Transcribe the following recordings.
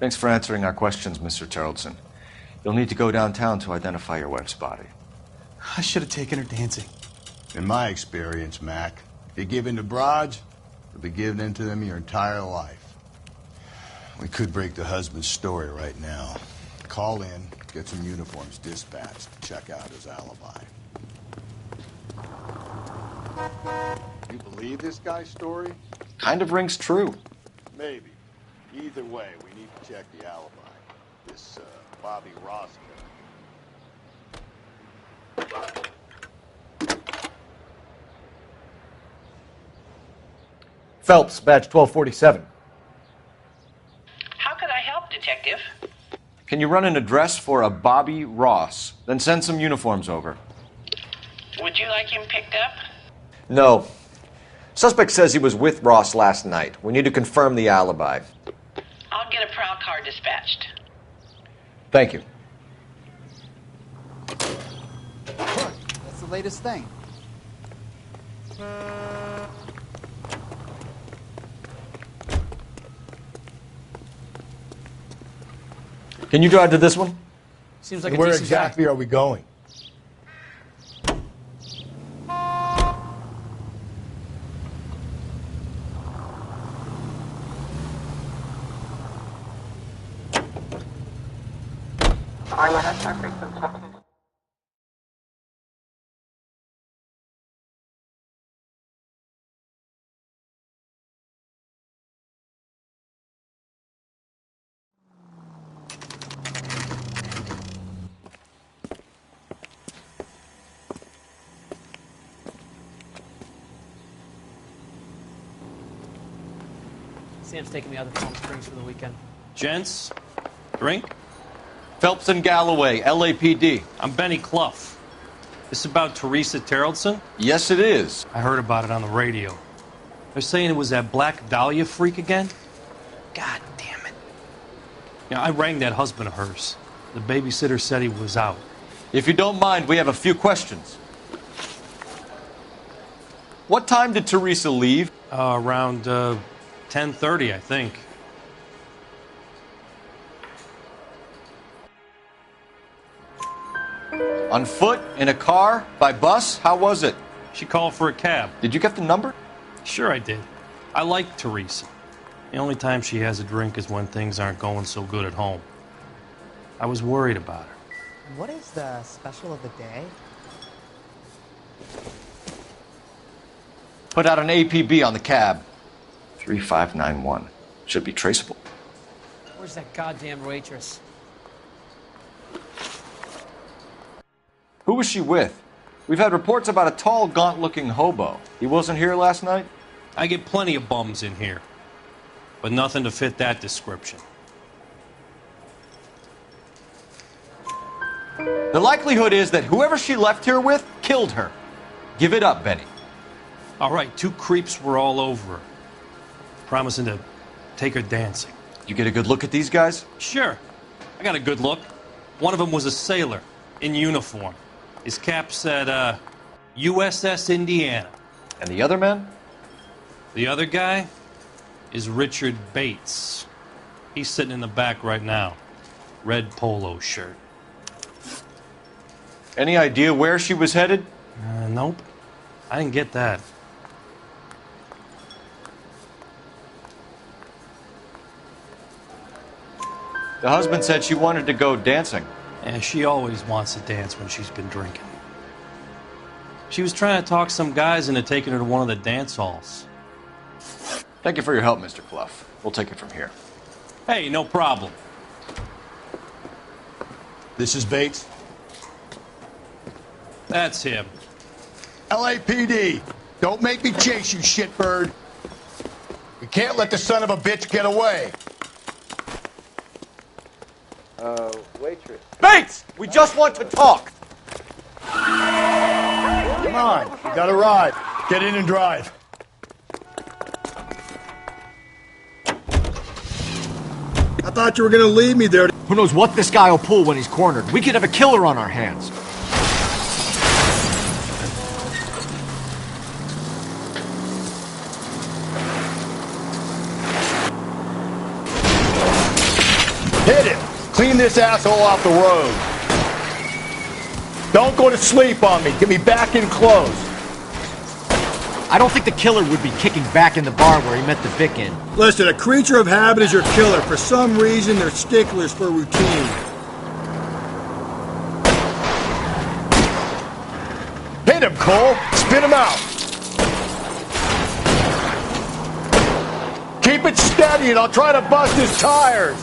Thanks for answering our questions, Mr. Tarleton. You'll need to go downtown to identify your wife's body. I should have taken her dancing. In my experience, Mac, if you give in to broads, you'll be giving in to them your entire life. We could break the husband's story right now. Call in, get some uniforms dispatched, check out his alibi. You believe this guy's story? Kind of rings true. Maybe. Either way, we need to check the alibi. This, Bobby Ross guy. Phelps, badge 1247. How could I help, Detective? Can you run an address for a Bobby Ross? Then send some uniforms over. Would you like him picked up? No. Suspect says he was with Ross last night. We need to confirm the alibi. I'll get a prowl car dispatched. Thank you. That's the latest thing. Can you drive to this one? Seems like a Where decent exactly guy. are we going? Sam's taking me out of Palm Springs for the weekend. Gents, drink? Phelps and Galloway, LAPD. I'm Benny Clough. This about Teresa Tarleton? Yes, it is. I heard about it on the radio. They're saying it was that Black Dahlia freak again? God damn it. Yeah, I rang that husband of hers. The babysitter said he was out. If you don't mind, we have a few questions. What time did Teresa leave? Around 10:30, I think. On foot? In a car? By bus? How was it? She called for a cab. Did you get the number? Sure I did. I like Teresa. The only time she has a drink is when things aren't going so good at home. I was worried about her. What is the special of the day? Put out an APB on the cab. 3591. Should be traceable. Where's that goddamn waitress? Who was she with? We've had reports about a tall, gaunt-looking hobo. He wasn't here last night? I get plenty of bums in here, but nothing to fit that description. The likelihood is that whoever she left here with killed her. Give it up, Benny. All right, two creeps were all over her, promising to take her dancing. You get a good look at these guys? Sure. I got a good look. One of them was a sailor in uniform. His cap said, USS Indiana. And the other man? The other guy is Richard Bates. He's sitting in the back right now. Red polo shirt. Any idea where she was headed? Nope. I didn't get that. The husband said she wanted to go dancing. And she always wants to dance when she's been drinking. She was trying to talk some guys into taking her to one of the dance halls. Thank you for your help, Mr. Clough. We'll take it from here. Hey, no problem. This is Bates. That's him. LAPD, don't make me chase you, shitbird. We can't let the son of a bitch get away. Waitress. Bates! We just want to talk! Come on, you gotta ride. Get in and drive. I thought you were gonna leave me there. Who knows what this guy will pull when he's cornered? We could have a killer on our hands. Hit him. Clean this asshole off the road. Don't go to sleep on me. Get me back in close. I don't think the killer would be kicking back in the bar where he met the Vic in. Listen, a creature of habit is your killer. For some reason, they're sticklers for routine. Hit him, Cole. Spin him out. Keep it steady and I'll try to bust his tires.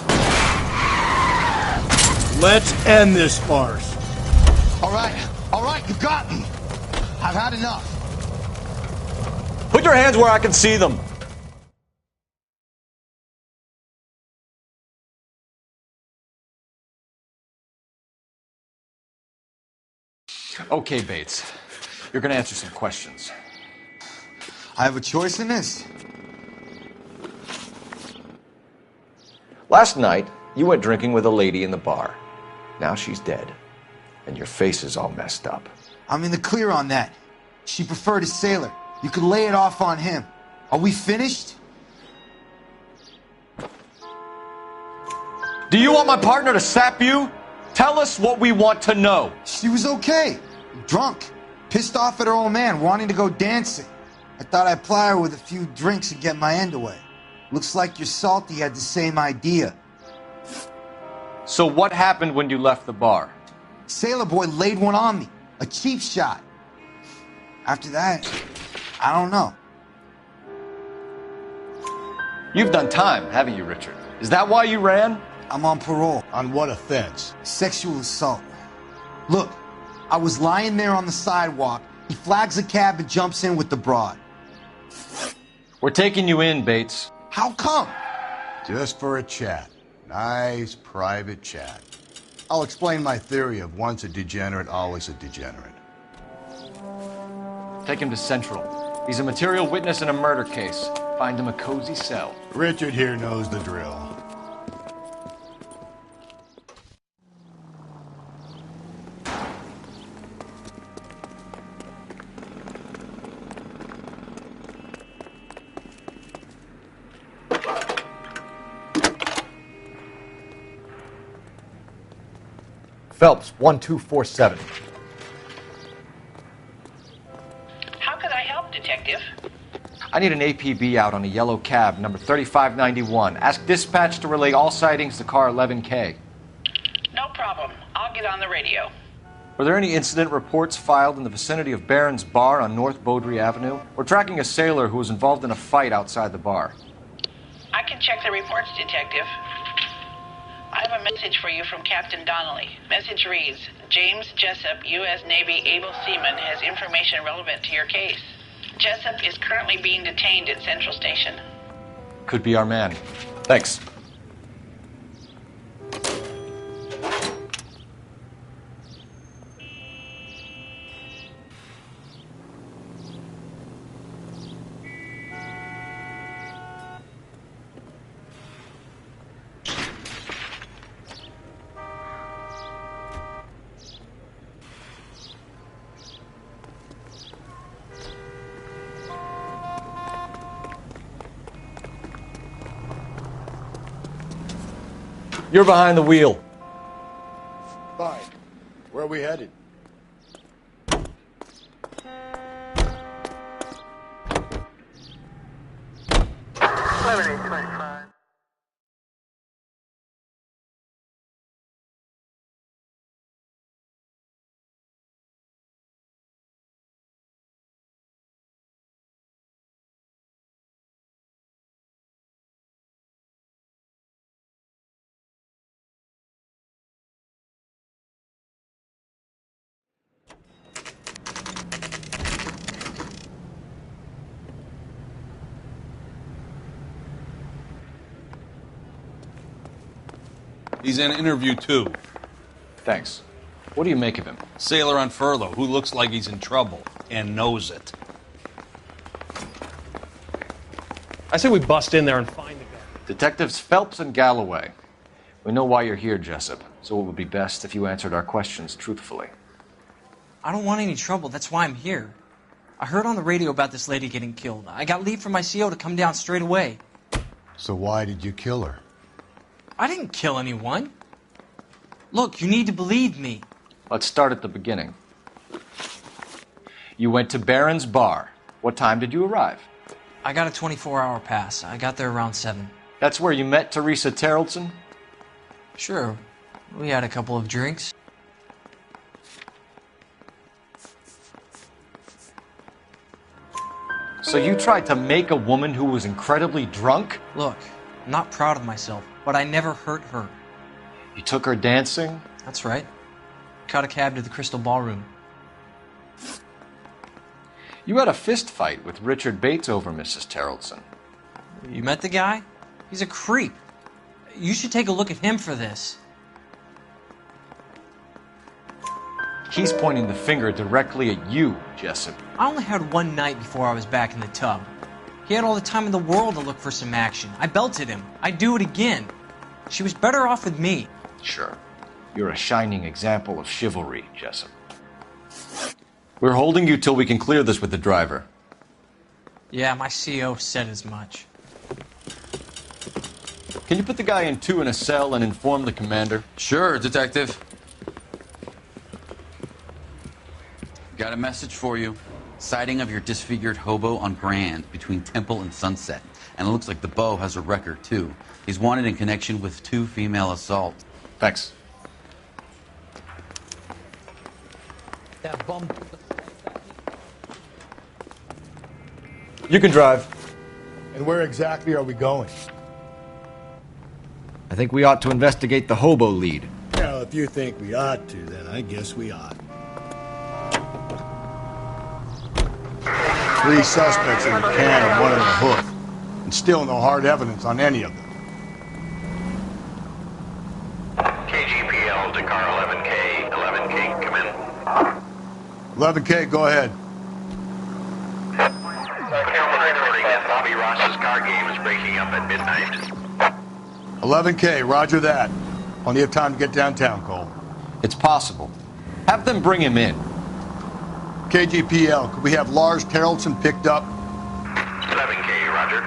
Let's end this farce. All right, you got me. I've had enough. Put your hands where I can see them. Okay, Bates. You're gonna answer some questions. I have a choice in this. Last night, you went drinking with a lady in the bar. Now she's dead. And your face is all messed up. I'm in the clear on that. She preferred a sailor. You could lay it off on him. Are we finished? Do you want my partner to sap you? Tell us what we want to know. She was okay. Drunk. Pissed off at her old man, wanting to go dancing. I thought I'd ply her with a few drinks and get my end away. Looks like your Salty had the same idea. So what happened when you left the bar? Sailor boy laid one on me. A cheap shot. After that, I don't know. You've done time, haven't you, Richard? Is that why you ran? I'm on parole. On what offense? Sexual assault. Look, I was lying there on the sidewalk. He flags a cab and jumps in with the broad. We're taking you in, Bates. How come? Just for a chat. Nice private chat. I'll explain my theory of once a degenerate, always a degenerate. Take him to Central. He's a material witness in a murder case. Find him a cozy cell. Richard here knows the drill. Phelps, 1247. How could I help, Detective? I need an APB out on a yellow cab, number 3591. Ask dispatch to relay all sightings to car 11K. No problem. I'll get on the radio. Were there any incident reports filed in the vicinity of Barron's Bar on North Beaudry Avenue? We're tracking a sailor who was involved in a fight outside the bar. I can check the reports, Detective. I have a message for you from Captain Donnelly. Message reads, James Jessup, U.S. Navy able seaman, has information relevant to your case. Jessup is currently being detained at Central Station. Could be our man. Thanks. You're behind the wheel. Fine. Where are we headed? He's in interview 2. Thanks. What do you make of him? Sailor on furlough who looks like he's in trouble and knows it. I say we bust in there and find the guy. Detectives Phelps and Galloway. We know why you're here, Jessup, so it would be best if you answered our questions truthfully. I don't want any trouble. That's why I'm here. I heard on the radio about this lady getting killed. I got leave from my CO to come down straight away. So why did you kill her? I didn't kill anyone. Look, you need to believe me. Let's start at the beginning. You went to Barron's Bar. What time did you arrive? I got a 24-hour pass. I got there around 7. That's where you met Teresa Terrelson? Sure. We had a couple of drinks. So you tried to make a woman who was incredibly drunk? Look, I'm not proud of myself, but I never hurt her. You took her dancing? That's right. Caught a cab to the Crystal Ballroom. You had a fist fight with Richard Bates over Mrs. Terrelson. You met the guy? He's a creep. You should take a look at him for this. He's pointing the finger directly at you, Jessup. I only had one night before I was back in the tub. He had all the time in the world to look for some action. I belted him. I'd do it again. She was better off with me. Sure. You're a shining example of chivalry, Jessup. We're holding you till we can clear this with the driver. Yeah, my CO said as much. Can you put the guy in 2 in a cell and inform the commander? Sure, Detective. Got a message for you. Sighting of your disfigured hobo on Grand between Temple and Sunset. And it looks like the Beau has a record, too. He's wanted in connection with 2 female assaults. Thanks. That bum. You can drive. And where exactly are we going? I think we ought to investigate the hobo lead. Well, if you think we ought to, then I guess we ought. 3 suspects in the can and 1 in the hoof. And still no hard evidence on any of them. KGPL, Dakar 11K. 11K, come in. 11K, go ahead. Reporting that Bobby Ross's car game is breaking up at midnight. 11K, roger that. Plenty of time to get downtown, Cole. It's possible. Have them bring him in. KGPL, could we have Lars Terrelson picked up? 11K, roger.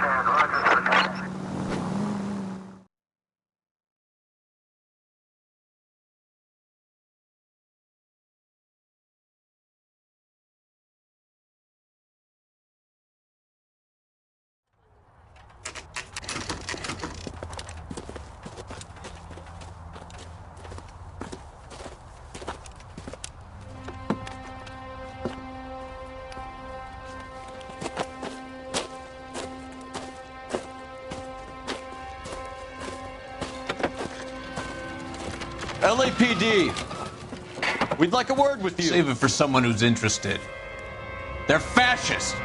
LAPD, we'd like a word with you. Save it for someone who's interested. They're fascists.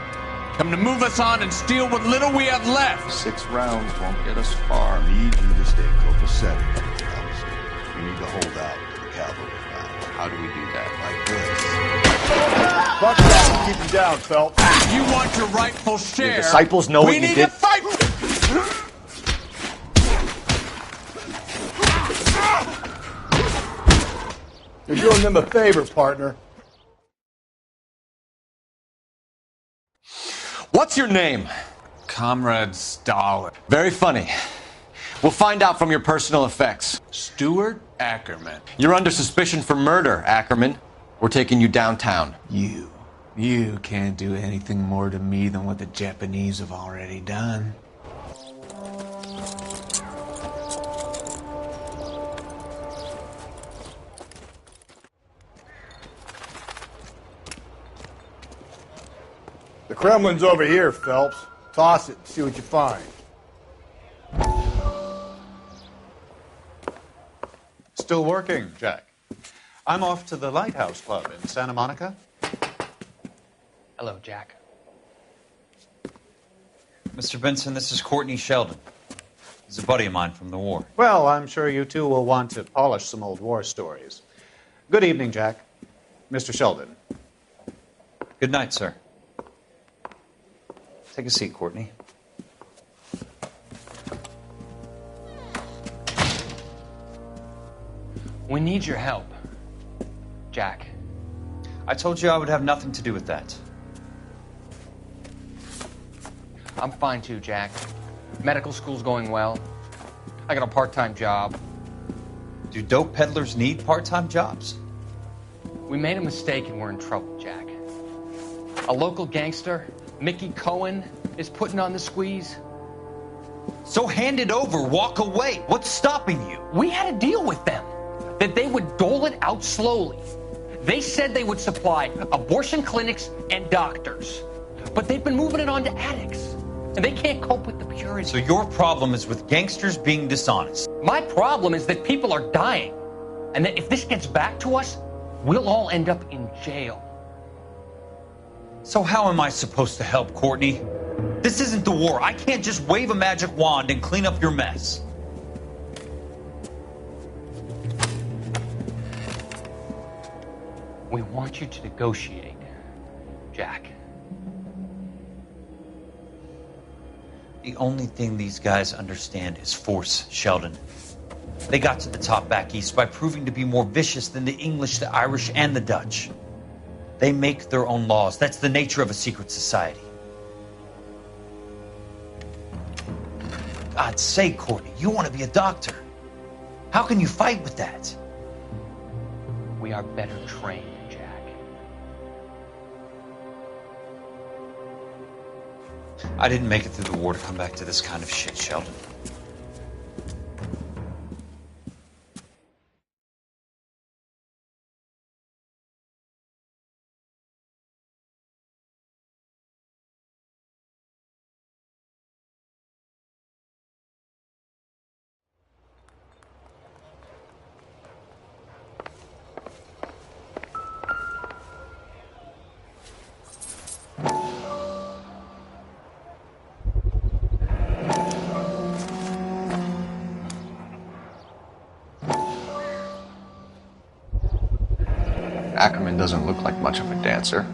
Come to move us on and steal what little we have left. 6 rounds won't get us far. I need you to stay copacetic, Phelps. You need to hold out to the cavalry round. How do we do that? Like this. Fuck that and keep him down, Phelps. You want your rightful share. Your disciples know what you did. We need to fight! You're doing them a favor, partner. What's your name? Comrade Stalin. Very funny. We'll find out from your personal effects. Stuart Ackerman. You're under suspicion for murder, Ackerman. We're taking you downtown. You can't do anything more to me than what the Japanese have already done. The Kremlin's over here, Phelps. Toss it and see what you find. Still working, Jack. I'm off to the Lighthouse Club in Santa Monica. Hello, Jack. Mr. Benson, this is Courtney Sheldon. He's a buddy of mine from the war. Well, I'm sure you two will want to polish some old war stories. Good evening, Jack. Mr. Sheldon. Good night, sir. Take a seat, Courtney. We need your help, Jack. I told you I would have nothing to do with that. I'm fine too, Jack. Medical school's going well. I got a part-time job. Do dope peddlers need part-time jobs? We made a mistake and we're in trouble, Jack. A local gangster, Mickey Cohen, is putting on the squeeze. So hand it over, walk away. What's stopping you? We had a deal with them that they would dole it out slowly. They said they would supply abortion clinics and doctors, but they've been moving it on to addicts, and they can't cope with the purity. So your problem is with gangsters being dishonest? My problem is that people are dying, and that if this gets back to us, we'll all end up in jail. So how am I supposed to help, Courtney? This isn't the war. I can't just wave a magic wand and clean up your mess. We want you to negotiate, Jack. The only thing these guys understand is force, Sheldon. They got to the top back east by proving to be more vicious than the English, the Irish, and the Dutch. They make their own laws. That's the nature of a secret society. God's sake, Courtney, you want to be a doctor. How can you fight with that? We are better trained, Jack. I didn't make it through the war to come back to this kind of shit, Sheldon. Ackerman doesn't look like much of a dancer.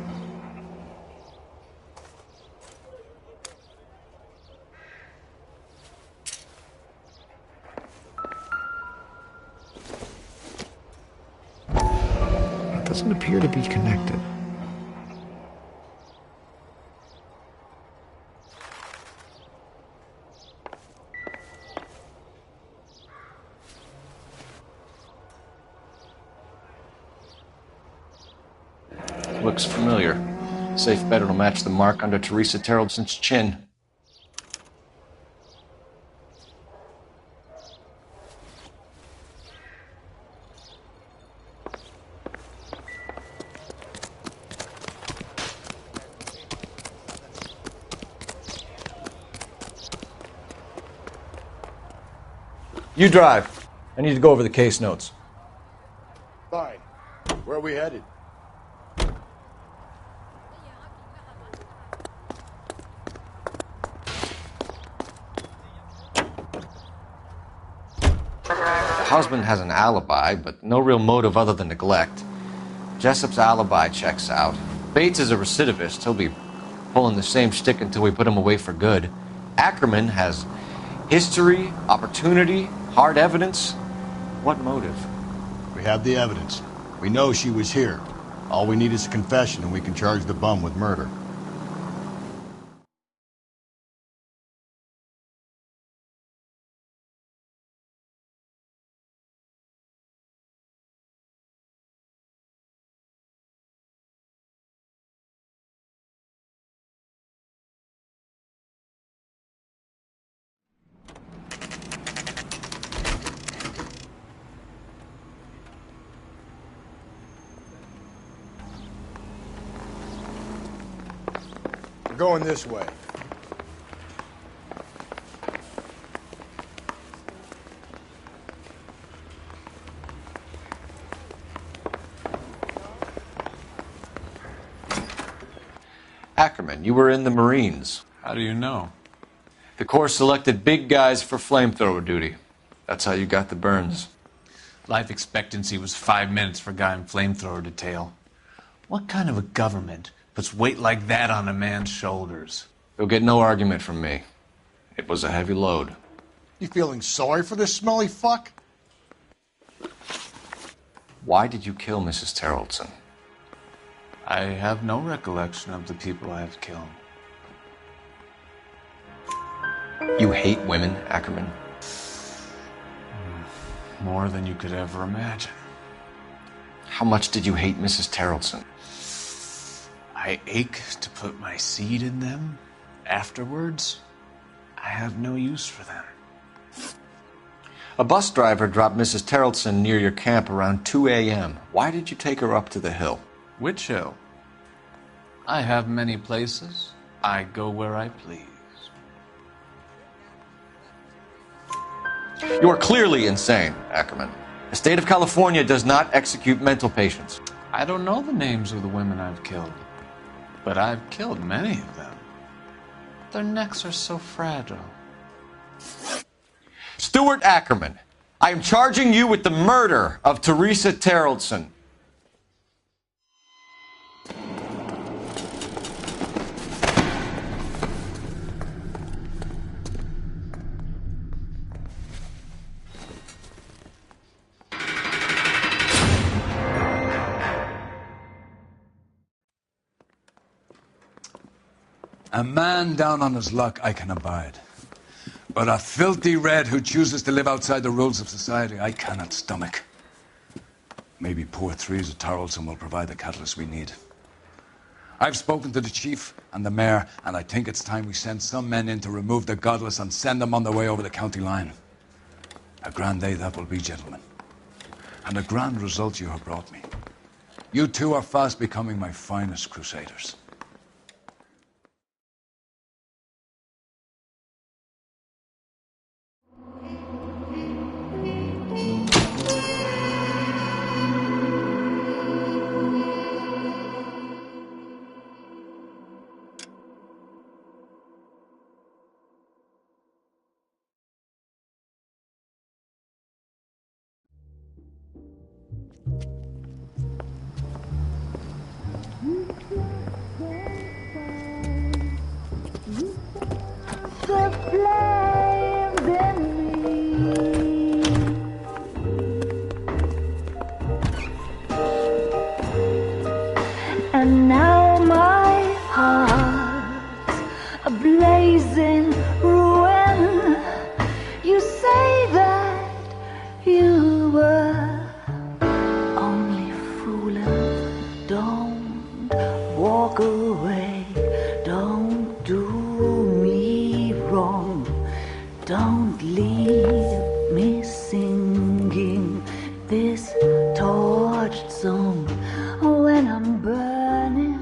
It doesn't appear to be connected. Looks familiar. Safe bet it'll match the mark under Teresa Terreldson's chin. You drive. I need to go over the case notes. Fine. Where are we headed? The husband has an alibi, but no real motive other than neglect. Jessup's alibi checks out. Bates is a recidivist. He'll be pulling the same shtick until we put him away for good. Ackerman has history, opportunity, hard evidence. What motive? We have the evidence. We know she was here. All we need is a confession and we can charge the bum with murder. We're going this way. Ackerman, you were in the Marines. How do you know? The Corps selected big guys for flamethrower duty. That's how you got the burns. Life expectancy was 5 minutes for a guy in flamethrower detail. What kind of a government puts weight like that on a man's shoulders? You'll get no argument from me. It was a heavy load. You feeling sorry for this smelly fuck? Why did you kill Mrs. Terreldson? I have no recollection of the people I have killed. You hate women, Ackerman? More than you could ever imagine. How much did you hate Mrs. Terrelson? I ache to put my seed in them. Afterwards, I have no use for them. A bus driver dropped Mrs. Terrelson near your camp around 2 a.m. Why did you take her up to the hill? Which hill? I have many places. I go where I please. You are clearly insane, Ackerman. The state of California does not execute mental patients. I don't know the names of the women I've killed, but I've killed many of them. Their necks are so fragile. Stuart Ackerman, I am charging you with the murder of Teresa Terrelson. A man down on his luck I can abide. But a filthy red who chooses to live outside the rules of society, I cannot stomach. Maybe poor Teresa Terrelson will provide the catalyst we need. I've spoken to the chief and the mayor, and I think it's time we send some men in to remove the godless and send them on their way over the county line. A grand day that will be, gentlemen. And a grand result you have brought me. You two are fast becoming my finest crusaders. And now my heart's a blazing ruin. You say that you were only fooling. Don't walk away. Don't do me wrong. Don't leave me singing this torched song when I'm burning.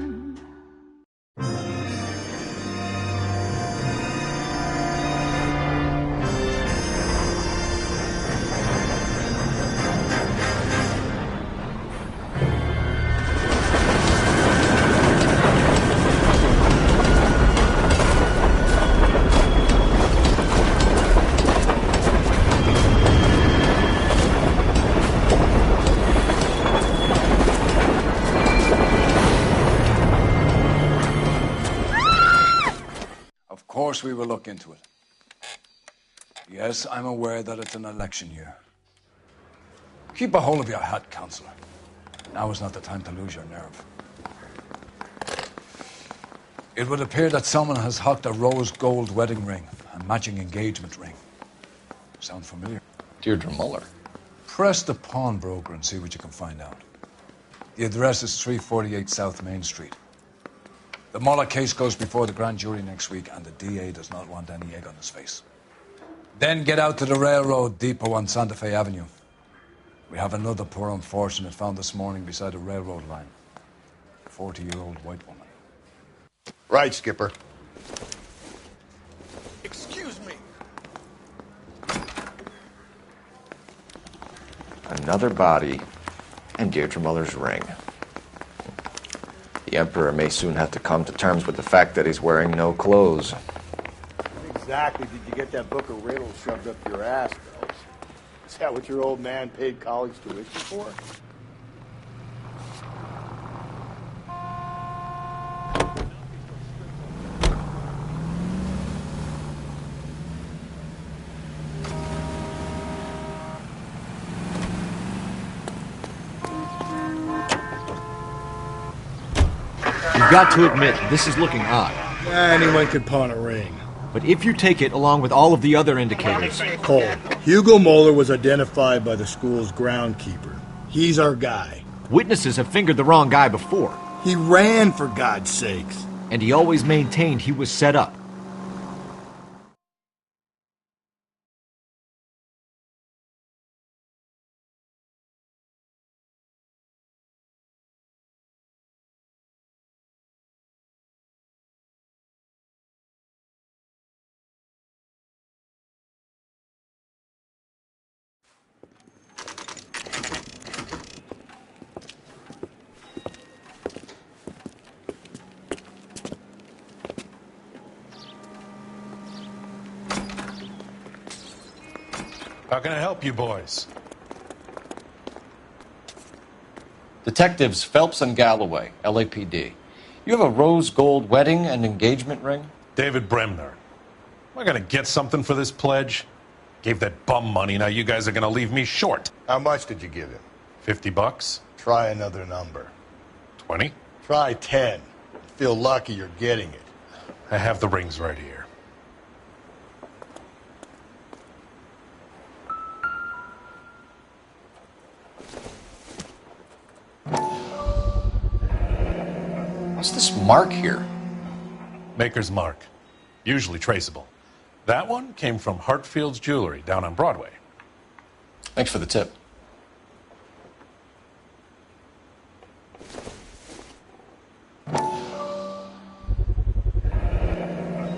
Of course we will look into it. Yes, I'm aware that it's an election year. Keep a hold of your hat, Counselor. Now is not the time to lose your nerve. It would appear that someone has hocked a rose gold wedding ring and matching engagement ring. Sound familiar? Deirdre Muller. Press the pawnbroker and see what you can find out. The address is 348 South Main Street. The Muller case goes before the grand jury next week, and the DA does not want any egg on his face. Then get out to the railroad depot on Santa Fe Avenue. We have another poor unfortunate found this morning beside a railroad line. 40-year-old white woman. Right, Skipper. Excuse me. Another body and Deirdre Muller's ring. The Emperor may soon have to come to terms with the fact that he's wearing no clothes. Exactly did you get that book of riddles shoved up your ass, Bells? Is that what your old man paid college tuition for? You've got to admit, this is looking odd. Anyone could pawn a ring. But if you take it along with all of the other indicators... Cole, Hugo Moeller was identified by the school's groundkeeper. He's our guy. Witnesses have fingered the wrong guy before. He ran, for God's sakes. And he always maintained he was set up. How can I help you boys? Detectives Phelps and Galloway, LAPD. You have a rose gold wedding and engagement ring? David Bremner. Am I going to get something for this pledge? Gave that bum money, now you guys are going to leave me short. How much did you give him? $50? Try another number. 20? Try 10. Feel lucky you're getting it. I have the rings right here. What's this mark here? Maker's mark. Usually traceable. That one came from Hartfield's Jewelry down on Broadway. Thanks for the tip.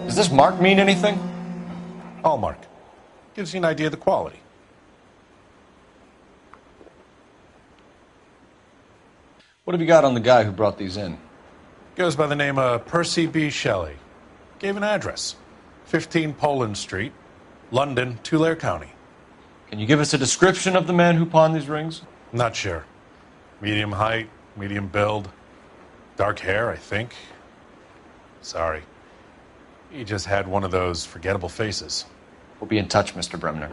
Does this mark mean anything? Hallmark. Gives you an idea of the quality. What have you got on the guy who brought these in? Goes by the name of Percy B. Shelley. Gave an address. 15 Poland Street, London, Tulare County. Can you give us a description of the man who pawned these rings? Not sure. Medium height, medium build. Dark hair, I think. Sorry. He just had one of those forgettable faces. We'll be in touch, Mr. Bremner.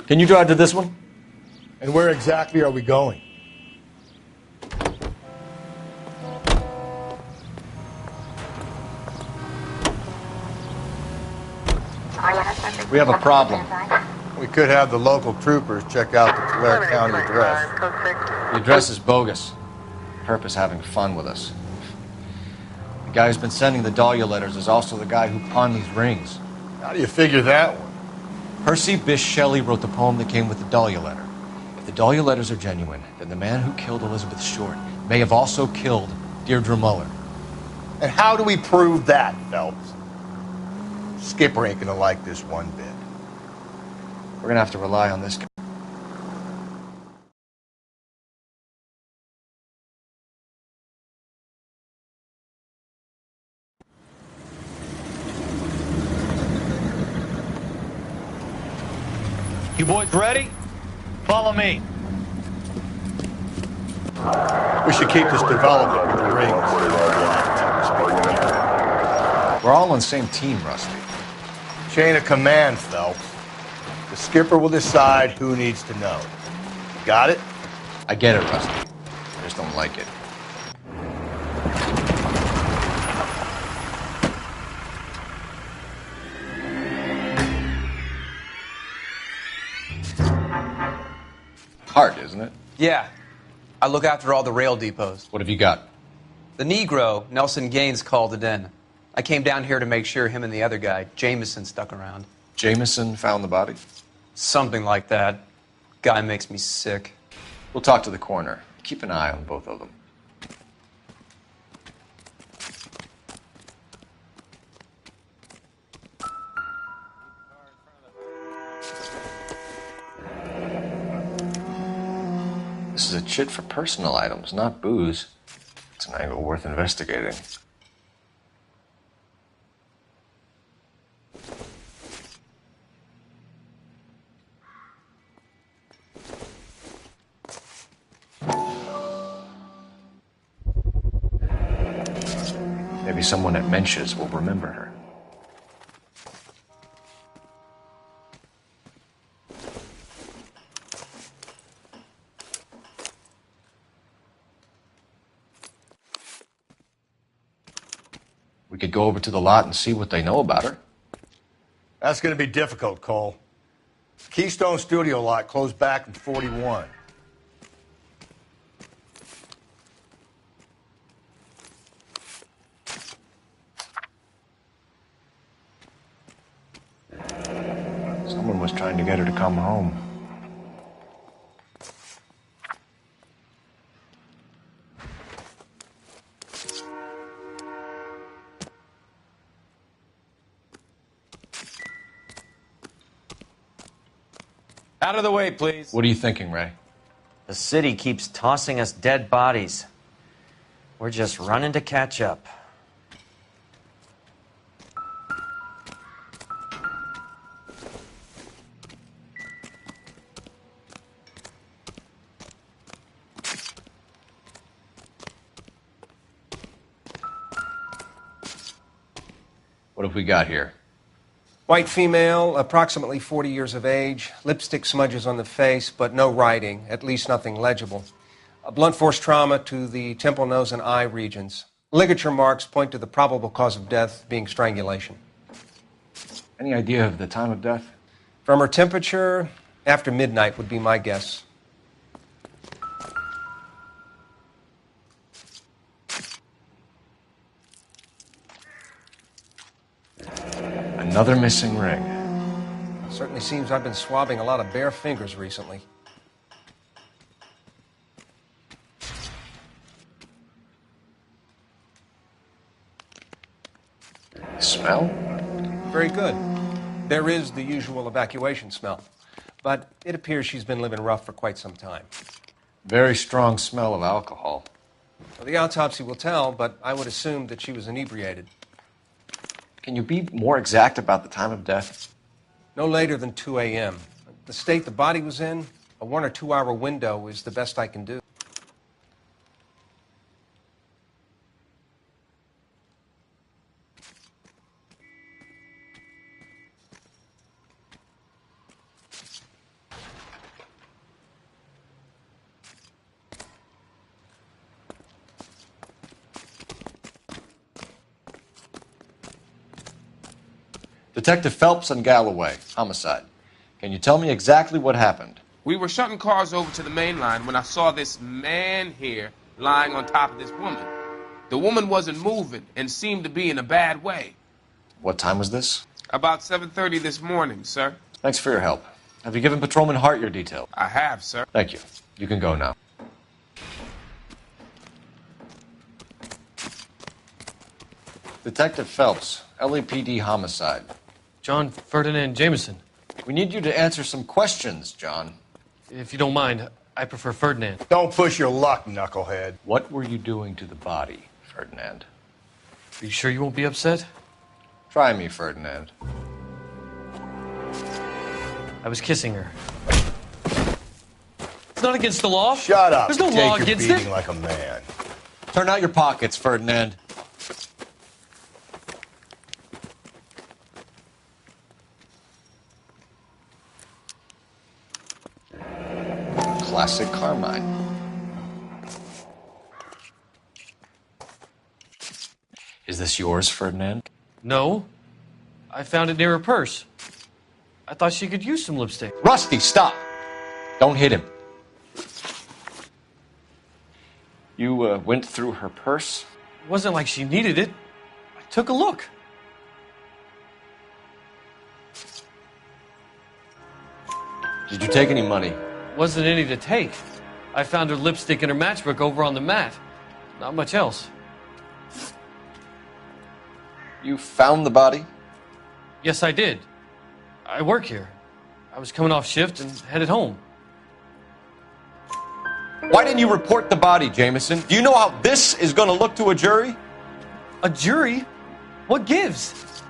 Can you drive to this one? And where exactly are we going? We have a problem. We could have the local troopers check out the Tulare County address. The address is bogus. Herp is having fun with us. The guy who's been sending the Dahlia letters is also the guy who pawned these rings. How do you figure that one? Percy Bysshe Shelley wrote the poem that came with the Dahlia letter. If the Dahlia letters are genuine, then the man who killed Elizabeth Short may have also killed Deirdre Muller. And how do we prove that, Phelps? Skipper ain't gonna like this one bit. We're gonna have to rely on this guy. You boys ready? Follow me. We should keep this development with the rings. We're all on the same team, Rusty. Chain of command, Phelps. The skipper will decide who needs to know. Got it? I get it, Rusty. I just don't like it. Hard, isn't it? Yeah. I look after all the rail depots. What have you got? The Negro, Nelson Gaines, called it in. I came down here to make sure him and the other guy, Jameson, stuck around. Jameson found the body? Something like that. Guy makes me sick. We'll talk to the coroner. Keep an eye on both of them. This is a chit for personal items, not booze. It's an angle worth investigating. Maybe someone at Mensch's will remember her. We could go over to the lot and see what they know about her. That's going to be difficult, Cole. Keystone Studio lot closed back in 41. Someone was trying to get her to come home. Out of the way, please. What are you thinking, Ray? The city keeps tossing us dead bodies. We're just running to catch up. What have we got here? White female, approximately 40 years of age, lipstick smudges on the face, but no writing, at least nothing legible. A blunt force trauma to the temple, nose, and eye regions. Ligature marks point to the probable cause of death being strangulation. Any idea of the time of death? From her temperature, after midnight would be my guess. Another missing ring. Certainly seems I've been swabbing a lot of bare fingers recently. Smell? Very good. There is the usual evacuation smell, but it appears she's been living rough for quite some time. Very strong smell of alcohol. Well, the autopsy will tell, but I would assume that she was inebriated. Can you be more exact about the time of death? No later than 2 a.m. The state the body was in, a 1 or 2 hour window is the best I can do. Detective Phelps and Galloway, homicide. Can you tell me exactly what happened? We were shutting cars over to the main line when I saw this man here lying on top of this woman. The woman wasn't moving and seemed to be in a bad way. What time was this? About 7:30 this morning, sir. Thanks for your help. Have you given Patrolman Hart your details? I have, sir. Thank you. You can go now. Detective Phelps, LAPD homicide. John Ferdinand Jameson. We need you to answer some questions, John. If you don't mind, I prefer Ferdinand. Don't push your luck, knucklehead. What were you doing to the body, Ferdinand? Are you sure you won't be upset? Try me, Ferdinand. I was kissing her. It's not against the law. Shut up. There's no Take law your against beating it. like a man. Turn out your pockets, Ferdinand. Classic Carmine. Is this yours, Ferdinand? No. I found it near her purse. I thought she could use some lipstick. Rusty, stop! Don't hit him. You went through her purse? It wasn't like she needed it. I took a look. Did you take any money? Wasn't any to take. I found her lipstick and her matchbook over on the mat. Not much else. You found the body? Yes, I did. I work here. I was coming off shift and headed home. Why didn't you report the body, Jameson? Do you know how this is going to look to a jury? A jury? What gives?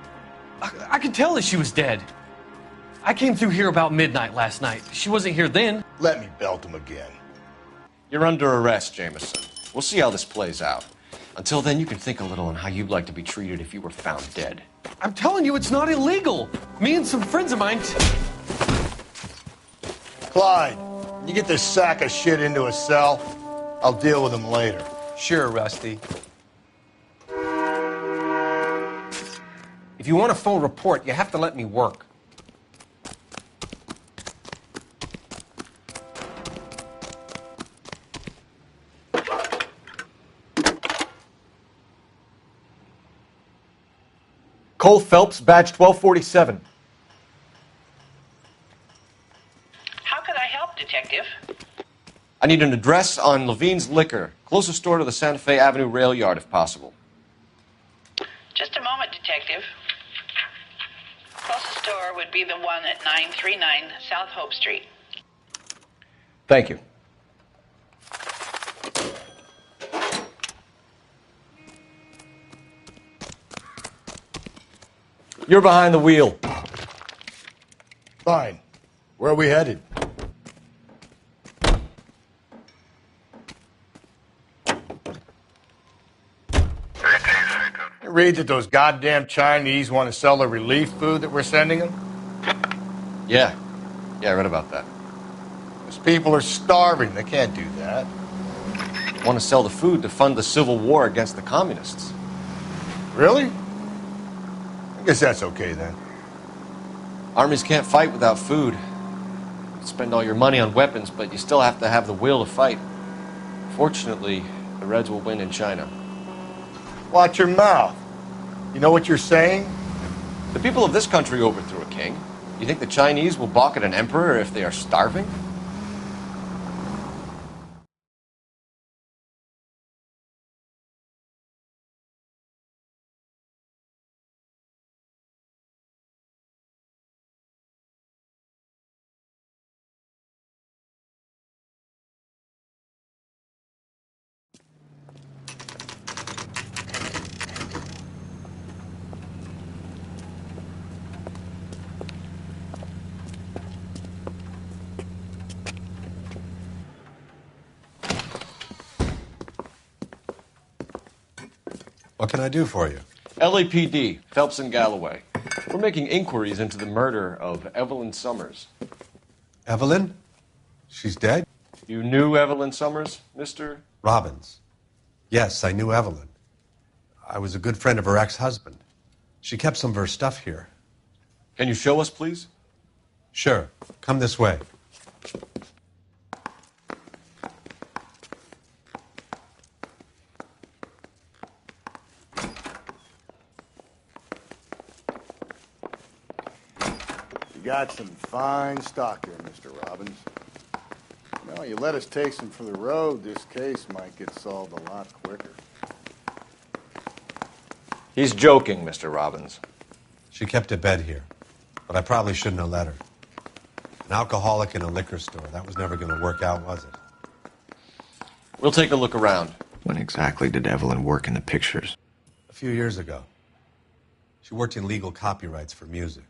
I could tell that she was dead. I came through here about midnight last night. She wasn't here then. Let me belt him again. You're under arrest, Jameson. We'll see how this plays out. Until then, you can think a little on how you'd like to be treated if you were found dead. I'm telling you, it's not illegal. Me and some friends of mine... Clyde, you get this sack of shit into a cell. I'll deal with him later. Sure, Rusty. If you want a full report, you have to let me work. Cole Phelps, badge 1247. How could I help, Detective? I need an address on Levine's Liquor. Closest store to the Santa Fe Avenue rail yard, if possible. Just a moment, Detective. Closest store would be the one at 939 South Hope Street. Thank you. You're behind the wheel. Fine. Where are we headed? You read that those goddamn Chinese want to sell the relief food that we're sending them? Yeah, I read about that. Those people are starving. They can't do that. Want to sell the food to fund the civil war against the communists. Really? I guess that's okay then. Armies can't fight without food. You spend all your money on weapons, but you still have to have the will to fight. Fortunately, the Reds will win in China. Watch your mouth. You know what you're saying? The people of this country overthrew a king. You think the Chinese will balk at an emperor if they are starving? What can I do for you? LAPD, Phelps and Galloway. We're making inquiries into the murder of Evelyn Summers. Evelyn? She's dead? You knew Evelyn Summers, Mr. Robbins. Yes, I knew Evelyn. I was a good friend of her ex-husband. She kept some of her stuff here. Can you show us, please? Sure. Come this way. You got some fine stock here, Mr. Robbins. No, you let us take some for the road, this case might get solved a lot quicker. He's joking, Mr. Robbins. She kept a bed here, but I probably shouldn't have let her. An alcoholic in a liquor store. That was never going to work out, was it? We'll take a look around. When exactly did Evelyn work in the pictures? A few years ago. She worked in legal copyrights for music.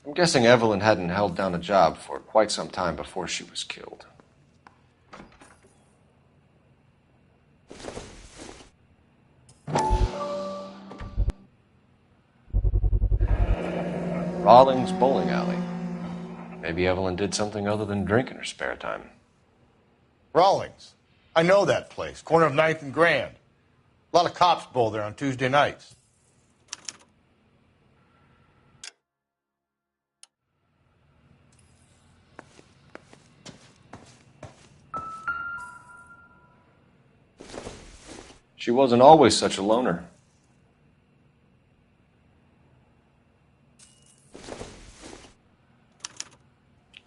I'm guessing Evelyn hadn't held down a job for quite some time before she was killed. Rawlings Bowling Alley. Maybe Evelyn did something other than drink in her spare time. Rawlings. I know that place. Corner of 9th and Grand. A lot of cops bowl there on Tuesday nights. She wasn't always such a loner.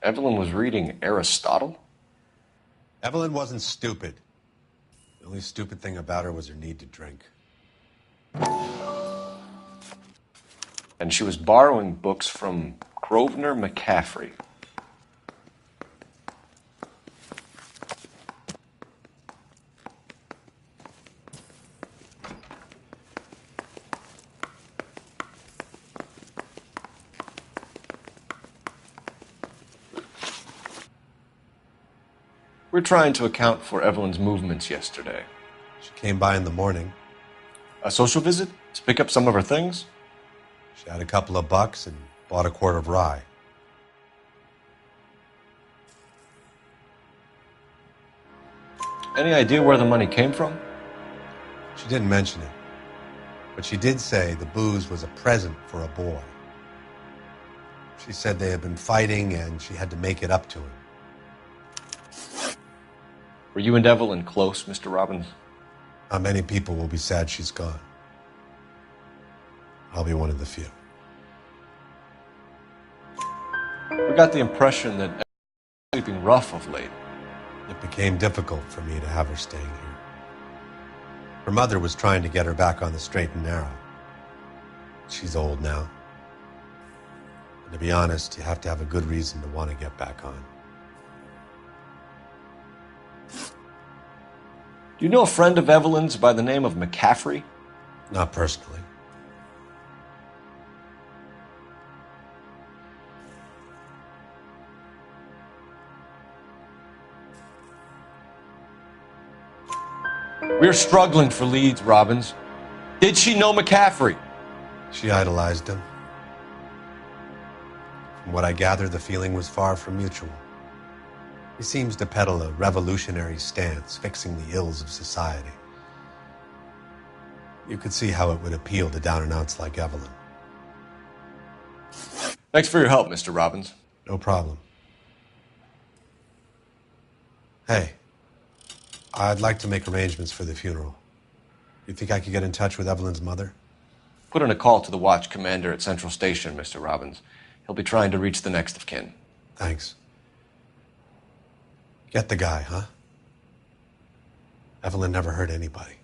Evelyn was reading Aristotle? Evelyn wasn't stupid. The only stupid thing about her was her need to drink. And she was borrowing books from Grosvenor McCaffrey. We're trying to account for Evelyn's movements yesterday. She came by in the morning. A social visit? To pick up some of her things? She had a couple of bucks and bought a quart of rye. Any idea where the money came from? She didn't mention it, but she did say the booze was a present for a boy. She said they had been fighting and she had to make it up to him. Were you and Evelyn close, Mr. Robbins? Not many people will be sad she's gone. I'll be one of the few. We got the impression that Evelyn was sleeping rough of late. It became difficult for me to have her staying here. Her mother was trying to get her back on the straight and narrow. She's old now. And to be honest, you have to have a good reason to want to get back on. Do you know a friend of Evelyn's by the name of McCaffrey? Not personally. We're struggling for leads, Robbins. Did she know McCaffrey? She idolized him. From what I gather, the feeling was far from mutual. He seems to peddle a revolutionary stance, fixing the ills of society. You could see how it would appeal to down-and-outs like Evelyn. Thanks for your help, Mr. Robbins. No problem. Hey, I'd like to make arrangements for the funeral. You think I could get in touch with Evelyn's mother? Put in a call to the watch commander at Central Station, Mr. Robbins. He'll be trying to reach the next of kin. Thanks. Get the guy, huh? Evelyn never hurt anybody.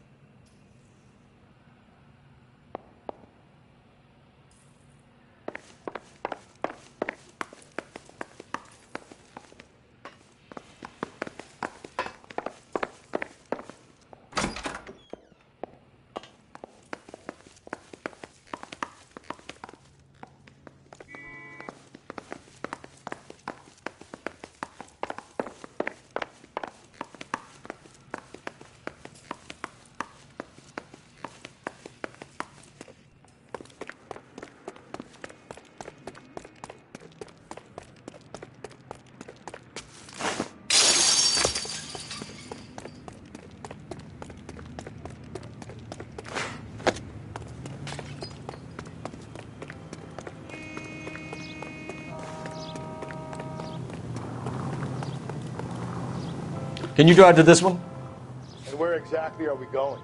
Can you drive to this one? And where exactly are we going?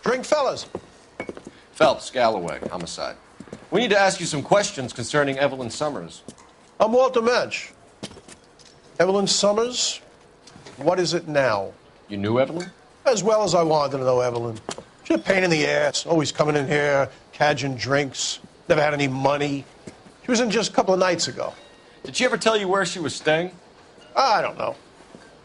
Drink, fellas. Phelps, Galloway, homicide. We need to ask you some questions concerning Evelyn Summers. I'm Walter Mensch. Evelyn Summers, what is it now? You knew Evelyn? As well as I wanted to know Evelyn. She's a pain in the ass, always coming in here, cadging drinks, never had any money. She was in just a couple of nights ago. Did she ever tell you where she was staying? I don't know.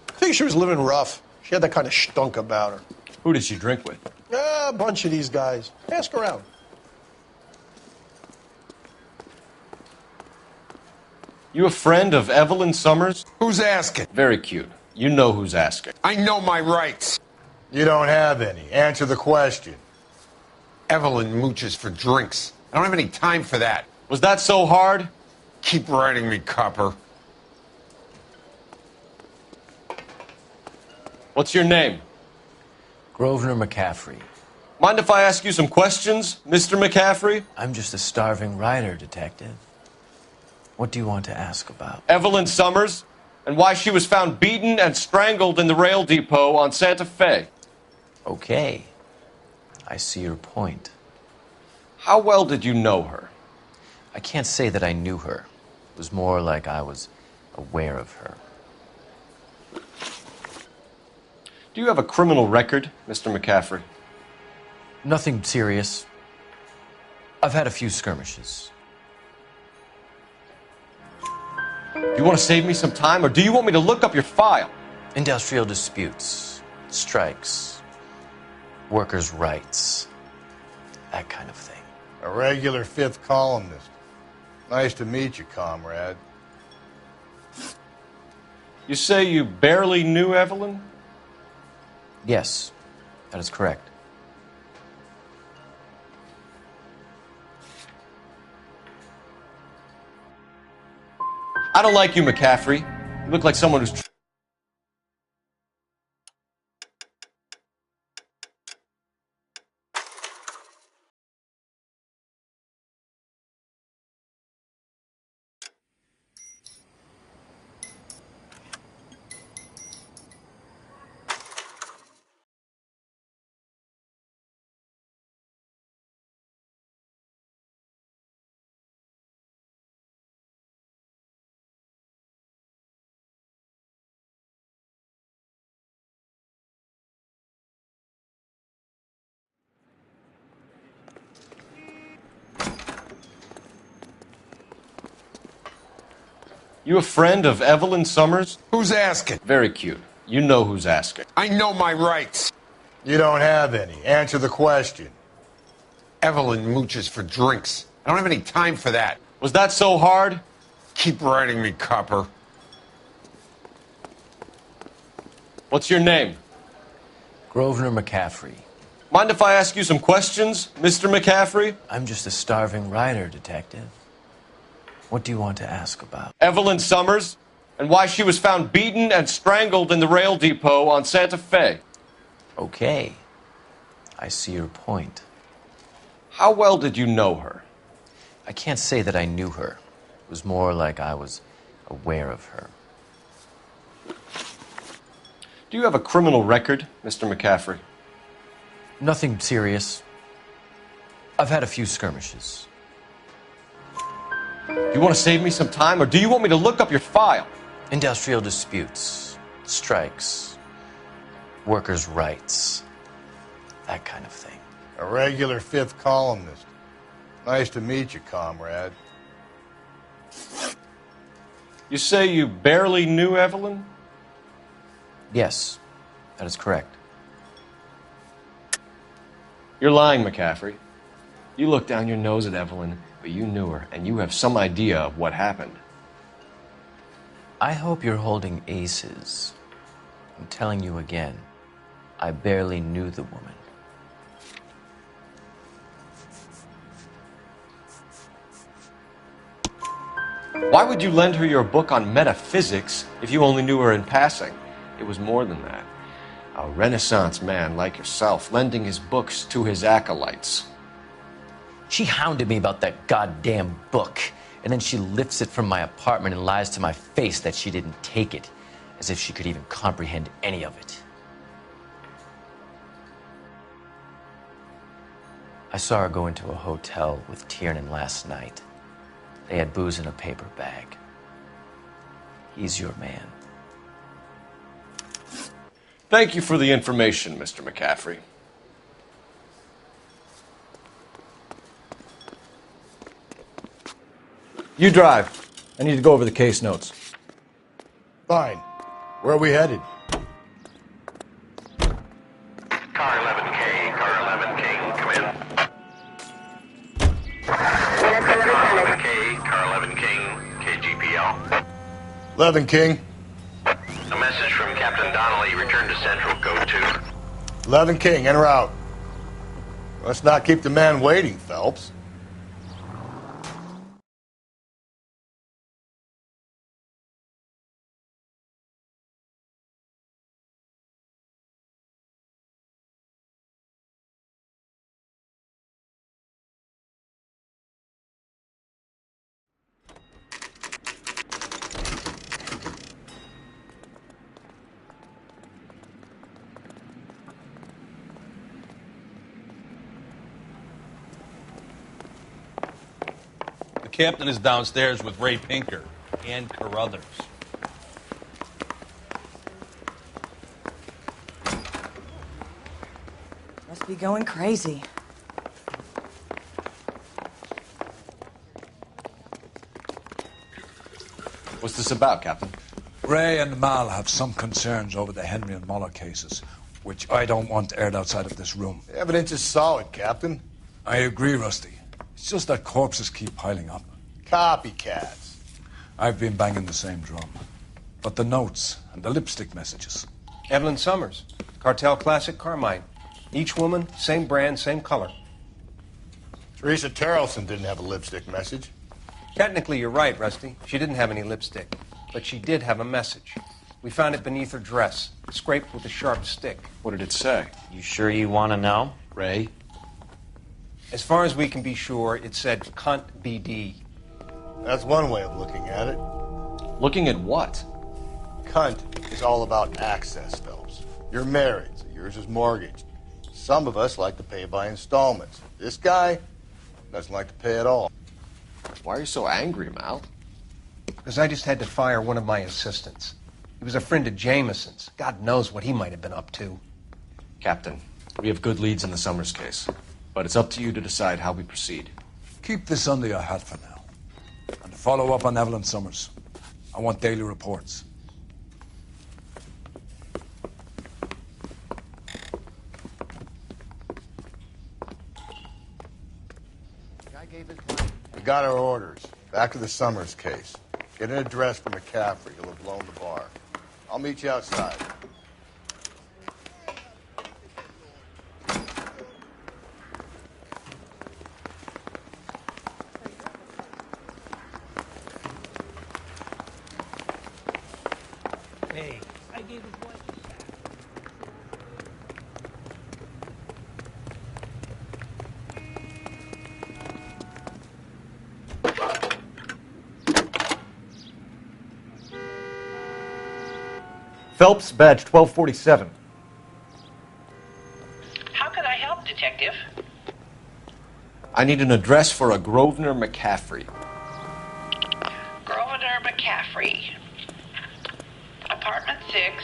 I think she was living rough. She had that kind of stunk about her. Who did she drink with? A bunch of these guys. Ask around. You a friend of Evelyn Summers? Who's asking? Very cute. You know who's asking. I know my rights. You don't have any. Answer the question. Evelyn mooches for drinks. I don't have any time for that. Was that so hard? Keep writing me, copper. What's your name? Grosvenor McCaffrey. Mind if I ask you some questions, Mr. McCaffrey? I'm just a starving writer, detective. What do you want to ask about? Evelyn Summers, and why she was found beaten and strangled in the rail depot on Santa Fe. Okay. I see your point. How well did you know her? I can't say that I knew her. It was more like I was aware of her. Do you have a criminal record, Mr. McCaffrey? Nothing serious. I've had a few skirmishes. Do you want to save me some time, or do you want me to look up your file? Industrial disputes, strikes, workers' rights, that kind of thing. A regular fifth columnist. Nice to meet you, comrade. You say you barely knew Evelyn? Yes, that is correct. I don't like you, McCaffrey. You look like someone who's... You a friend of Evelyn Summers? Who's asking? Very cute. You know who's asking. I know my rights. You don't have any. Answer the question. Evelyn mooches for drinks. I don't have any time for that. Was that so hard? Keep writing me, copper. What's your name? Grosvenor McCaffrey. Mind if I ask you some questions, Mr. McCaffrey? I'm just a starving writer, detective. What do you want to ask about? Evelyn Summers, and why she was found beaten and strangled in the rail depot on Santa Fe. Okay. I see your point. How well did you know her? I can't say that I knew her. It was more like I was aware of her. Do you have a criminal record, Mr. McCaffrey? Nothing serious. I've had a few skirmishes. Do you want to save me some time, or do you want me to look up your file? Industrial disputes, strikes, workers' rights, that kind of thing. A regular fifth columnist. Nice to meet you, comrade. You say you barely knew Evelyn? Yes, that is correct. You're lying, McCaffrey. You looked down your nose at Evelyn, but you knew her, and you have some idea of what happened. I hope you're holding aces. I'm telling you again, I barely knew the woman. Why would you lend her your book on metaphysics if you only knew her in passing? It was more than that. A Renaissance man like yourself lending his books to his acolytes. She hounded me about that goddamn book, and then she lifts it from my apartment and lies to my face that she didn't take it, as if she could even comprehend any of it. I saw her go into a hotel with Tiernan last night. They had booze in a paper bag. He's your man. Thank you for the information, Mr. McCaffrey. You drive. I need to go over the case notes. Fine. Where are we headed? Car 11K, car 11K, come in. Car 11K, car 11K, KGPL. 11 King. A message from Captain Donnelly, return to Central, code 2. 11 King, en route. Let's not keep the man waiting, Phelps. The captain is downstairs with Ray Pinker and Carruthers. Must be going crazy. What's this about, Captain? Ray and Mal have some concerns over the Henry and Muller cases, which I don't want aired outside of this room. The evidence is solid, Captain. I agree, Rusty. It's just that corpses keep piling up. Copycats. I've been banging the same drum. But the notes and the lipstick messages. Evelyn Summers, Cartel Classic Carmine. Each woman, same brand, same color. Teresa Terrelson didn't have a lipstick message. Technically, you're right, Rusty. She didn't have any lipstick. But she did have a message. We found it beneath her dress, scraped with a sharp stick. What did it say? You sure you want to know? Ray? As far as we can be sure, it said cunt BD. That's one way of looking at it. Looking at what? Cunt is all about access, Phelps. You're married, so yours is mortgaged. Some of us like to pay by installments. This guy doesn't like to pay at all. Why are you so angry, Mal? Because I just had to fire one of my assistants. He was a friend of Jameson's. God knows what he might have been up to. Captain, we have good leads in the Summers case, but it's up to you to decide how we proceed. Keep this under your hat for now. And to follow up on Evelyn Summers, I want daily reports. We got our orders. Back to the Summers case. Get an address for McCaffrey. He'll have blown the bar. I'll meet you outside. Hey, I gave his wife Phelps, badge 1247. How could I help, Detective? I need an address for a Grosvenor McCaffrey. Grosvenor McCaffrey. Apartment 6,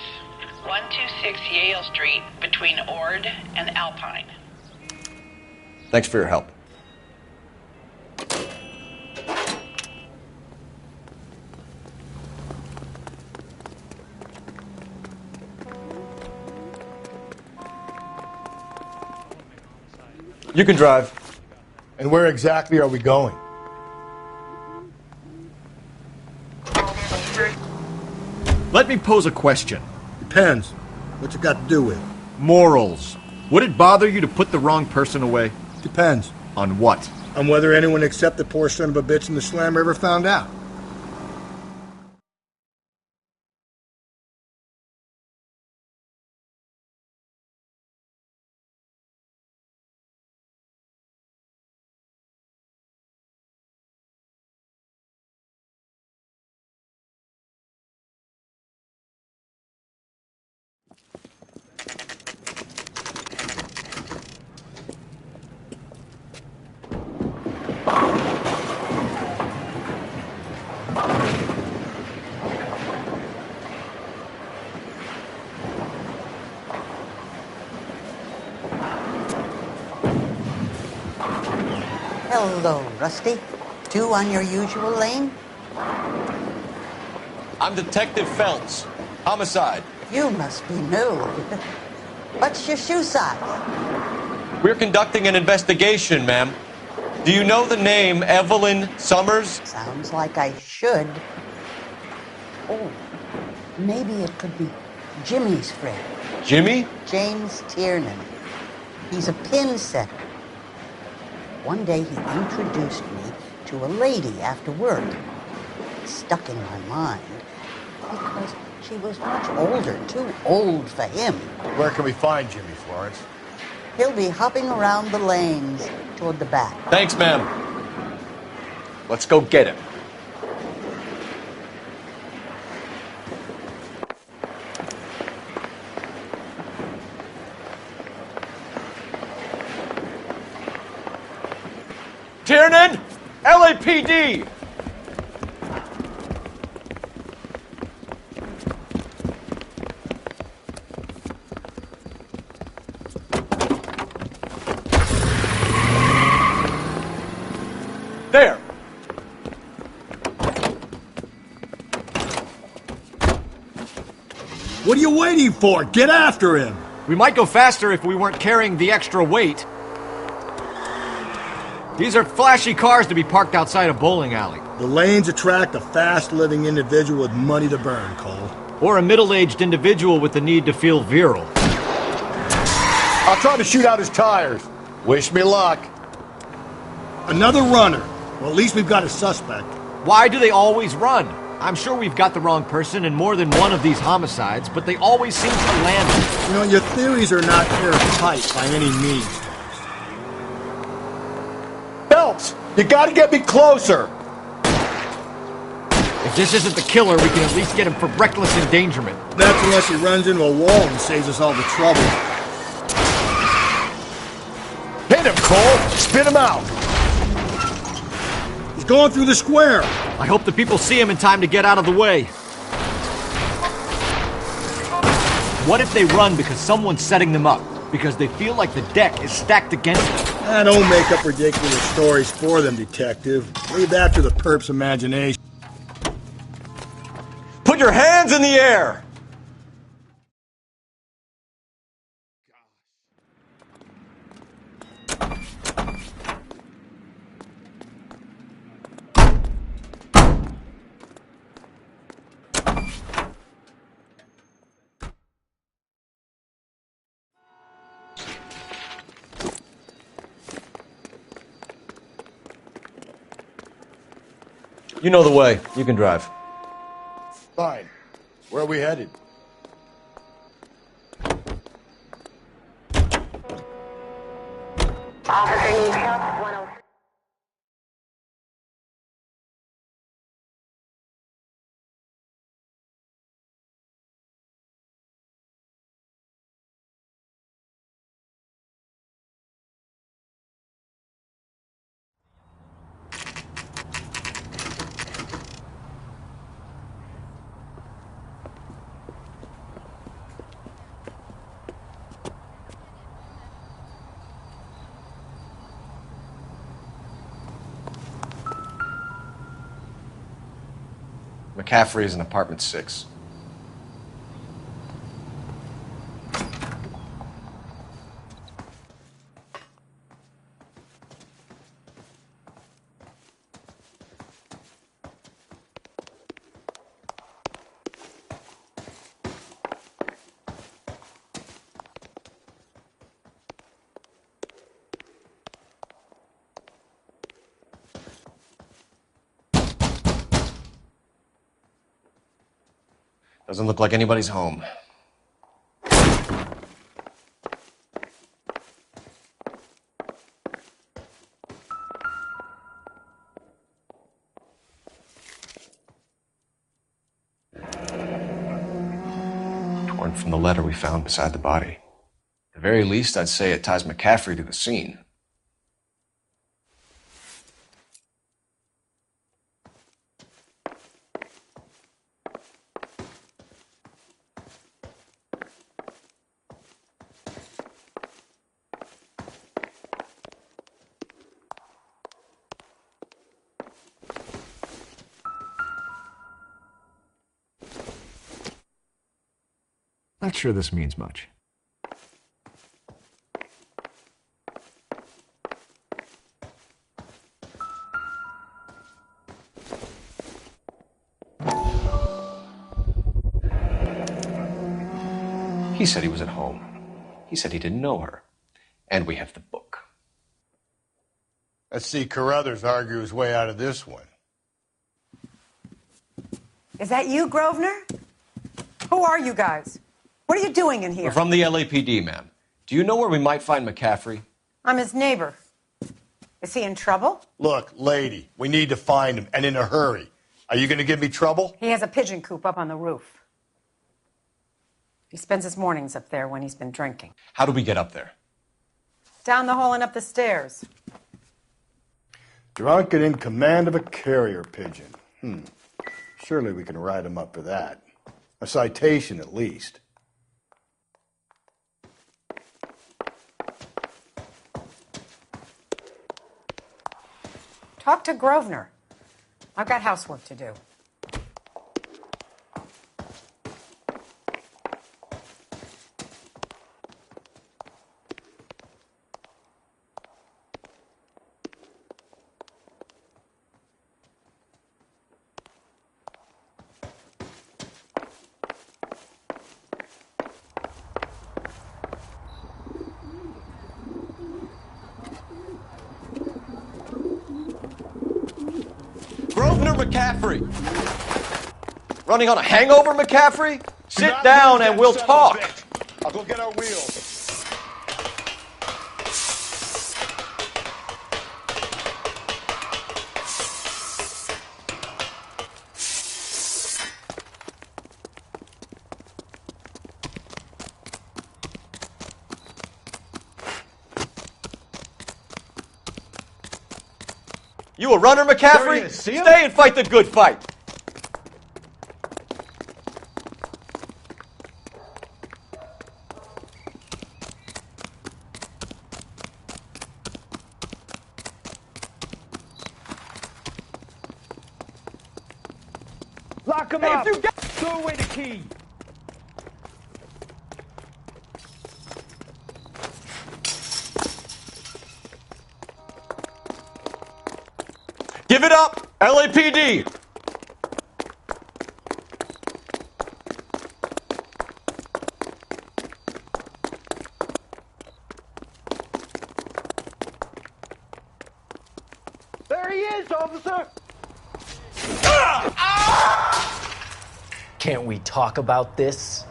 126 Yale Street, between Ord and Alpine. Thanks for your help. You can drive. And where exactly are we going? Let me pose a question. Depends. What's it got to do with? Morals. Would it bother you to put the wrong person away? Depends. On what? On whether anyone except the poor son of a bitch in the slammer ever found out. Hello, Rusty. Two on your usual lane? I'm Detective Phelps. Homicide. You must be new. What's your shoe size? We're conducting an investigation, ma'am. Do you know the name Evelyn Summers? Sounds like I should. Oh, maybe it could be Jimmy's friend. Jimmy? James Tiernan. He's a pin setter. One day he introduced me to a lady after work. It stuck in my mind because she was much older, too old for him. Where can we find Jimmy, Florence? He'll be hopping around the lanes toward the back. Thanks, ma'am. Let's go get him. Tiernan! LAPD! What are you waiting for? Get after him! We might go faster if we weren't carrying the extra weight. These are flashy cars to be parked outside a bowling alley. The lanes attract a fast-living individual with money to burn, Cole. Or a middle-aged individual with the need to feel virile. I'll try to shoot out his tires. Wish me luck. Another runner. Well, at least we've got a suspect. Why do they always run? I'm sure we've got the wrong person in more than one of these homicides, but they always seem to land. You know, your theories are not airtight by any means. Phelps, you gotta get me closer. If this isn't the killer, we can at least get him for reckless endangerment. That's unless he runs into a wall and saves us all the trouble. Hit him, Cole. Spit him out. He's going through the square. I hope the people see him in time to get out of the way. What if they run because someone's setting them up? Because they feel like the deck is stacked against them? Don't make up ridiculous stories for them, detective. Leave that to the perp's imagination. Put your hands in the air! You know the way. You can drive. Fine. Where are we headed? Officer needs help. 106. McCaffrey is in apartment 6. Doesn't look like anybody's home. Torn from the letter we found beside the body. At the very least, I'd say it ties McCaffrey to the scene. Not sure this means much. He said he was at home. He said he didn't know her. And we have the book. Let's see Carruthers argue his way out of this one. Is that you, Grosvenor? Who are you guys? What are you doing in here? We're from the LAPD, ma'am. Do you know where we might find McCaffrey? I'm his neighbor. Is he in trouble? Look, lady, we need to find him, and in a hurry. Are you going to give me trouble? He has a pigeon coop up on the roof. He spends his mornings up there when he's been drinking. How do we get up there? Down the hall and up the stairs. Drunk and in command of a carrier pigeon. Surely we can write him up for that. A citation, at least. Talk to Grosvenor. I've got housework to do. McCaffrey! Running on a hangover, McCaffrey? Sit down and we'll talk. I'll go get our wheels. You a runner, McCaffrey? Stay and fight the good fight. Lock him up! Throw away the key! Give it up, LAPD! There he is, officer! Can't we talk about this?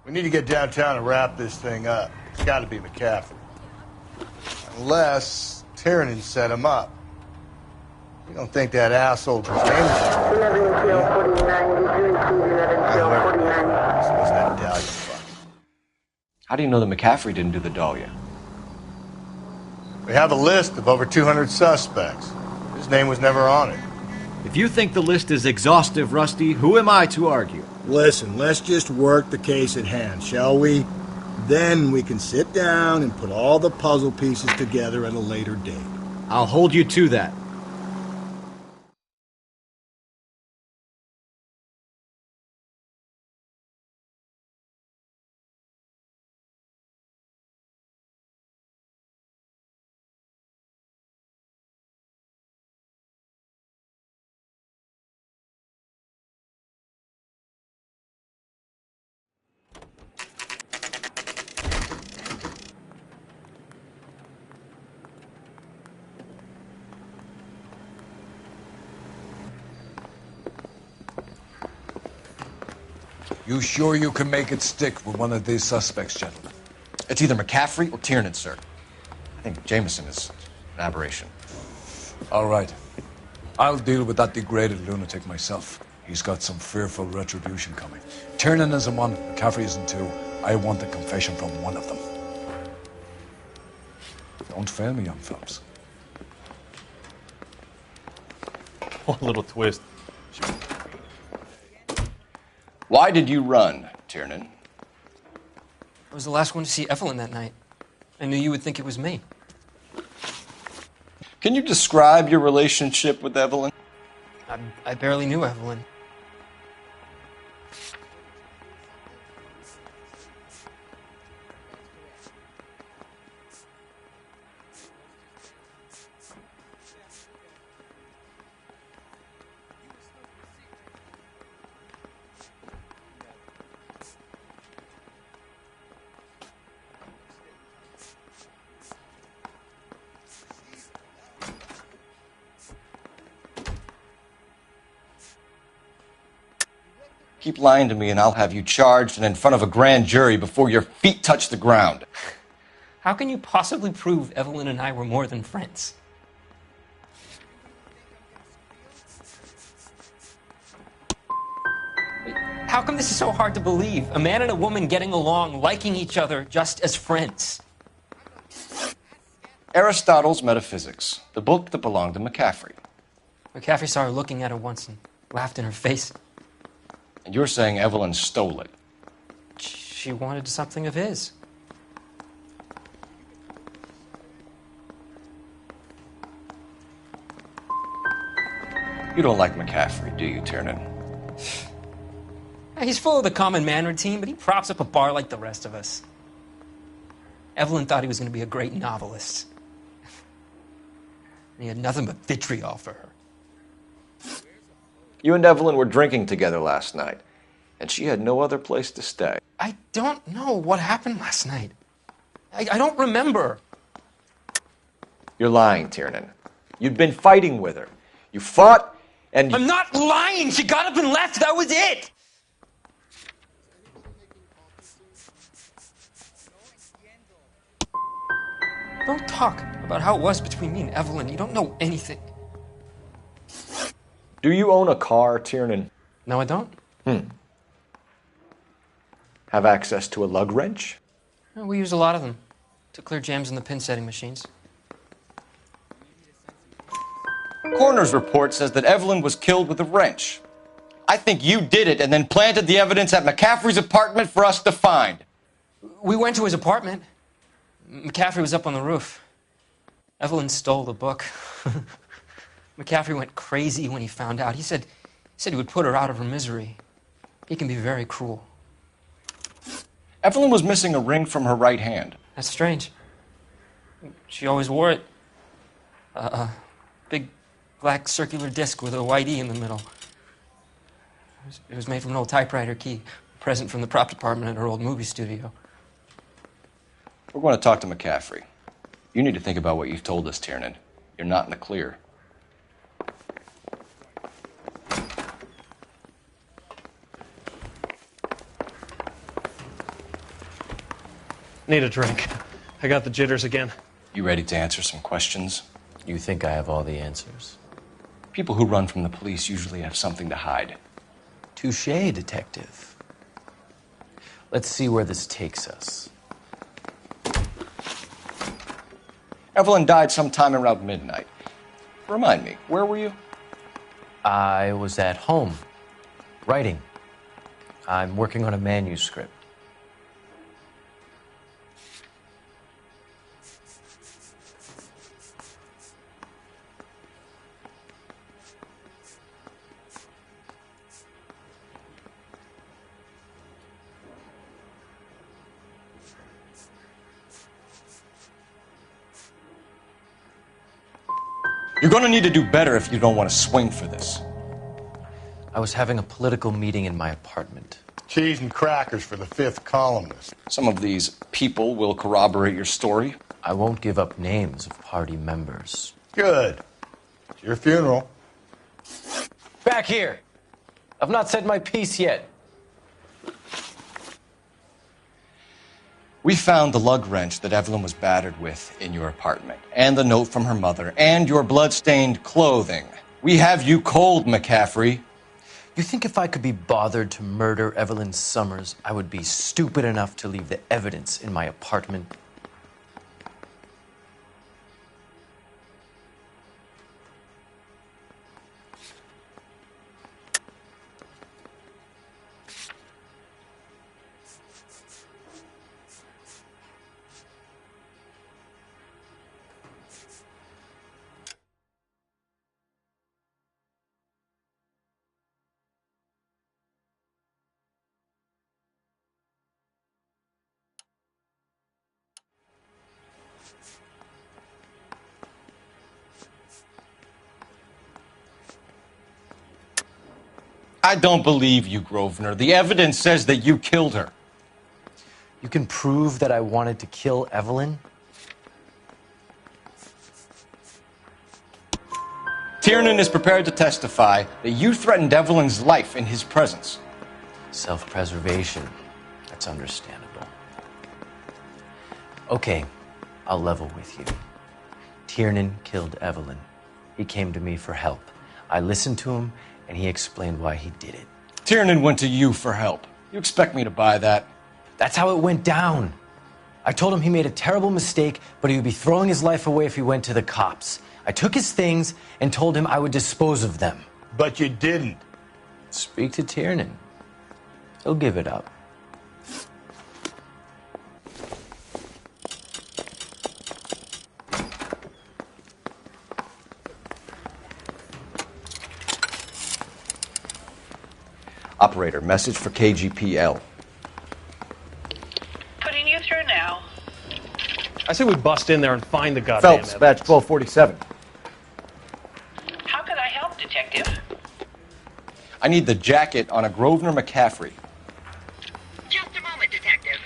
We need to get downtown and wrap this thing up. It's got to be McCaffrey. Unless Tiernan set him up. You don't think that asshole was How do you know that McCaffrey didn't do the dahlia? We have a list of over 200 suspects. His name was never on it. If you think the list is exhaustive, Rusty, who am I to argue? Listen, let's just work the case at hand, shall we? Then we can sit down and put all the puzzle pieces together at a later date. I'll hold you to that. You sure you can make it stick with one of these suspects, gentlemen? It's either McCaffrey or Tiernan, sir. I think Jameson is an aberration. All right. I'll deal with that degraded lunatic myself. He's got some fearful retribution coming. Tiernan isn't one, McCaffrey isn't two. I want a confession from one of them. Don't fail me, young Phelps. One little twist. Why did you run, Tiernan? I was the last one to see Evelyn that night. I knew you would think it was me. Can you describe your relationship with Evelyn? I barely knew Evelyn. Keep lying to me and I'll have you charged and in front of a grand jury before your feet touch the ground. How can you possibly prove Evelyn and I were more than friends? How come this is so hard to believe? A man and a woman getting along, liking each other just as friends. Aristotle's Metaphysics, the book that belonged to McCaffrey. McCaffrey saw her looking at her once and laughed in her face. And you're saying Evelyn stole it? She wanted something of his. You don't like McCaffrey, do you, Tiernan? He's full of the common man routine, but he props up a bar like the rest of us. Evelyn thought he was going to be a great novelist. And he had nothing but vitriol for her. You and Evelyn were drinking together last night, and she had no other place to stay. I don't know what happened last night. I don't remember. You're lying, Tiernan. You'd been fighting with her. You fought, and... I'm not lying! She got up and left! That was it! Don't talk about how it was between me and Evelyn. You don't know anything. Do you own a car, Tiernan? No, I don't. Have access to a lug wrench? We use a lot of them to clear jams in the pin setting machines. Coroner's report says that Evelyn was killed with a wrench. I think you did it and then planted the evidence at McCaffrey's apartment for us to find. We went to his apartment. McCaffrey was up on the roof. Evelyn stole the book. McCaffrey went crazy when he found out. He said he would put her out of her misery. He can be very cruel. Evelyn was missing a ring from her right hand. That's strange. She always wore it. A big black circular disc with a white E in the middle. It was made from an old typewriter key, a present from the prop department at her old movie studio. We're going to talk to McCaffrey. You need to think about what you've told us, Tiernan. You're not in the clear. Need a drink. I got the jitters again. You ready to answer some questions? You think I have all the answers? People who run from the police usually have something to hide. Touché, detective. Let's see where this takes us. Evelyn died sometime around midnight. Remind me, where were you? I was at home, writing. I'm working on a manuscript. You're going to need to do better if you don't want to swing for this. I was having a political meeting in my apartment. Cheese and crackers for the fifth columnist. Some of these people will corroborate your story. I won't give up names of party members. Good. It's your funeral. Back here! I've not said my piece yet. We found the lug wrench that Evelyn was battered with in your apartment, and the note from her mother, and your blood-stained clothing. We have you cold, McCaffrey. You think if I could be bothered to murder Evelyn Summers, I would be stupid enough to leave the evidence in my apartment? I don't believe you, Grosvenor. The evidence says that you killed her. You can prove that I wanted to kill Evelyn? Tiernan is prepared to testify that you threatened Evelyn's life in his presence. Self-preservation. That's understandable. Okay, I'll level with you. Tiernan killed Evelyn. He came to me for help. I listened to him, and he explained why he did it. Tiernan went to you for help. You expect me to buy that? That's how it went down. I told him he made a terrible mistake, but he would be throwing his life away if he went to the cops. I took his things and told him I would dispose of them. But you didn't. Speak to Tiernan. He'll give it up. Operator, message for KGPL. Putting you through now. I say we bust in there and find the goddamn Phelps, badge 1247. How could I help, Detective? I need the jacket on a Grosvenor McCaffrey. Just a moment, Detective.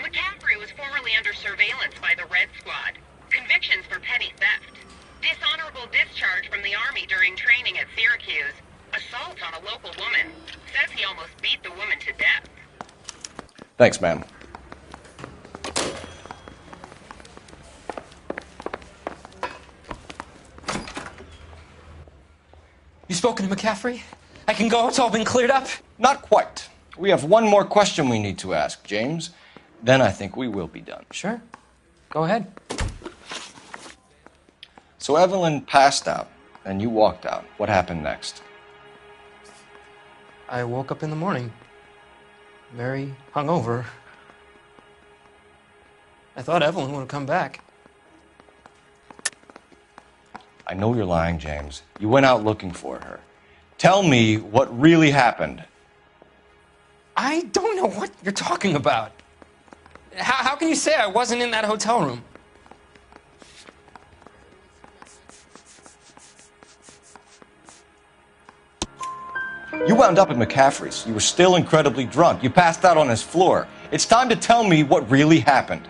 McCaffrey was formerly under surveillance by the Red Squad. Convictions for petty theft. Dishonorable discharge from the Army during training at Syracuse. Assault on a local woman. Says he almost beat the woman to death. Thanks, ma'am. You spoken to McCaffrey? I can go, it's all been cleared up? Not quite. We have one more question we need to ask, James. Then I think we will be done. Sure. Go ahead. So Evelyn passed out, and you walked out. What happened next? I woke up in the morning, very hungover. I thought Evelyn would have come back. I know you're lying, James. You went out looking for her. Tell me what really happened. I don't know what you're talking about. How can you say I wasn't in that hotel room? You wound up at McCaffrey's. You were still incredibly drunk. You passed out on his floor. It's time to tell me what really happened.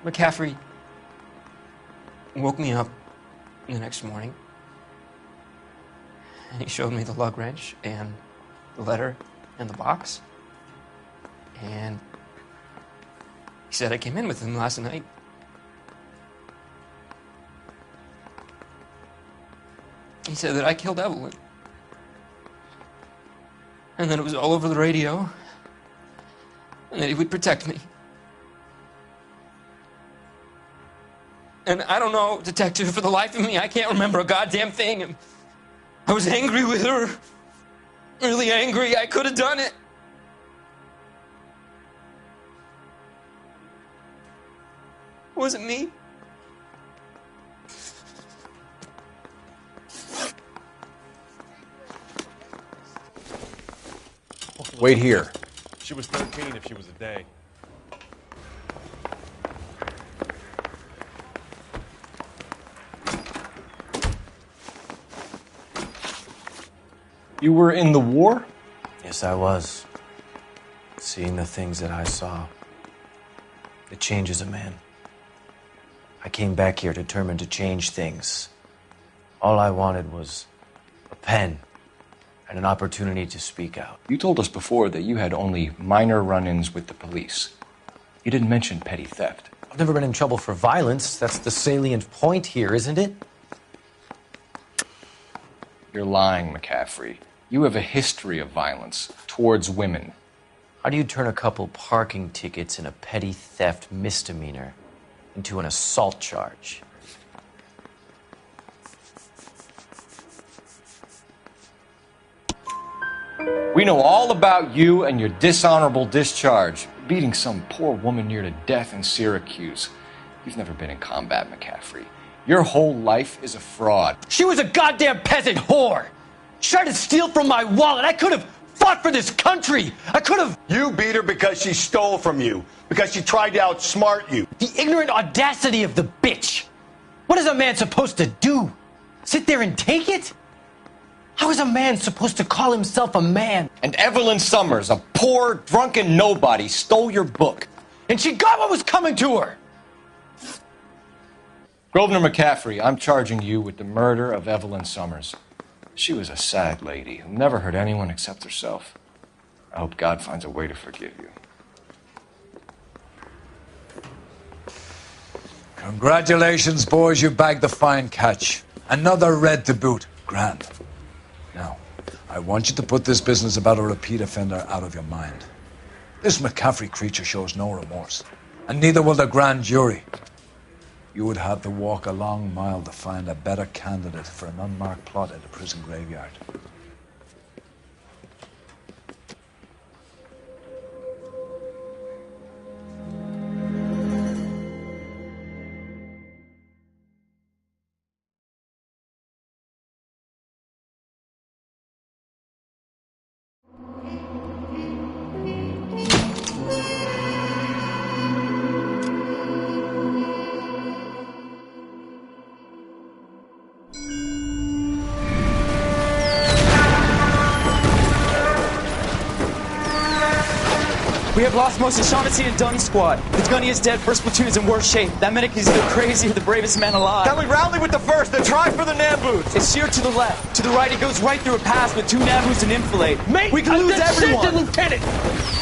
McCaffrey woke me up the next morning, and he showed me the lug wrench and the letter and the box, and he said I came in with him last night. He said that I killed Evelyn, and that it was all over the radio, and that he would protect me. And I don't know, Detective, for the life of me, I can't remember a goddamn thing. And I was angry with her. Really angry. I could have done it. It wasn't me. Wait here. She was 13 if she was a day. You were in the war? Yes, I was. Seeing the things that I saw. It changes a man. I came back here determined to change things. All I wanted was a pen and an opportunity to speak out. You told us before that you had only minor run-ins with the police. You didn't mention petty theft. I've never been in trouble for violence. That's the salient point here, isn't it? You're lying, McCaffrey. You have a history of violence towards women. How do you turn a couple parking tickets and a petty theft misdemeanor into an assault charge? We know all about you and your dishonorable discharge, beating some poor woman near to death in Syracuse. You've never been in combat, McCaffrey. Your whole life is a fraud. She was a goddamn peasant whore! She tried to steal from my wallet. I could have fought for this country. I could have... You beat her because she stole from you. Because she tried to outsmart you. The ignorant audacity of the bitch. What is a man supposed to do? Sit there and take it? How is a man supposed to call himself a man? And Evelyn Summers, a poor, drunken nobody, stole your book. And she got what was coming to her. Grosvenor McCaffrey, I'm charging you with the murder of Evelyn Summers. She was a sad lady who never hurt anyone except herself. I hope God finds a way to forgive you. Congratulations, boys. You bagged the fine catch. Another red to boot. Grand. Now, I want you to put this business about a repeat offender out of your mind. This McCaffrey creature shows no remorse. And neither will the grand jury. You would have to walk a long mile to find a better candidate for an unmarked plot at a prison graveyard. We have lost most of Shaughnessy and Dunn's squad. The gunny is dead, first platoon is in worse shape. That medic is either crazy or the bravest man alive. Then we rally with the first, then try for the Nambus. It's sheer to the left. To the right, it goes right through a pass with 2 Nambus and enfilade. Mate, we can lose everyone. Lieutenant!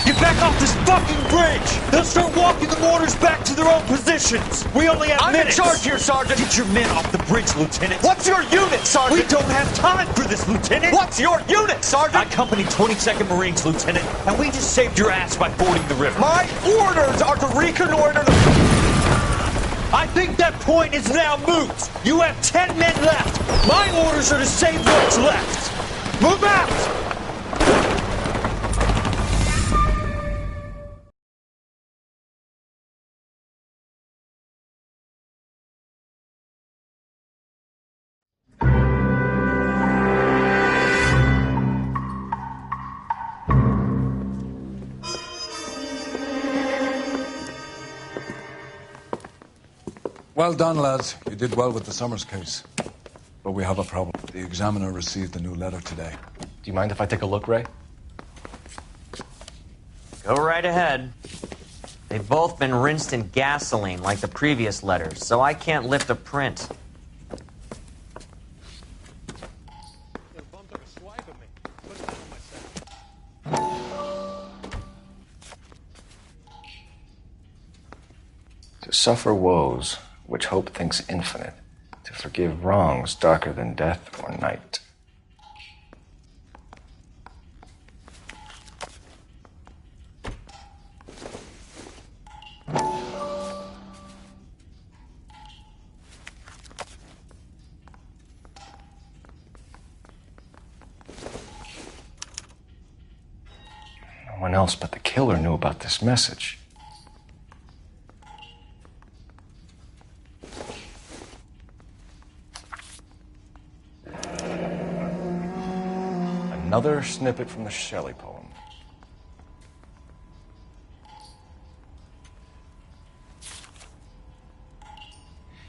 Get back off this fucking bridge! They'll start walking the mortars back to their own positions! We only have minutes! I'm in charge here, Sergeant! Get your men off the bridge, Lieutenant! What's your unit, Sergeant? We don't have time for this, Lieutenant! What's your unit, Sergeant? I company 22nd Marines, Lieutenant, and we just saved your ass by fording the river. My orders are to reconnoiter the... I think that point is now moot! You have 10 men left! My orders are to save what's left! Move out! Well done, lads. You did well with the Summers case. But we have a problem. The examiner received a new letter today. Do you mind if I take a look, Ray? Go right ahead. They've both been rinsed in gasoline like the previous letters, so I can't lift a print. To suffer woes which hope thinks infinite, to forgive wrongs darker than death or night. No one else but the killer knew about this message. Another snippet from the Shelley poem.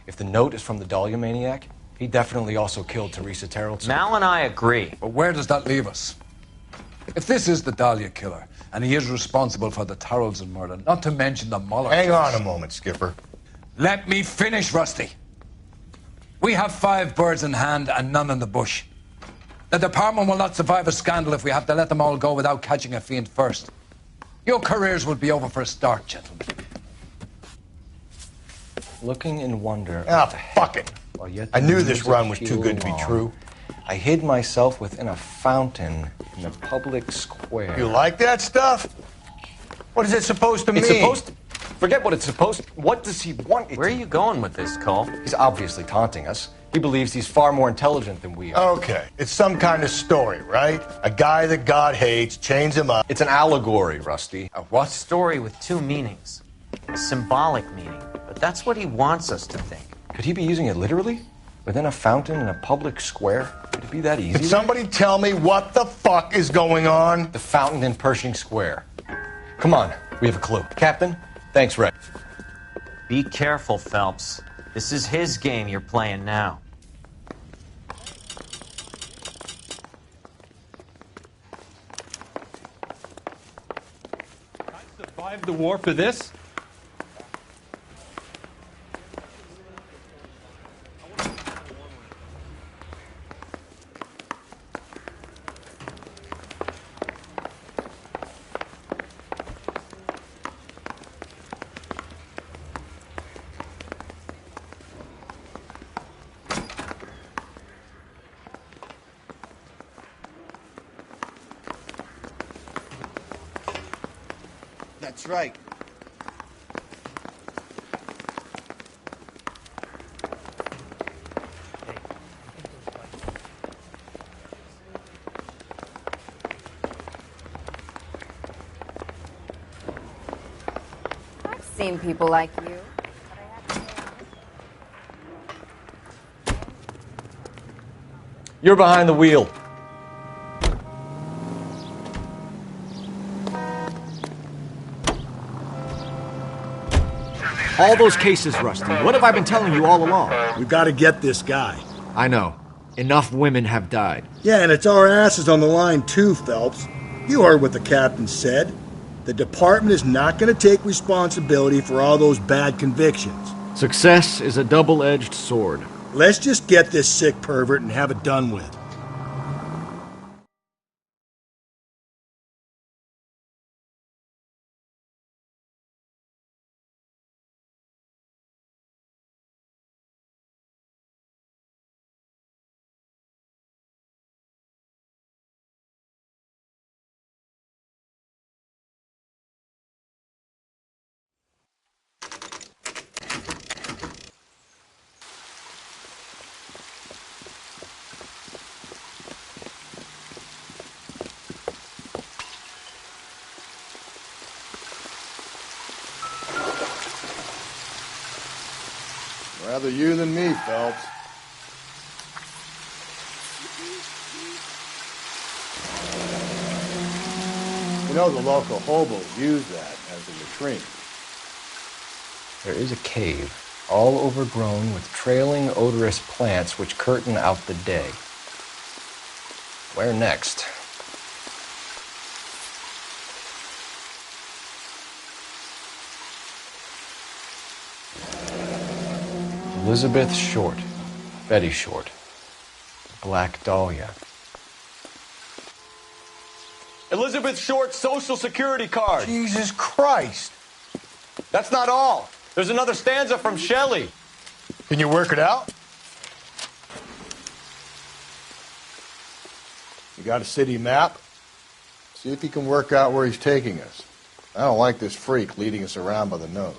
If the note is from the Dahlia maniac, he definitely also killed Teresa Terrell. Mal and I agree. But where does that leave us? If this is the Dahlia killer, and he is responsible for the Tarrelson murder, not to mention the Muller... Hang on a moment, Skipper. Let me finish, Rusty. We have 5 birds in hand and none in the bush. The department will not survive a scandal if we have to let them all go without catching a fiend first. Your careers will be over for a start, gentlemen. Looking in wonder... Ah, fuck it. I knew this run was too good to be true. I hid myself within a fountain in the public square. You like that stuff? What is it supposed to mean? It's supposed to... Forget what it's supposed to... What does he want it Where are you going with this, Cole? He's obviously taunting us. He believes he's far more intelligent than we are. Okay, it's some kind of story, right? A guy that God hates, chains him up. It's an allegory, Rusty. A what? Story with 2 meanings. A symbolic meaning. But that's what he wants us to think. Could he be using it literally? Within a fountain in a public square? Could it be that easy? Can somebody tell me what the fuck is going on? The fountain in Pershing Square. Come on, we have a clue. Captain, thanks, Ray. Be careful, Phelps. This is his game you're playing now. I survived the war for this? That's right. I've seen people like you. You're behind the wheel. All those cases, Rusty. What have I been telling you all along? We've got to get this guy. I know. Enough women have died. Yeah, and it's our asses on the line too, Phelps. You heard what the captain said. The department is not going to take responsibility for all those bad convictions. Success is a double-edged sword. Let's just get this sick pervert and have it done with. Rather you than me, Phelps. You know the local hobos use that as a latrine. There is a cave, all overgrown with trailing, odorous plants which curtain out the day. Where next? Elizabeth Short, Betty Short, Black Dahlia. Elizabeth Short's social security card. Jesus Christ. That's not all. There's another stanza from Shelley. Can you work it out? You got a city map? See if you can work out where he's taking us. I don't like this freak leading us around by the nose.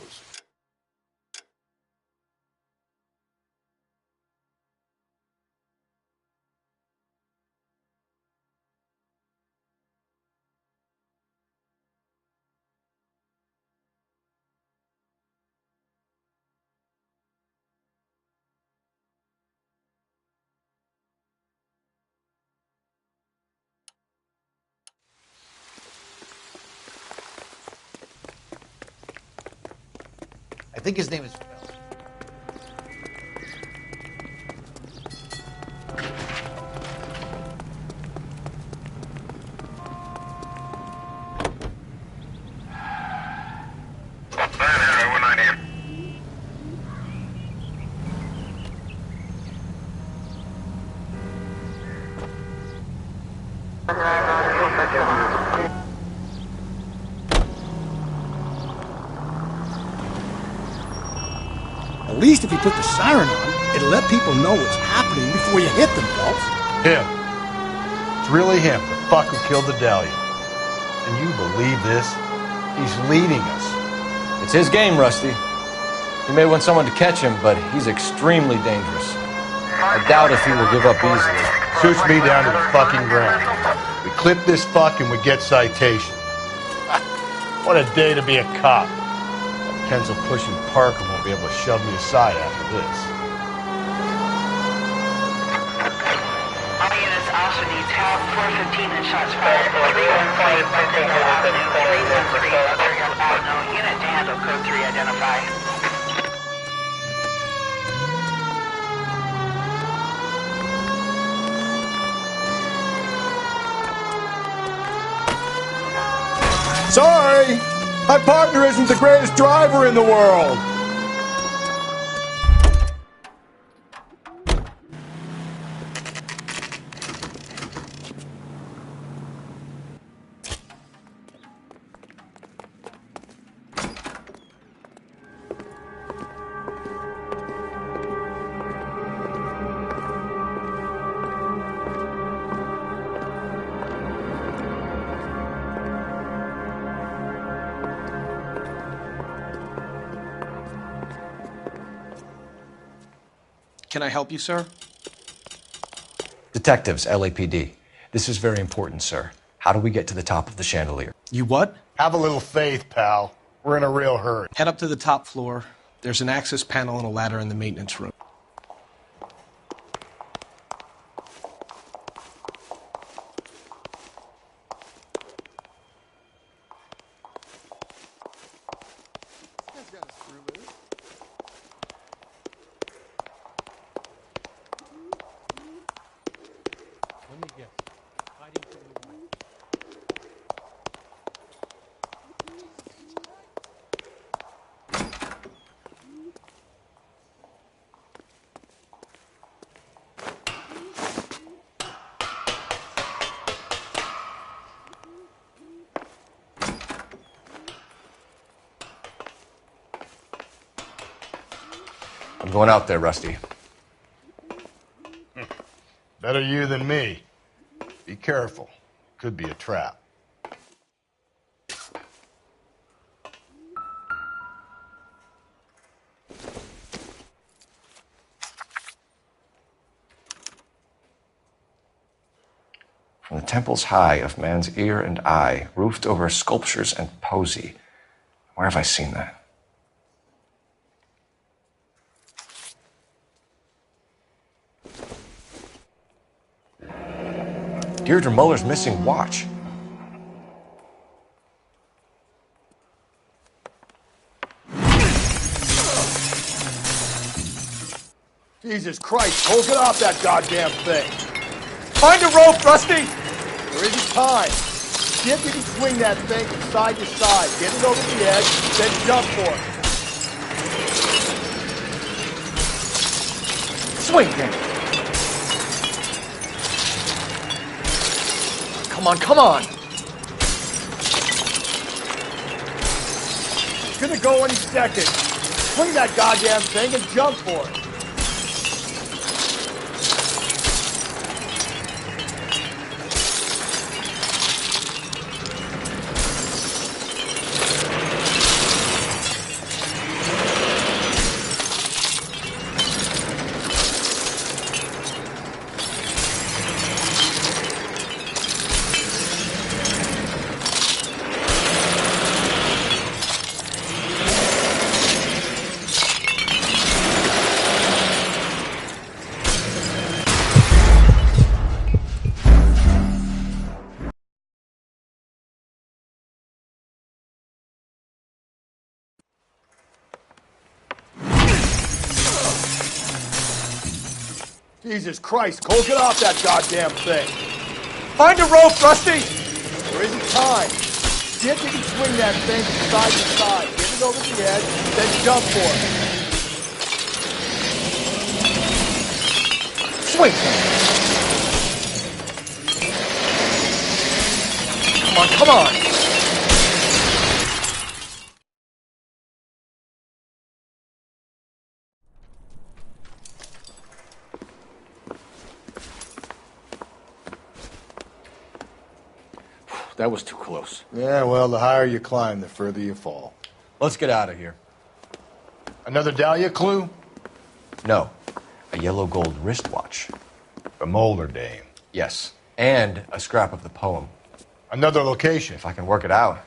I think his name is Phil. At least if you put the siren on, it'll let people know what's happening before you hit them, Phelps. Him. It's really him, the fuck who killed the Dahlia. Can you believe this? He's leading us. It's his game, Rusty. He may want someone to catch him, but he's extremely dangerous. I doubt if he will give up easily. Shoots me down to the fucking ground. We clip this fuck and we get citation. What a day to be a cop. That pencil-pushing Parker won't be able to shove me aside after this. All units also needs help. 415 and shots fired at 315 Buckle Avenue, 313 Butter Hill Avenue. Unit to handle code 3 identified. Sorry! My partner isn't the greatest driver in the world! Can I help you, sir? Detectives, LAPD. This is very important, sir. How do we get to the top of the chandelier? You what? Have a little faith, pal. We're in a real hurry. Head up to the top floor. There's an access panel and a ladder in the maintenance room. I'm going out there, Rusty. Better you than me. Be careful. Could be a trap. From the temples high of man's ear and eye, roofed over sculptures and poesy. Where have I seen that? Deirdre Muller's missing watch. Jesus Christ, Cole, get off that goddamn thing. Find a rope, Rusty! There isn't time. See if you can swing that thing from side to side. Get it over the edge, then jump for it. Swing, then. Come on, come on! It's gonna go any second. Swing that goddamn thing and jump for it. Jesus Christ, Cole, get off that goddamn thing. Find a rope, Rusty! There isn't time. See if you can swing that thing from side to side. Get it over the edge, then jump for it. Swing! Come on, come on! That was too close. Yeah, well, the higher you climb, the further you fall. Let's get out of here. Another Dahlia clue? No. A yellow gold wristwatch. A Molar dame. Yes. And a scrap of the poem. Another location. If I can work it out.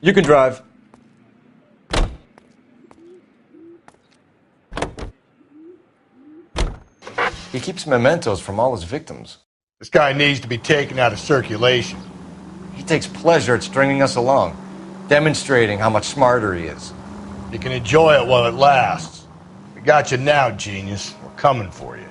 You can drive. He keeps mementos from all his victims. This guy needs to be taken out of circulation. He takes pleasure at stringing us along, demonstrating how much smarter he is. You can enjoy it while it lasts. We got you now, genius. We're coming for you.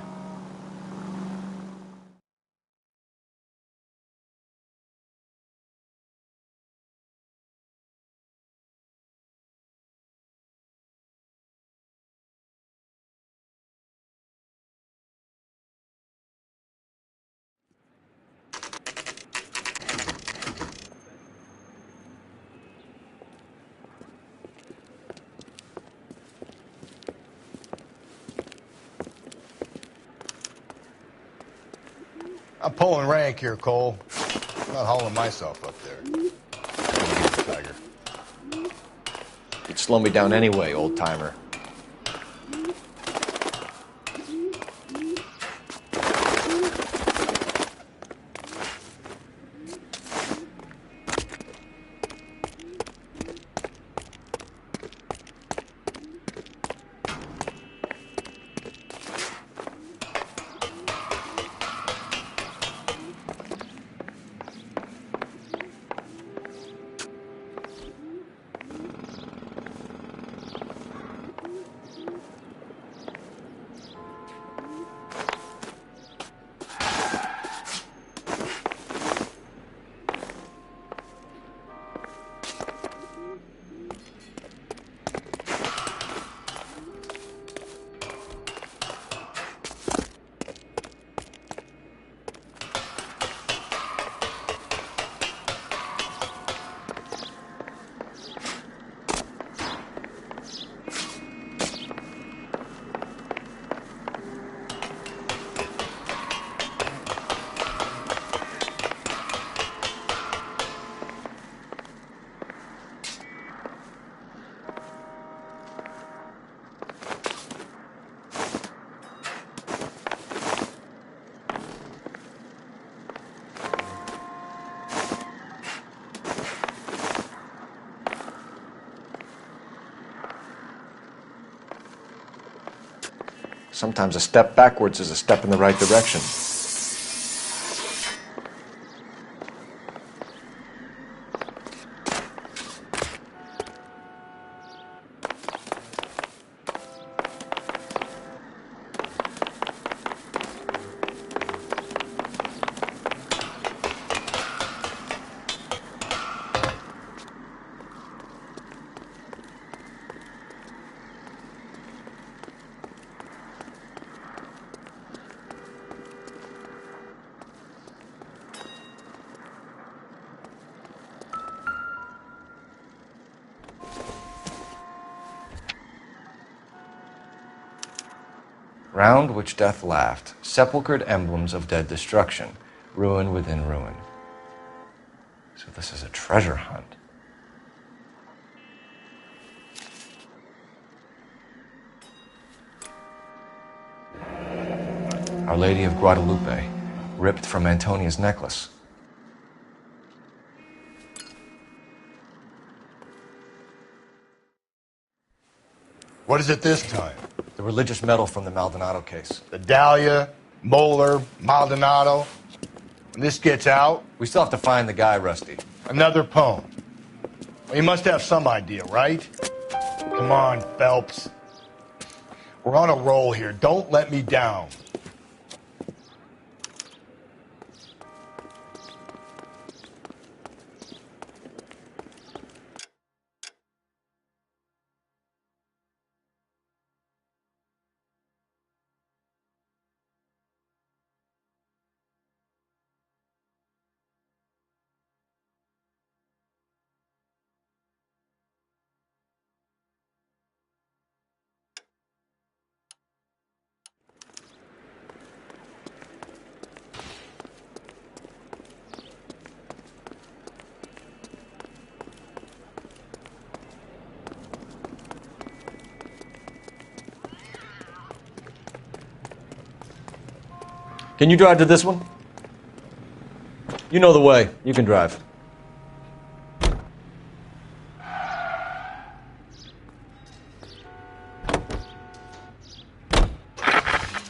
I'm pulling rank here, Cole. I'm not hauling myself up there. Tiger. You'd slow me down anyway, old-timer. Sometimes a step backwards is a step in the right direction. Round which death laughed, sepulchred emblems of dead destruction, ruin within ruin. So this is a treasure hunt. Our Lady of Guadalupe, ripped from Antonia's necklace. What is it this time? The religious medal from the Maldonado case. The Dahlia, Moeller, Maldonado. When this gets out... We still have to find the guy, Rusty. Another poem. Well, you must have some idea, right? Come on, Phelps. We're on a roll here. Don't let me down. Can you drive to this one? You know the way. You can drive.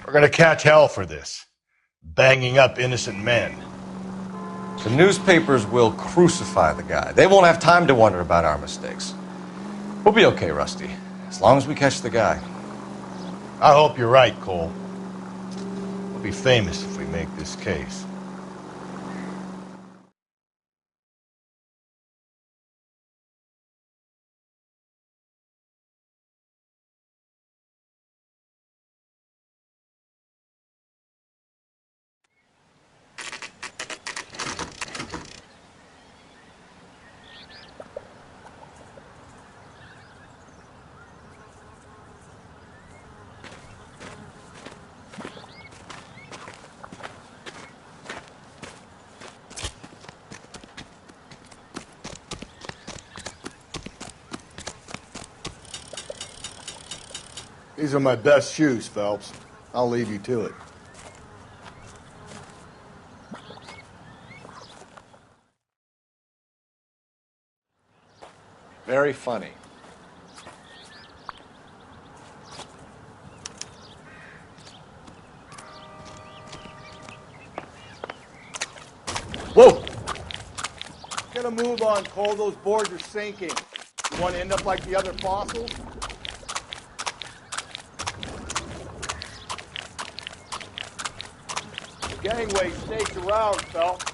We're gonna catch hell for this. Banging up innocent men. The newspapers will crucify the guy. They won't have time to wonder about our mistakes. We'll be okay, Rusty, as long as we catch the guy. I hope you're right, Cole. We'll be famous if we make this case. These are my best shoes, Phelps. I'll leave you to it. Very funny. Whoa! Get a move on, Cole. Those boards are sinking. You want to end up like the other fossils? Gangway staked around, Phelps.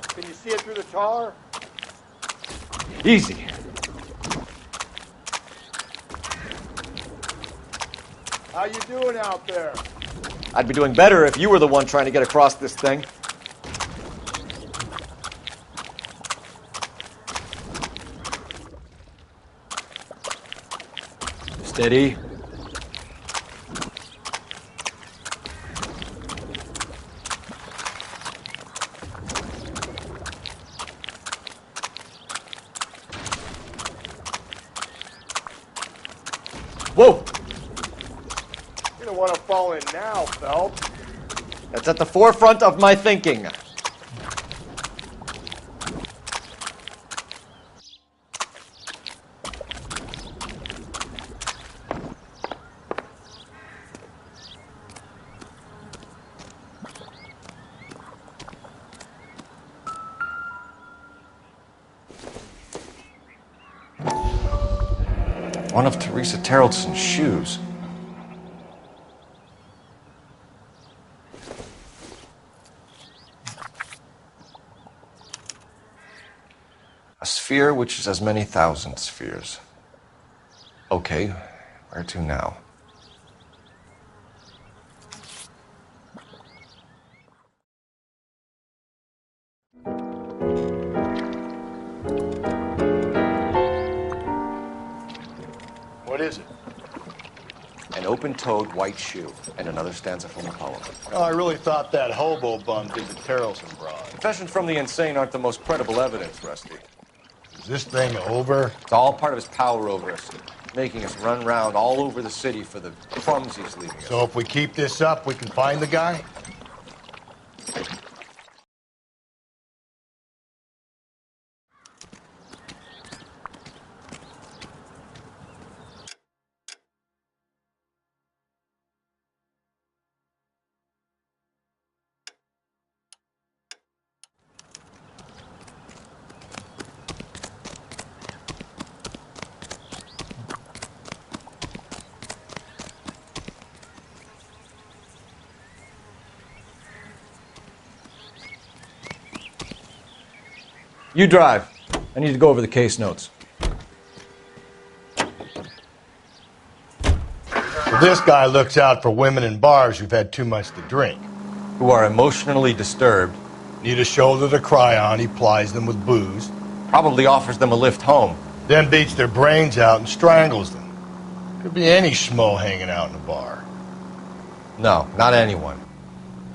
Can you see it through the tar? Easy. How you doing out there? I'd be doing better if you were the one trying to get across this thing. Steady. Whoa! You don't want to fall in now, Phelps. That's at the forefront of my thinking. One of Teresa Terrelson's shoes. A sphere which is as many thousand spheres. Okay, where to now? What is it? An open-toed white shoe, and another stanza from a poem. Oh, I really thought that hobo bum did the Terrelson broad. Confessions from the insane aren't the most credible evidence, Rusty. Is this thing over? It's all part of his power over us, making us run round all over the city for the crumbs he's leaving us. So if we keep this up, we can find the guy? You drive. I need to go over the case notes. Well, this guy looks out for women in bars who've had too much to drink. Who are emotionally disturbed. Need a shoulder to cry on, he plies them with booze. Probably offers them a lift home. Then beats their brains out and strangles them. Could be any schmo hanging out in a bar. No, not anyone.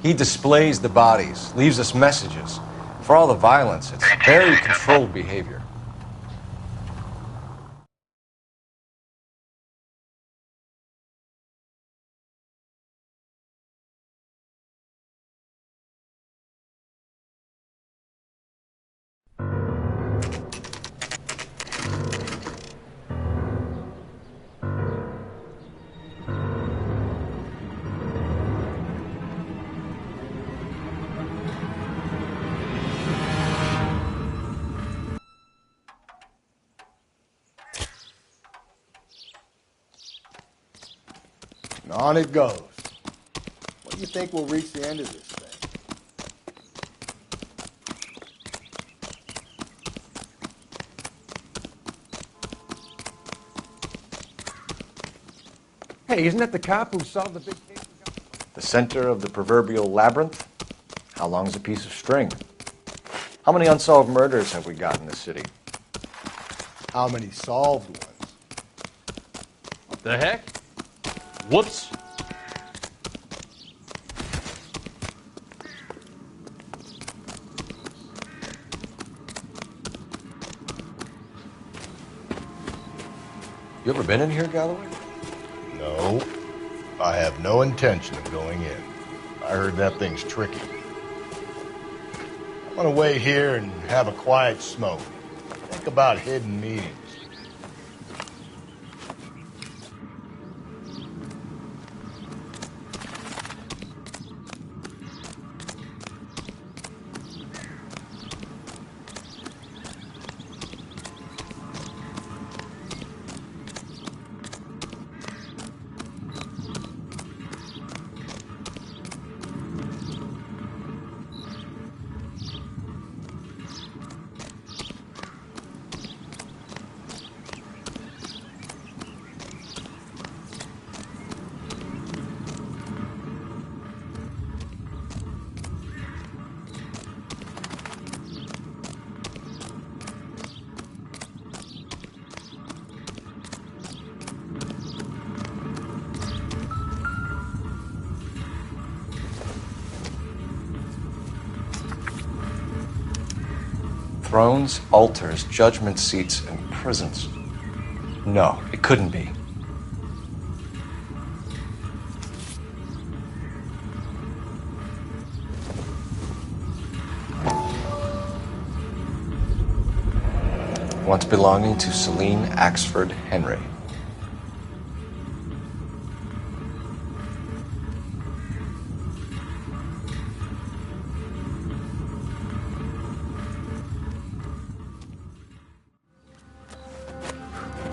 He displays the bodies, leaves us messages. For all the violence, it's very controlled behavior. And on it goes. What do you think will reach the end of this thing? Hey, isn't that the cop who solved the big case? The center of the proverbial labyrinth? How long's a piece of string? How many unsolved murders have we got in this city? How many solved ones? What the heck? Whoops. You ever been in here, Galloway? No. I have no intention of going in. I heard that thing's tricky. I'm gonna wait here and have a quiet smoke. Think about hidden meetings. Thrones, altars, judgment seats, and prisons. No, it couldn't be. Once belonging to Celine Axford Henry.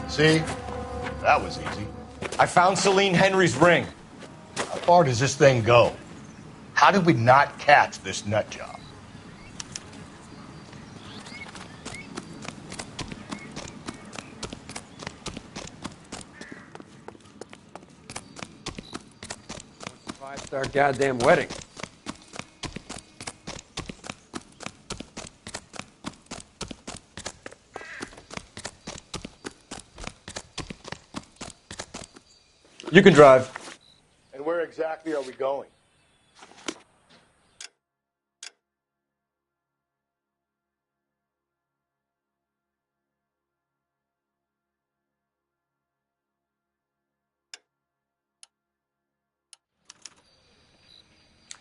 See? That was easy. I found Celine Henry's ring. How far does this thing go? How did we not catch this nut job? Five-star goddamn wedding. You can drive. And where exactly are we going?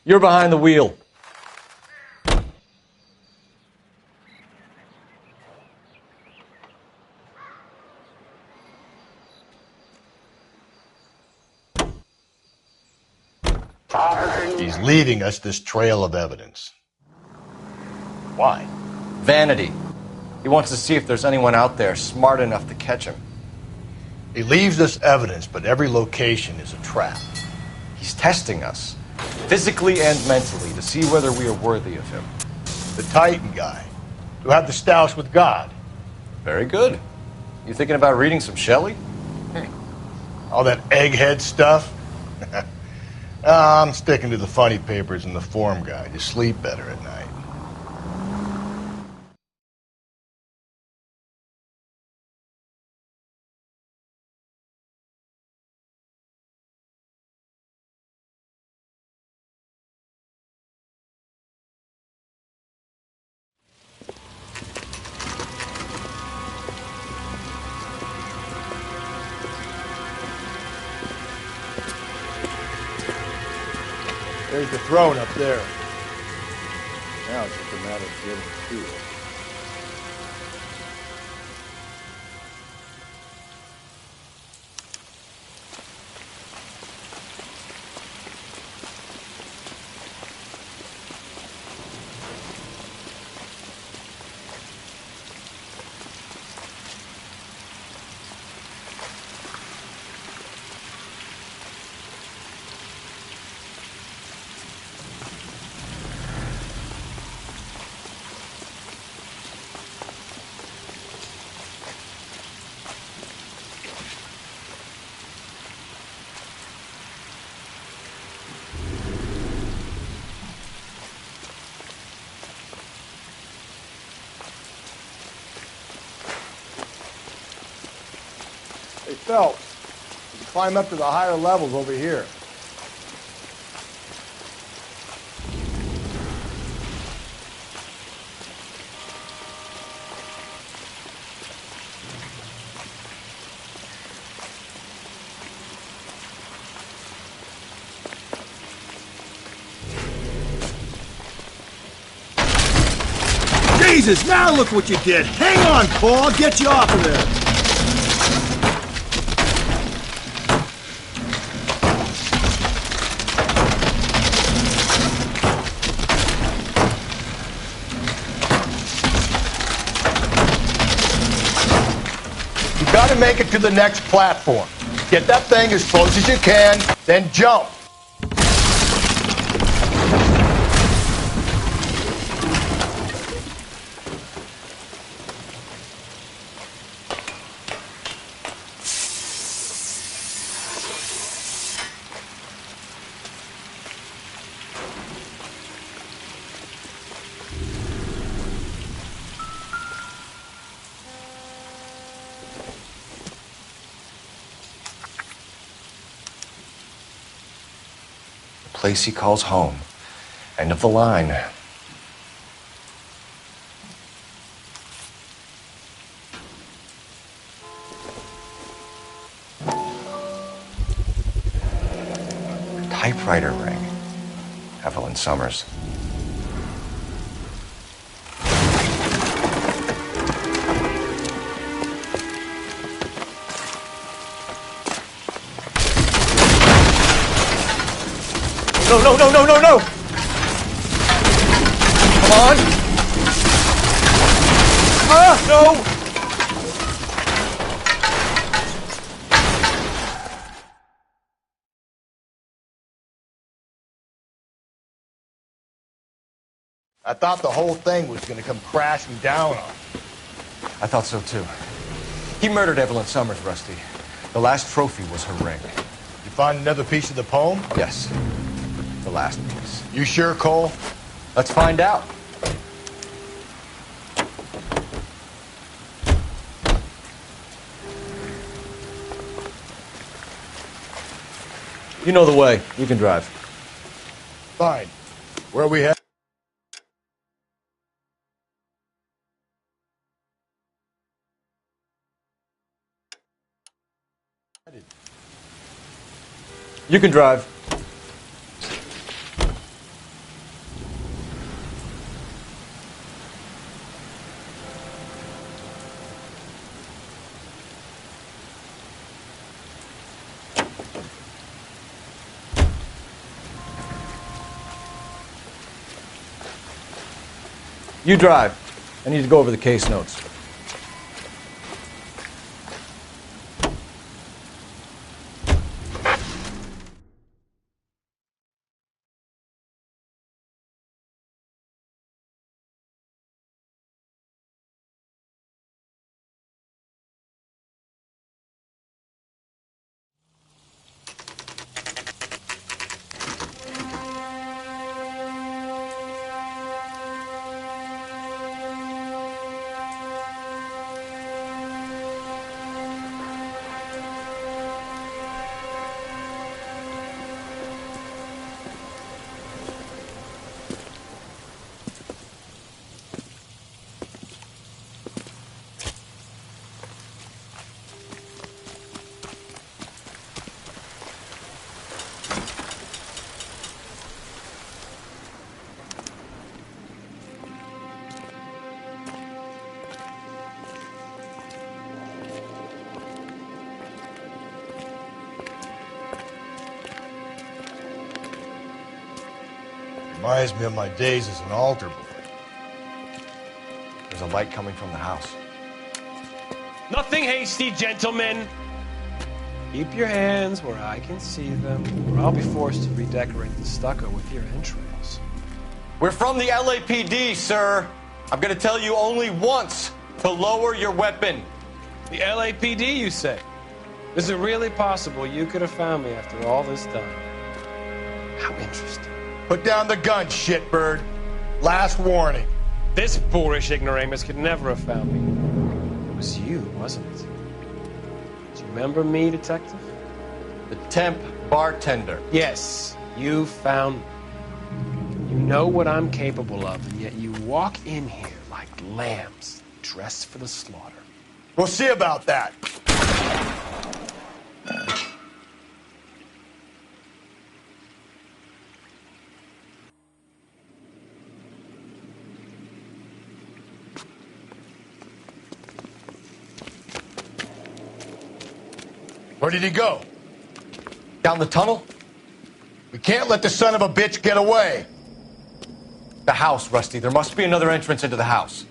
You're behind the wheel. He's leaving us this trail of evidence. Why? Vanity. He wants to see if there's anyone out there smart enough to catch him. He leaves us evidence, but every location is a trap. He's testing us, physically and mentally, to see whether we are worthy of him. The Titan guy, who had the stoush with God. Very good. You thinking about reading some Shelley? All that egghead stuff? I'm sticking to the funny papers and the form guide. You sleep better at night. There's the throne up there. Now it's just a matter of getting to it. Hey, Phelps, you can climb up to the higher levels over here. Jesus, now look what you did. Hang on, Paul. I'll get you off of there. You gotta make it to the next platform. Get that thing as close as you can, then jump. Place he calls home. End of the line. Typewriter ring. Evelyn Summers. No, no, no, no, no, no! Come on! Ah, no! I thought the whole thing was going to come crashing down on him. I thought so too. He murdered Evelyn Summers, Rusty. The last trophy was her ring. You find another piece of the poem? Yes. The last piece. You sure, Cole? Let's find out. You know the way. You can drive. Fine. Where are we headed? You can drive. You drive. I need to go over the case notes. Reminds me of my days as an altar boy. There's a light coming from the house. Nothing hasty, gentlemen. Keep your hands where I can see them, or I'll be forced to redecorate the stucco with your entrails. We're from the LAPD, sir. I'm going to tell you only once to lower your weapon. The LAPD, you say? Is it really possible you could have found me after all this time? How interesting. Put down the gun, shitbird. Last warning. This boorish ignoramus could never have found me. It was you, wasn't it? Do you remember me, detective? The temp bartender. Yes, you found me. You know what I'm capable of, and yet you walk in here like lambs dressed for the slaughter. We'll see about that. Where did he go? Down the tunnel? We can't let the son of a bitch get away. The house, Rusty. There must be another entrance into the house.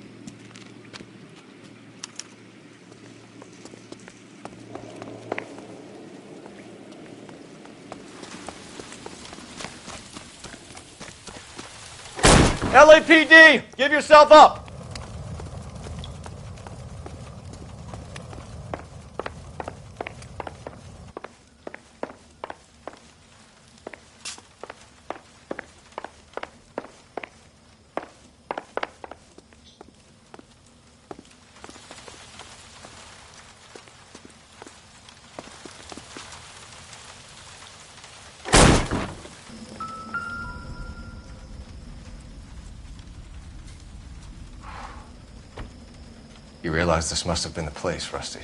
LAPD! Give yourself up! You realize this must have been the place, Rusty.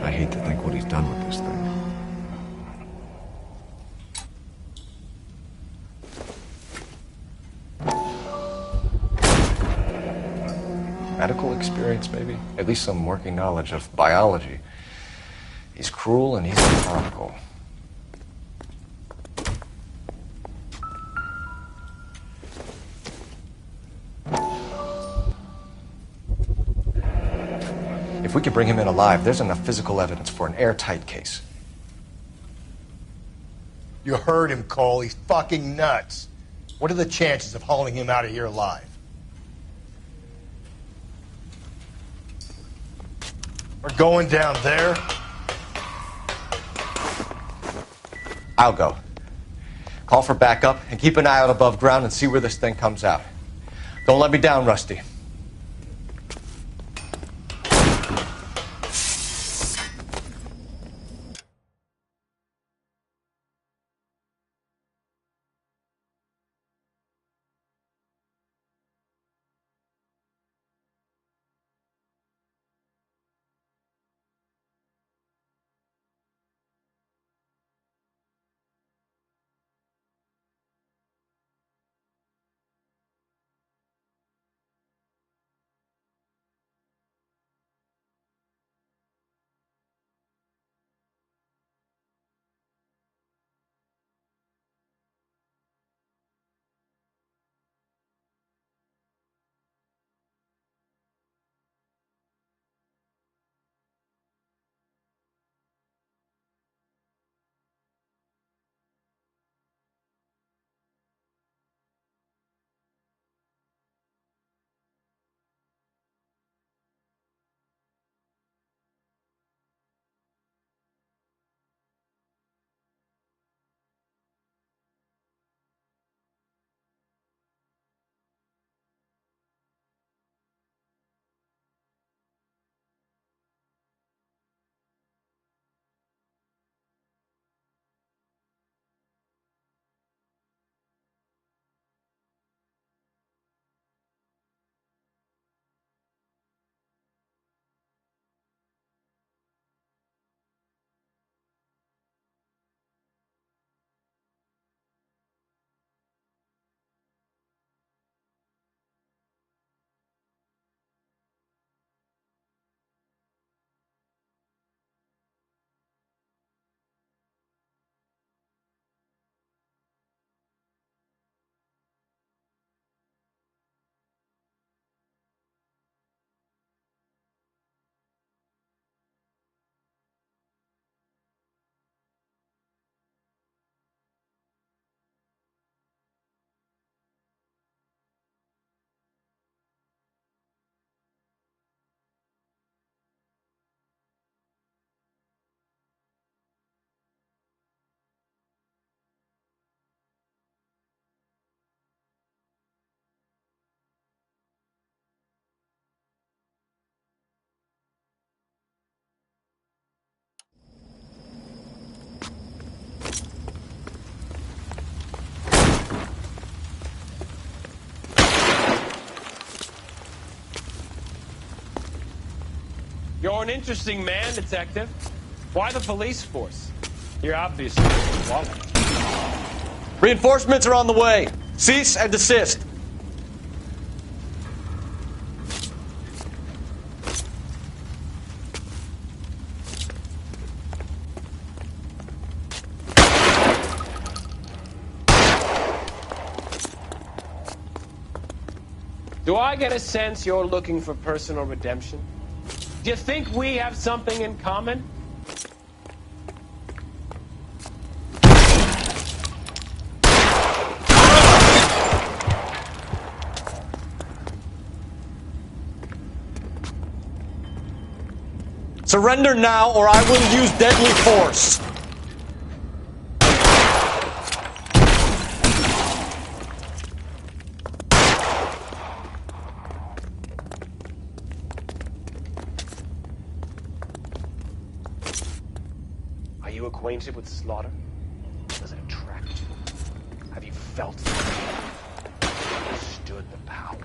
I hate to think what he's done with this thing. Medical experience, maybe? At least some working knowledge of biology. He's cruel and he's methodical. could bring him in alive. There's enough physical evidence for an airtight case. You heard him, Cole. He's fucking nuts. What are the chances of hauling him out of here alive? We're going down there. I'll go. Call for backup and keep an eye out above ground and see where this thing comes out. Don't let me down, Rusty. You're an interesting man, Detective. Why the police force? You're obviously a wallet. Reinforcements are on the way. Cease and desist. Do I get a sense you're looking for personal redemption? Do you think we have something in common? Surrender now, or I will use deadly force. Are you acquainted with slaughter? Does it attract you? Have you felt it? Understood the power?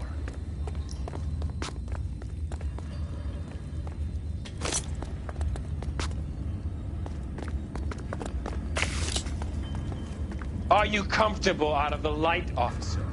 Are you comfortable out of the light, officer?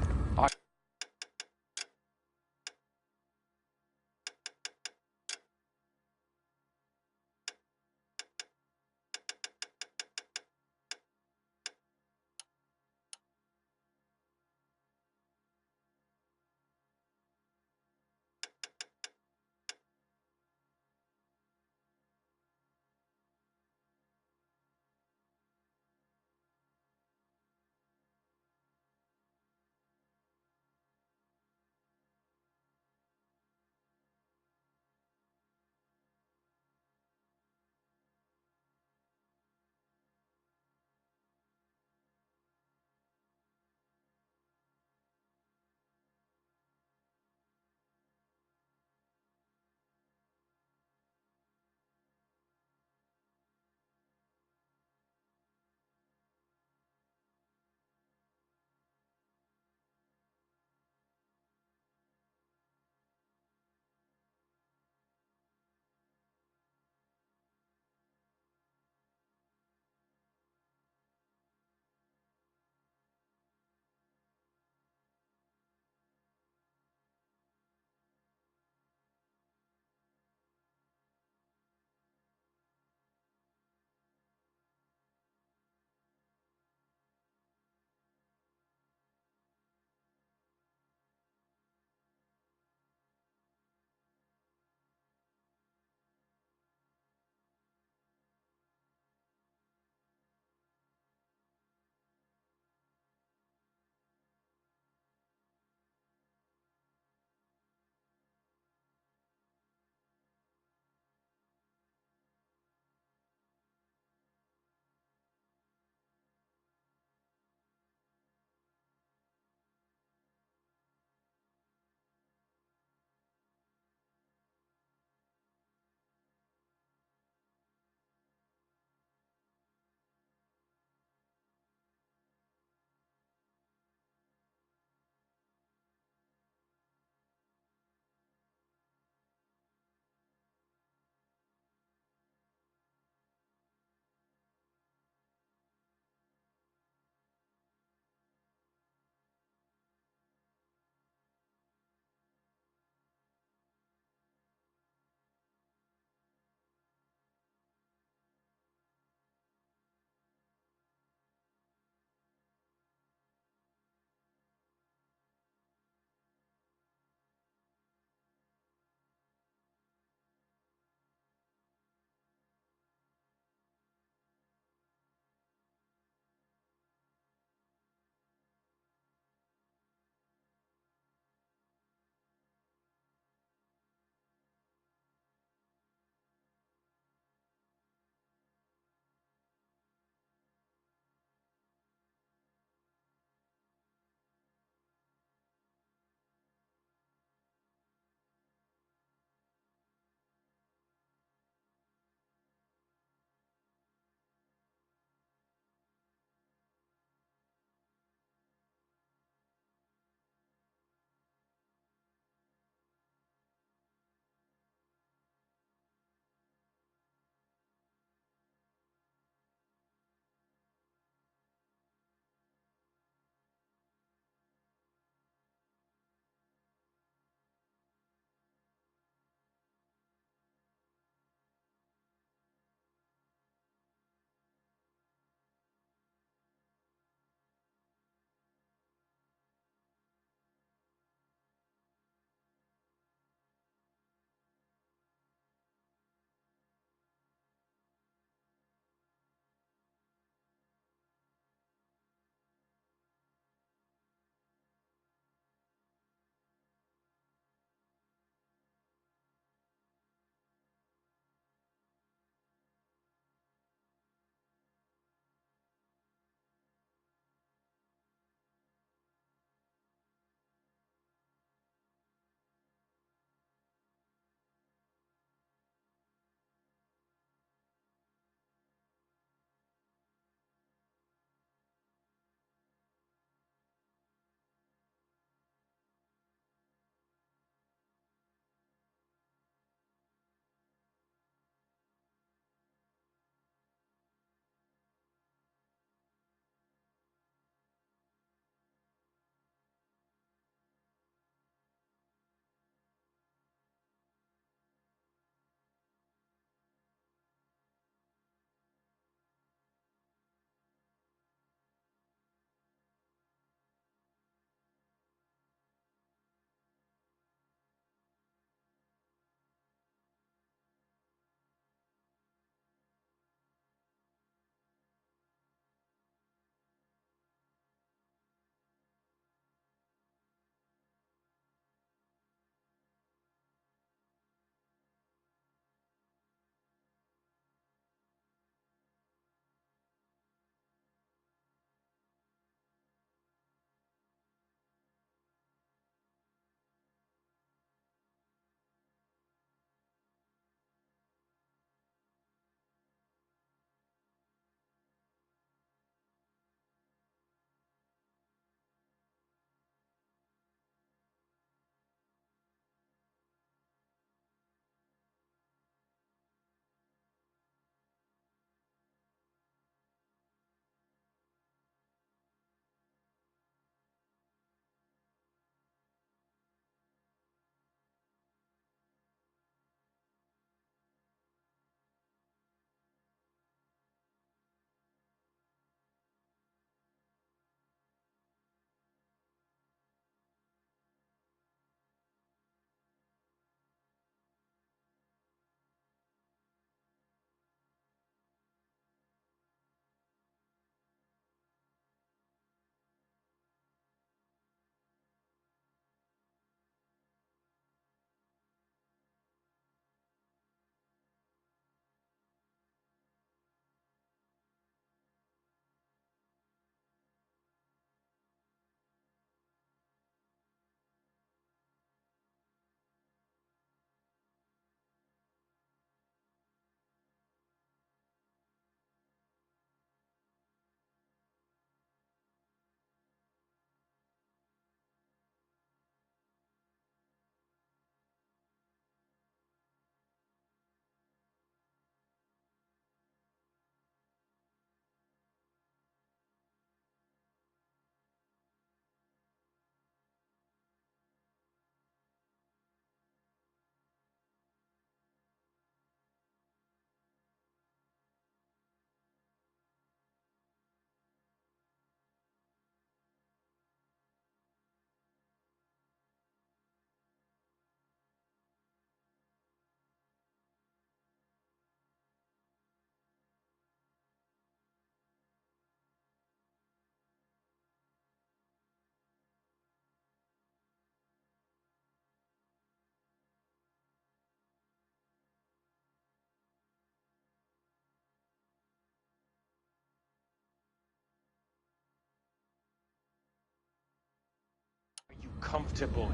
comfortable?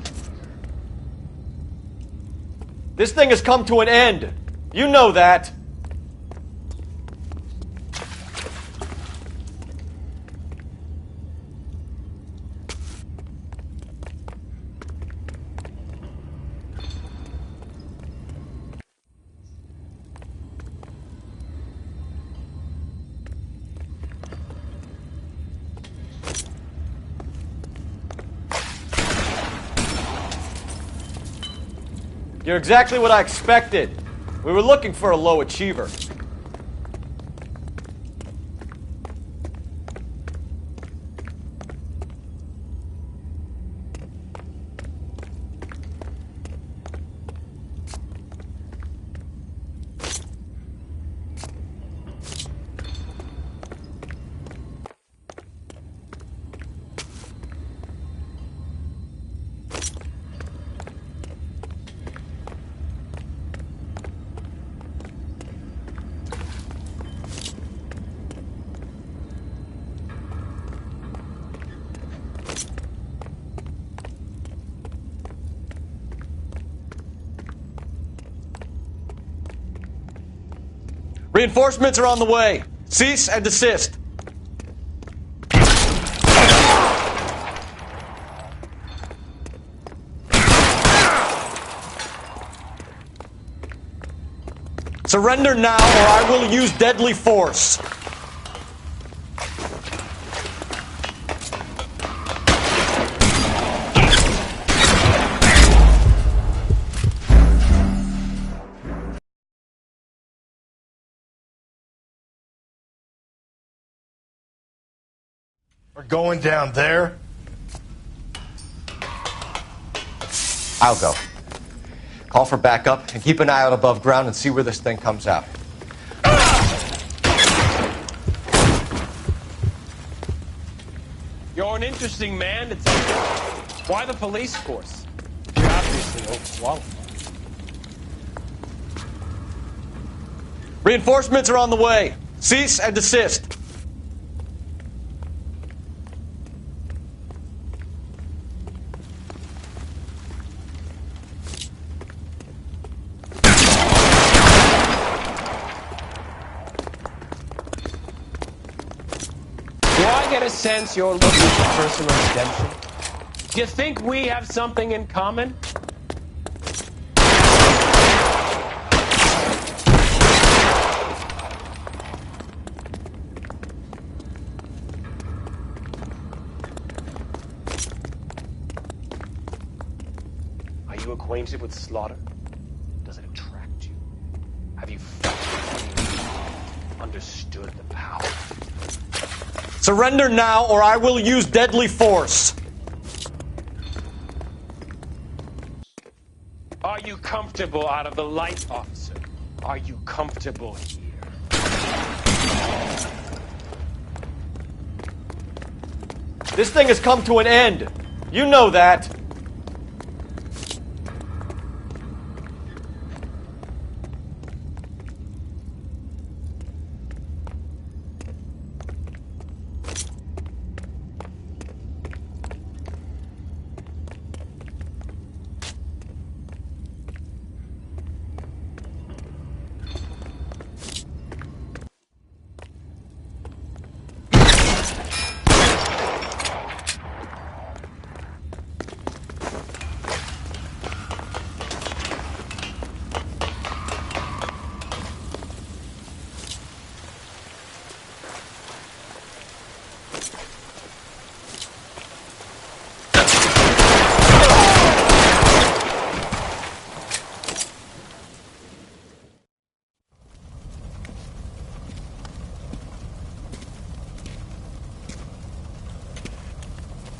This thing has come to an end. You know that. You're exactly what I expected. We were looking for a low achiever. Reinforcements are on the way. Cease and desist. Surrender now, or I will use deadly force. We're going down there. I'll go. Call for backup and keep an eye out above ground and see where this thing comes out. You're an interesting man to tell you. Why the police force? You're obviously overqualified. Reinforcements are on the way. Cease and desist. Get a sense you're looking for personal redemption. Do you think we have something in common? Are you acquainted with slaughter? Does it attract you? Have you understood the power? Surrender now, or I will use deadly force. Are you comfortable out of the light, officer? Are you comfortable here? This thing has come to an end. You know that.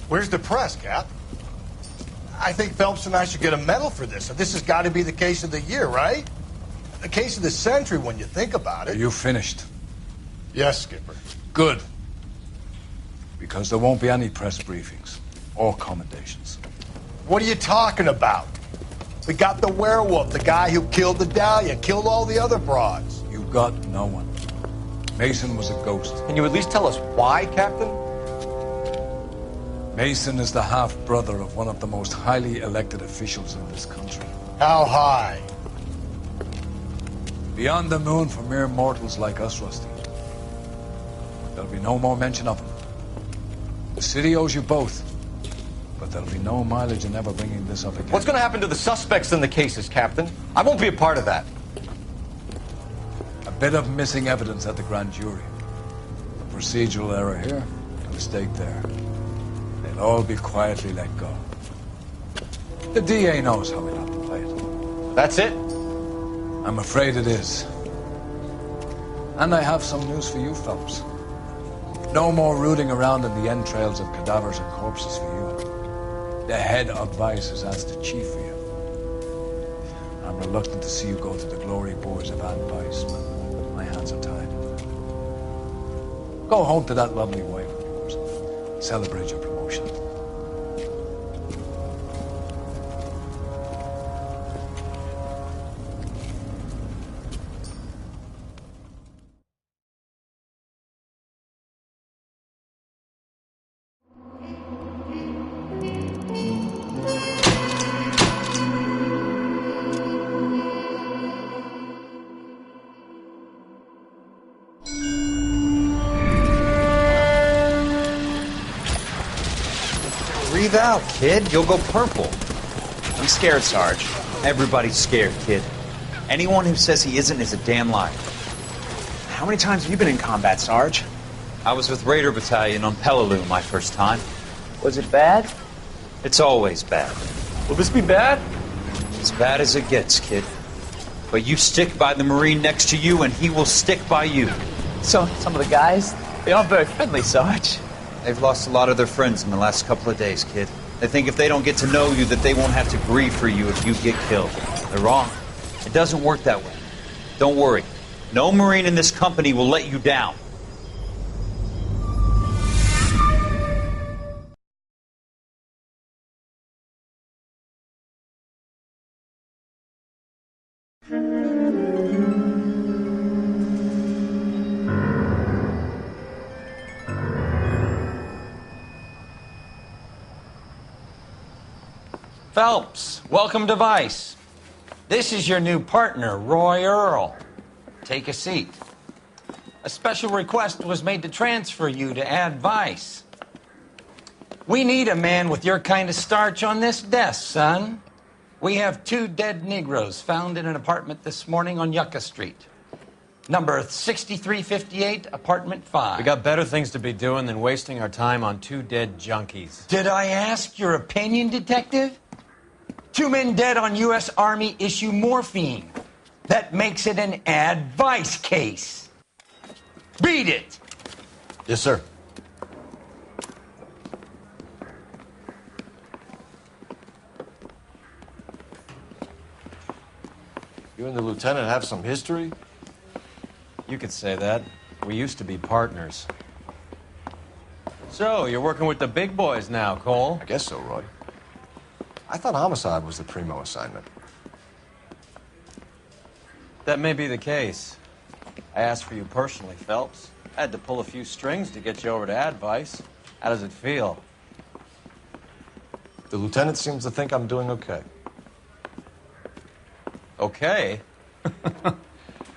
Where's the press, Cap? I think Phelps and I should get a medal for this. This has got to be the case of the year, right? The case of the century when you think about it. Are you finished? Yes, Skipper. Good. Because there won't be any press briefings or commendations. What are you talking about? We got the werewolf, the guy who killed the Dahlia, killed all the other broads. You got no one. Mason was a ghost. Can you at least tell us why, Captain? Mason is the half-brother of one of the most highly elected officials in this country. How high? Beyond the moon for mere mortals like us, Rusty. There'll be no more mention of him. The city owes you both. But there'll be no mileage in ever bringing this up again. What's going to happen to the suspects in the cases, Captain? I won't be a part of that. A bit of missing evidence at the grand jury. A procedural error here, a mistake there. They'll all be quietly let go. The DA knows how we'll have to play it. That's it? I'm afraid it is. And I have some news for you, Phelps. No more rooting around in the entrails of cadavers and corpses for you. The head of Vice has asked the chief for you. I'm reluctant to see you go to the glory boys of Ann Vice, but my hands are tied. Go home to that lovely wife of yours. Celebrate your promotion. Breathe out, kid. You'll go purple. I'm scared, Sarge. Everybody's scared, kid. Anyone who says he isn't is a damn liar. How many times have you been in combat, Sarge? I was with Raider Battalion on Peleliu my first time. Was it bad? It's always bad. Will this be bad? As bad as it gets, kid. But you stick by the Marine next to you, and he will stick by you. So, some of the guys, they aren't very friendly, Sarge. They've lost a lot of their friends in the last couple of days, kid. They think if they don't get to know you, that they won't have to grieve for you if you get killed. They're wrong. It doesn't work that way. Don't worry. No Marine in this company will let you down. Phelps, welcome to Vice. This is your new partner, Roy Earl. Take a seat. A special request was made to transfer you to Ad Vice. We need a man with your kind of starch on this desk, son. We have 2 dead Negroes found in an apartment this morning on Yucca Street. Number 6358, apartment 5. We got better things to be doing than wasting our time on 2 dead junkies. Did I ask your opinion, detective? 2 men dead on U.S. Army issue morphine. That makes it an Ad Vice case. Beat it! Yes, sir. You and the lieutenant have some history? You could say that. We used to be partners. So, you're working with the big boys now, Cole? I guess so, Roy. I thought homicide was the primo assignment. That may be the case. I asked for you personally, Phelps. I had to pull a few strings to get you over to Advice. How does it feel? The lieutenant seems to think I'm doing okay. Okay?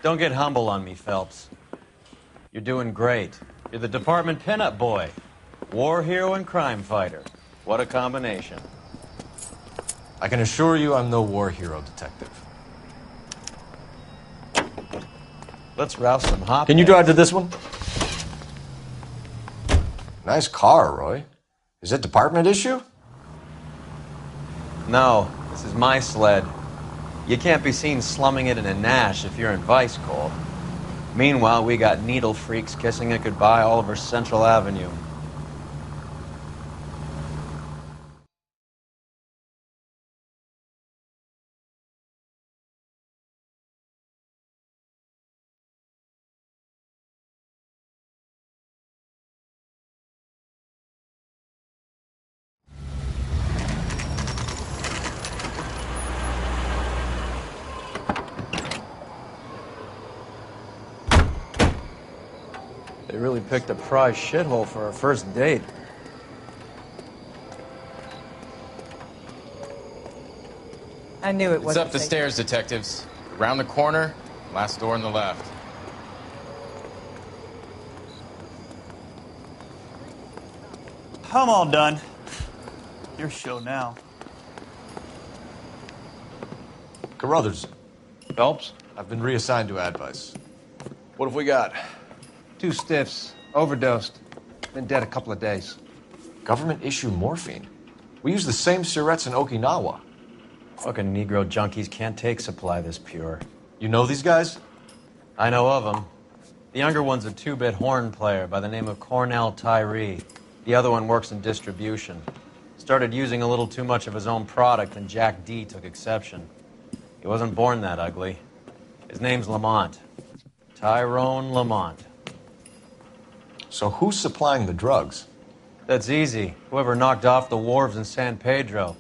Don't get humble on me, Phelps. You're doing great. You're the department pinup boy. War hero and crime fighter. What a combination. I can assure you I'm no war hero, detective. Let's rouse some hop. Can you drive to this one? Nice car, Roy. Is it department issue? No, this is my sled. You can't be seen slumming it in a Nash if you're in Vice, Cole. Meanwhile, we got needle freaks kissing it goodbye all over Central Avenue. They really picked a prize shithole for our first date. I knew it It's wasn't up the safe. stairs, detectives. Around the corner, last door on the left. I'm all done. Your show now. Carruthers. Phelps? I've been reassigned to Advice. What have we got? 2 stiffs. Overdosed. Been dead a couple of days. Government issue morphine. We use the same syrettes in Okinawa. Fucking Negro junkies can't take supply this pure. You know these guys? I know of them. The younger one's a 2-bit horn player by the name of Cornell Tyree. The other one works in distribution. Started using a little too much of his own product, and Jack D took exception. He wasn't born that ugly. His name's Lamont. Tyrone Lamont. So who's supplying the drugs? That's easy. Whoever knocked off the wharves in San Pedro.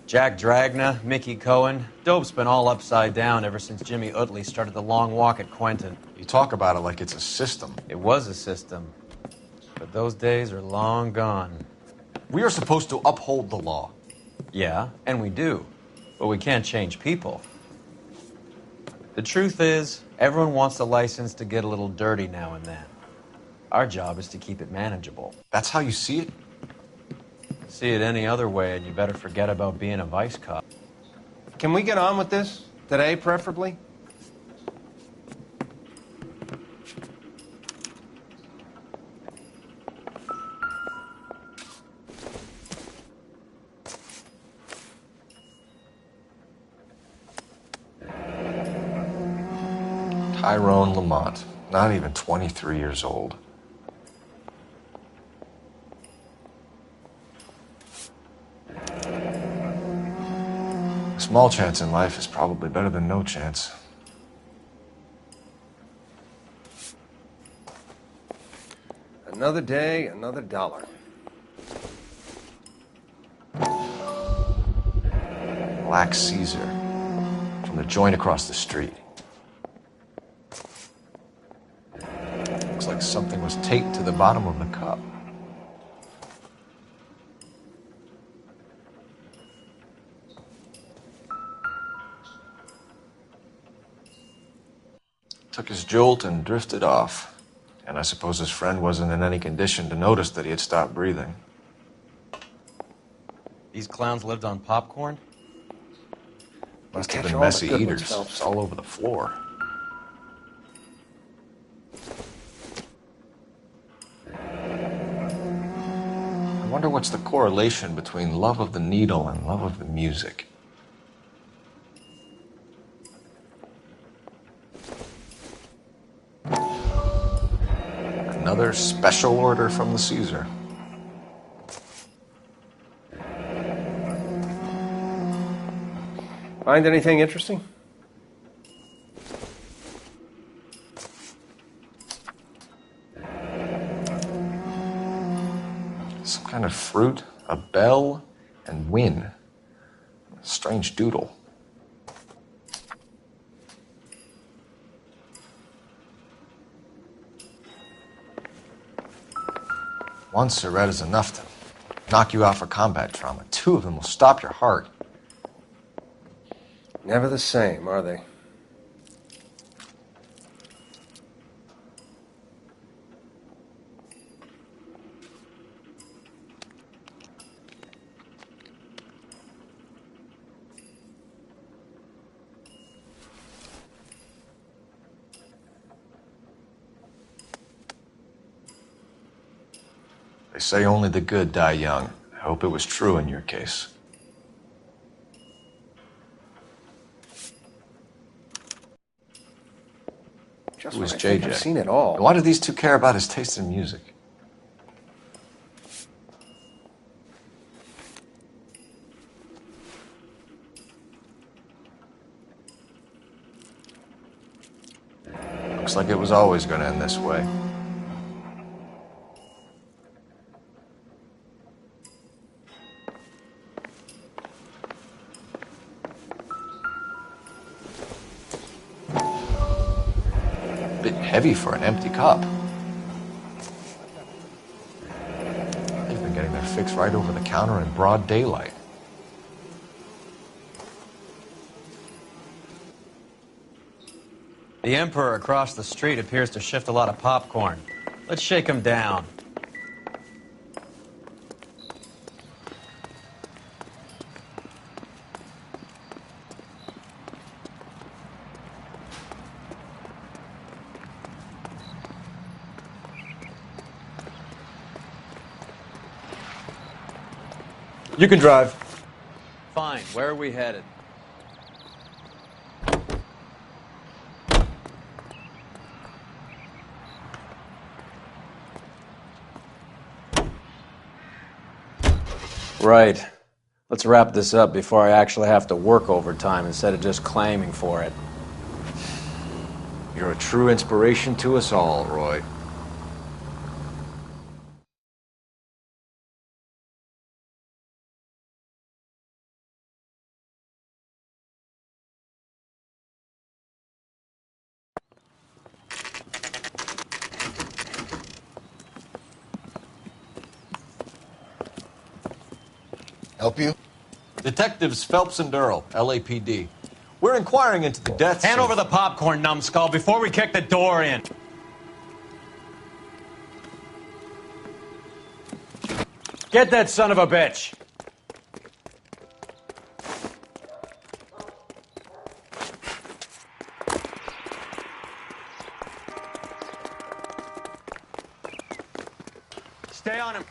Jack Dragna, Mickey Cohen. Dope's been all upside down ever since Jimmy Utley started the long walk at Quentin. You talk about it like it's a system. It was a system. But those days are long gone. We are supposed to uphold the law. Yeah, and we do. But we can't change people. The truth is, everyone wants a license to get a little dirty now and then. Our job is to keep it manageable. That's how you see it? See it any other way, and you better forget about being a vice cop. Can we get on with this? Today, preferably? Tyrone Lamont. Not even 23 years old. A small chance in life is probably better than no chance. Another day, another dollar. Black Caesar. From the joint across the street. Looks like something was taped to the bottom of the cup. Took his jolt and drifted off. And I suppose his friend wasn't in any condition to notice that he had stopped breathing. These clowns lived on popcorn? Must have been messy eaters. It's all over the floor. I wonder what's the correlation between love of the needle and love of the music. Another special order from the Caesar. Find anything interesting? Some kind of fruit, a bell, and win. A strange doodle. One cigarette is enough to knock you out for combat trauma. 2 of them will stop your heart. Never the same, are they? They say only the good die young. I hope it was true in your case. Just Who is when I think JJ? I've seen it all. Why do these 2 care about his taste in music? Looks like it was always going to end this way. Bit heavy for an empty cup. They've been getting their fix right over the counter in broad daylight. The Emperor across the street appears to shift a lot of popcorn. Let's shake him down. You can drive. Fine. Where are we headed? Right. Let's wrap this up before I actually have to work overtime instead of just claiming for it. You're a true inspiration to us all, Roy. Help you? Detectives Phelps and Durrell, LAPD. We're inquiring into the deaths Hand of... over the popcorn, numbskull, before we kick the door in. Get that son of a bitch! Stay on him.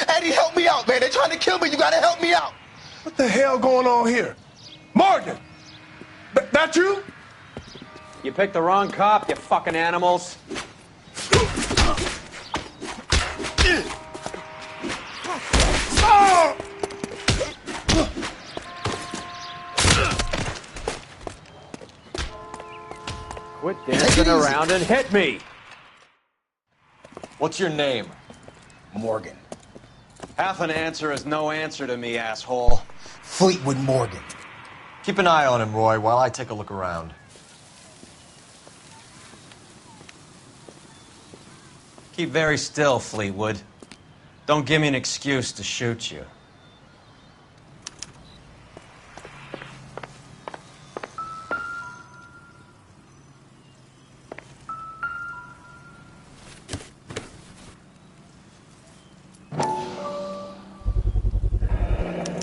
Eddie, help me out, man. They're trying to kill me. You gotta help me out. What the hell going on here? Morgan! That you? You picked the wrong cop, you fucking animals. Quit dancing around and hit me! What's your name? Morgan. Half an answer is no answer to me, asshole. Fleetwood Morgan. Keep an eye on him, Roy, while I take a look around. Keep very still, Fleetwood. Don't give me an excuse to shoot you.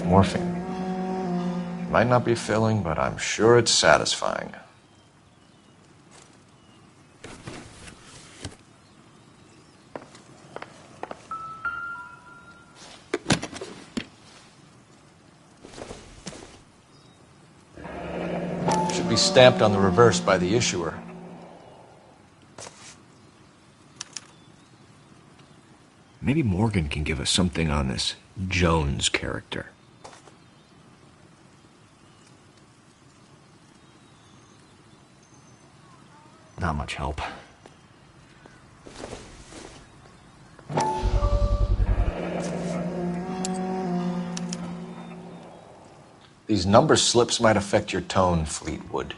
Morphine. Might not be filling, but I'm sure it's satisfying. Should be stamped on the reverse by the issuer. Maybe Morgan can give us something on this Jones character. Not much help. These number slips might affect your tone, Fleetwood.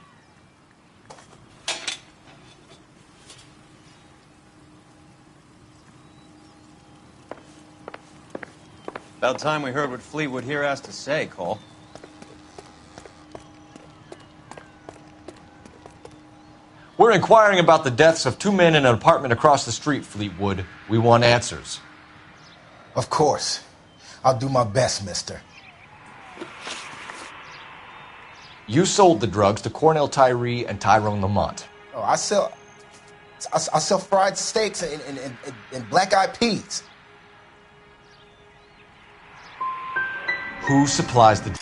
About time we heard what Fleetwood here has to say, Cole. We're inquiring about the deaths of two men in an apartment across the street, Fleetwood. We want answers. Of course. I'll do my best, mister. You sold the drugs to Cornell Tyree and Tyrone Lamont. Oh, I sell fried steaks and black-eyed peas. Who supplies the...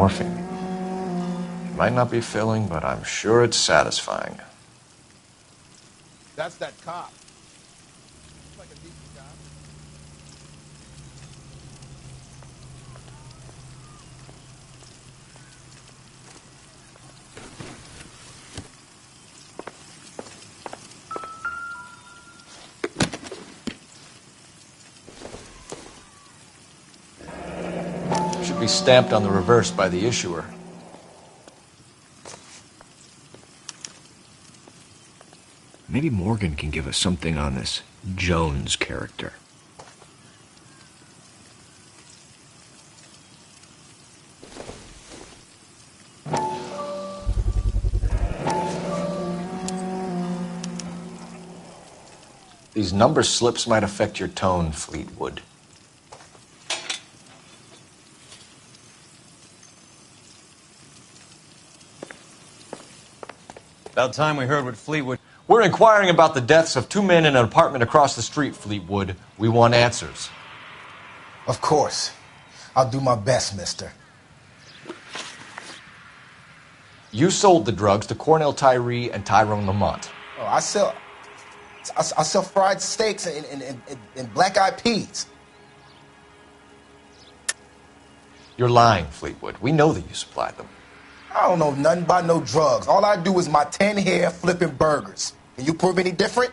morphine. It might not be filling, but I'm sure it's satisfying. That's that cop. Should be stamped on the reverse by the issuer. Maybe Morgan can give us something on this Jones character. These number slips might affect your tone, Fleetwood. About time we heard what Fleetwood... We're inquiring about the deaths of 2 men in an apartment across the street, Fleetwood. We want answers. Of course. I'll do my best, mister. You sold the drugs to Cornell Tyree and Tyrone Lamont. Oh, I sell fried steaks and black-eyed peas. You're lying, Fleetwood. We know that you supplied them. I don't know nothing about no drugs. All I do is my 10 hair flipping burgers. Can you prove any different?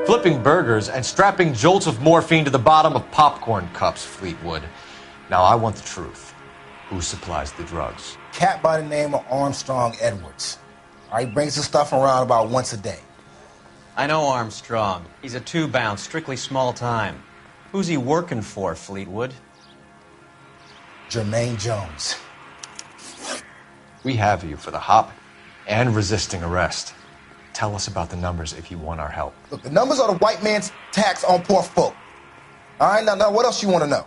Flipping burgers and strapping jolts of morphine to the bottom of popcorn cups, Fleetwood. Now, I want the truth. Who supplies the drugs? Cat by the name of Armstrong Edwards. All right, brings the stuff around about once a day. I know Armstrong. He's a two-bounce, strictly small time. Who's he working for, Fleetwood? Jermaine Jones. We have you for the hop and resisting arrest. Tell us about the numbers if you want our help. Look, the numbers are the white man's tax on poor folk. All right, now what else you want to know?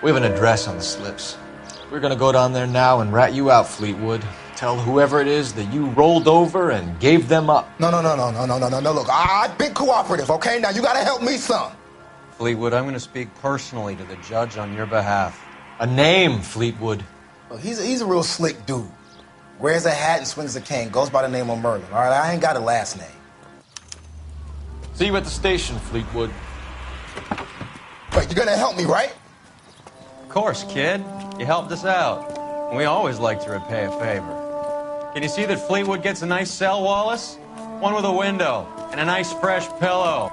We have an address on the slips. We're going to go down there now and rat you out, Fleetwood. Tell whoever it is that you rolled over and gave them up. No. Look, I've been cooperative, okay? Now you got to help me some. Fleetwood, I'm going to speak personally to the judge on your behalf. A name, Fleetwood. Look, he's a real slick dude. Wears a hat and swings a cane. Goes by the name of Merlin. All right, I ain't got a last name. See you at the station, Fleetwood. Wait, you're gonna help me, right? Of course, kid. You helped us out. We always like to repay a favor. Can you see that Fleetwood gets a nice cell, Wallace? One with a window and a nice fresh pillow.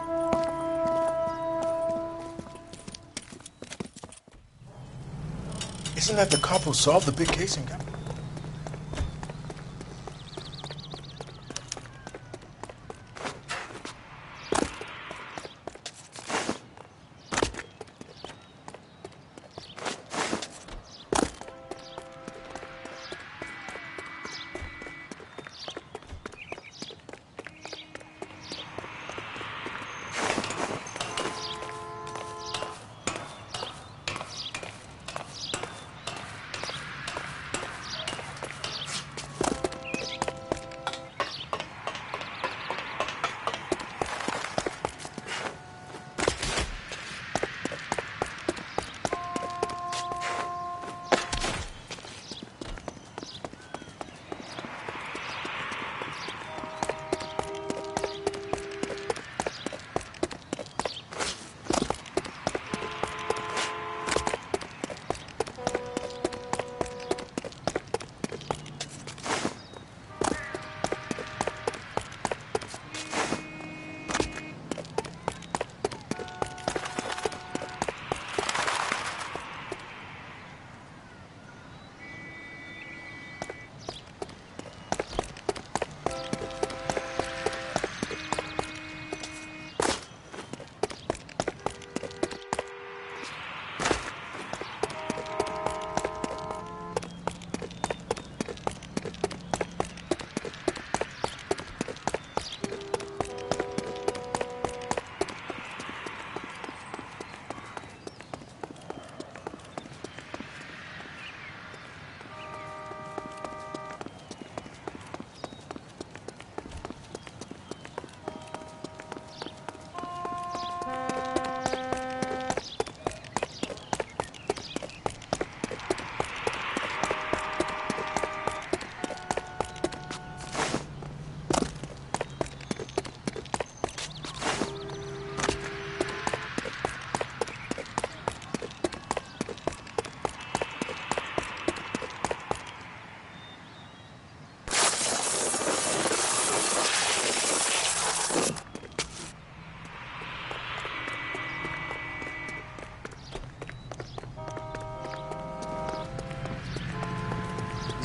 Isn't that the cop who solved the big case and got...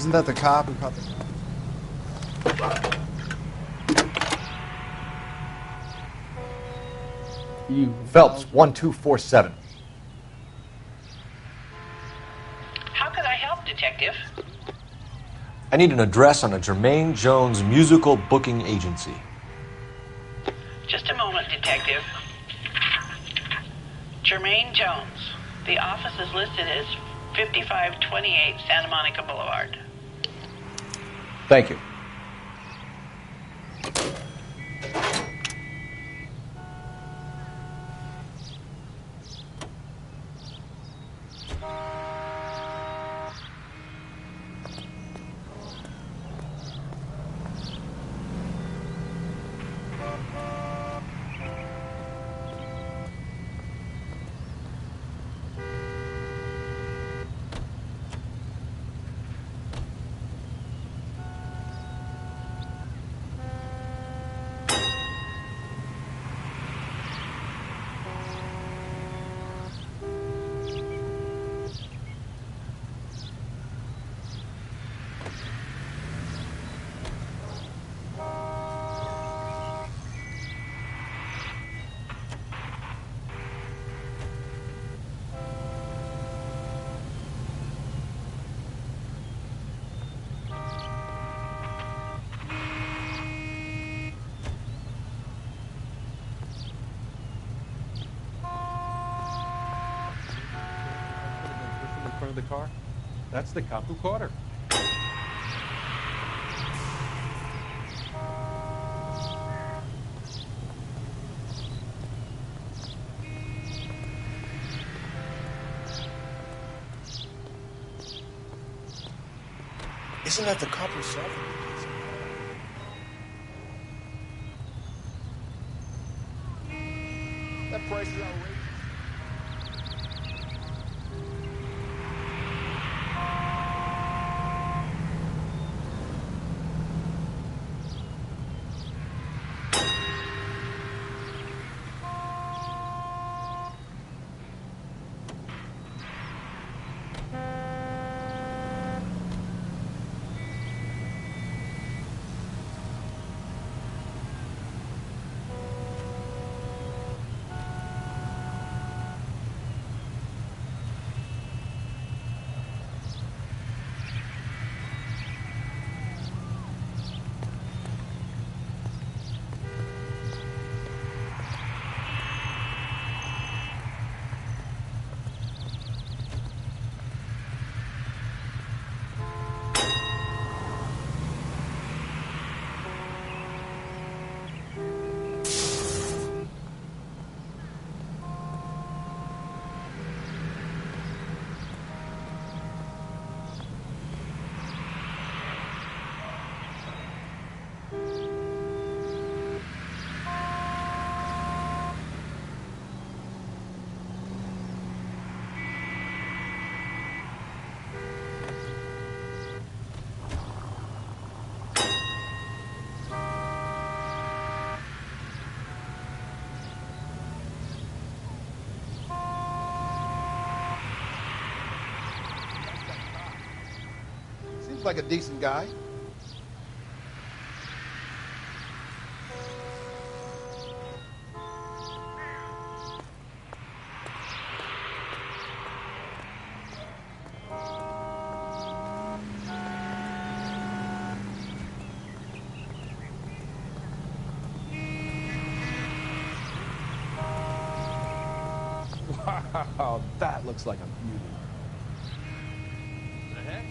Isn't that the cop who caught the... Phelps, 1247. How can I help, Detective? I need an address on a Jermaine Jones musical booking agency. Just a moment, Detective. Jermaine Jones. The office is listed as 5528 Santa Monica Boulevard. Thank you. Of the car. That's the cop who caught her. Isn't that the cop herself? That price is outrageous. Seems like a decent guy. Wow, that looks like a beauty. The heck?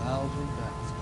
Thousand bats.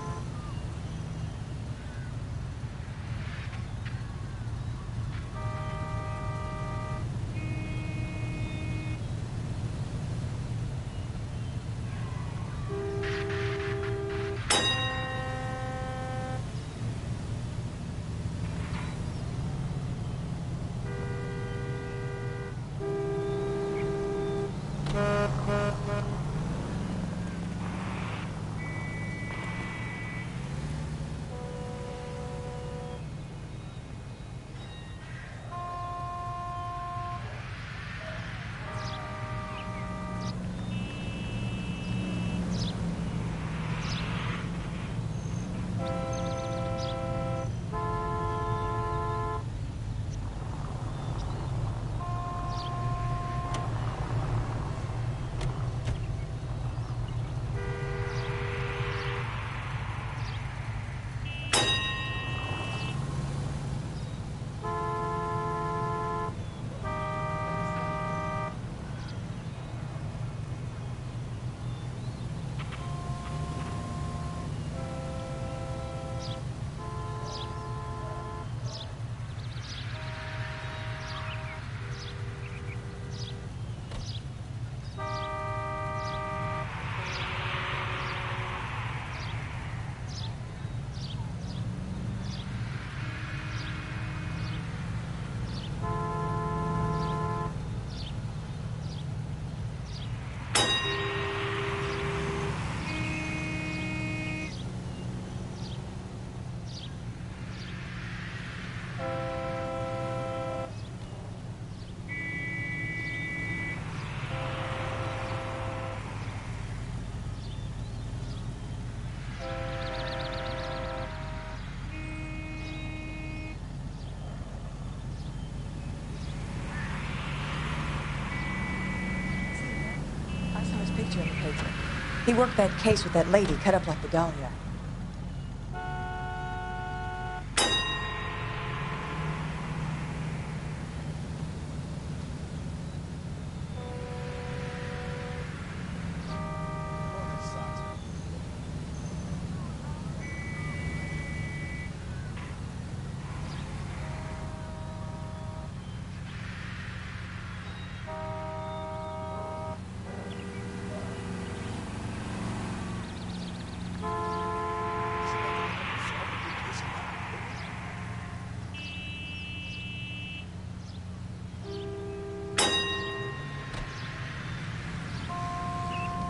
He worked that case with that lady cut up like the dahlia.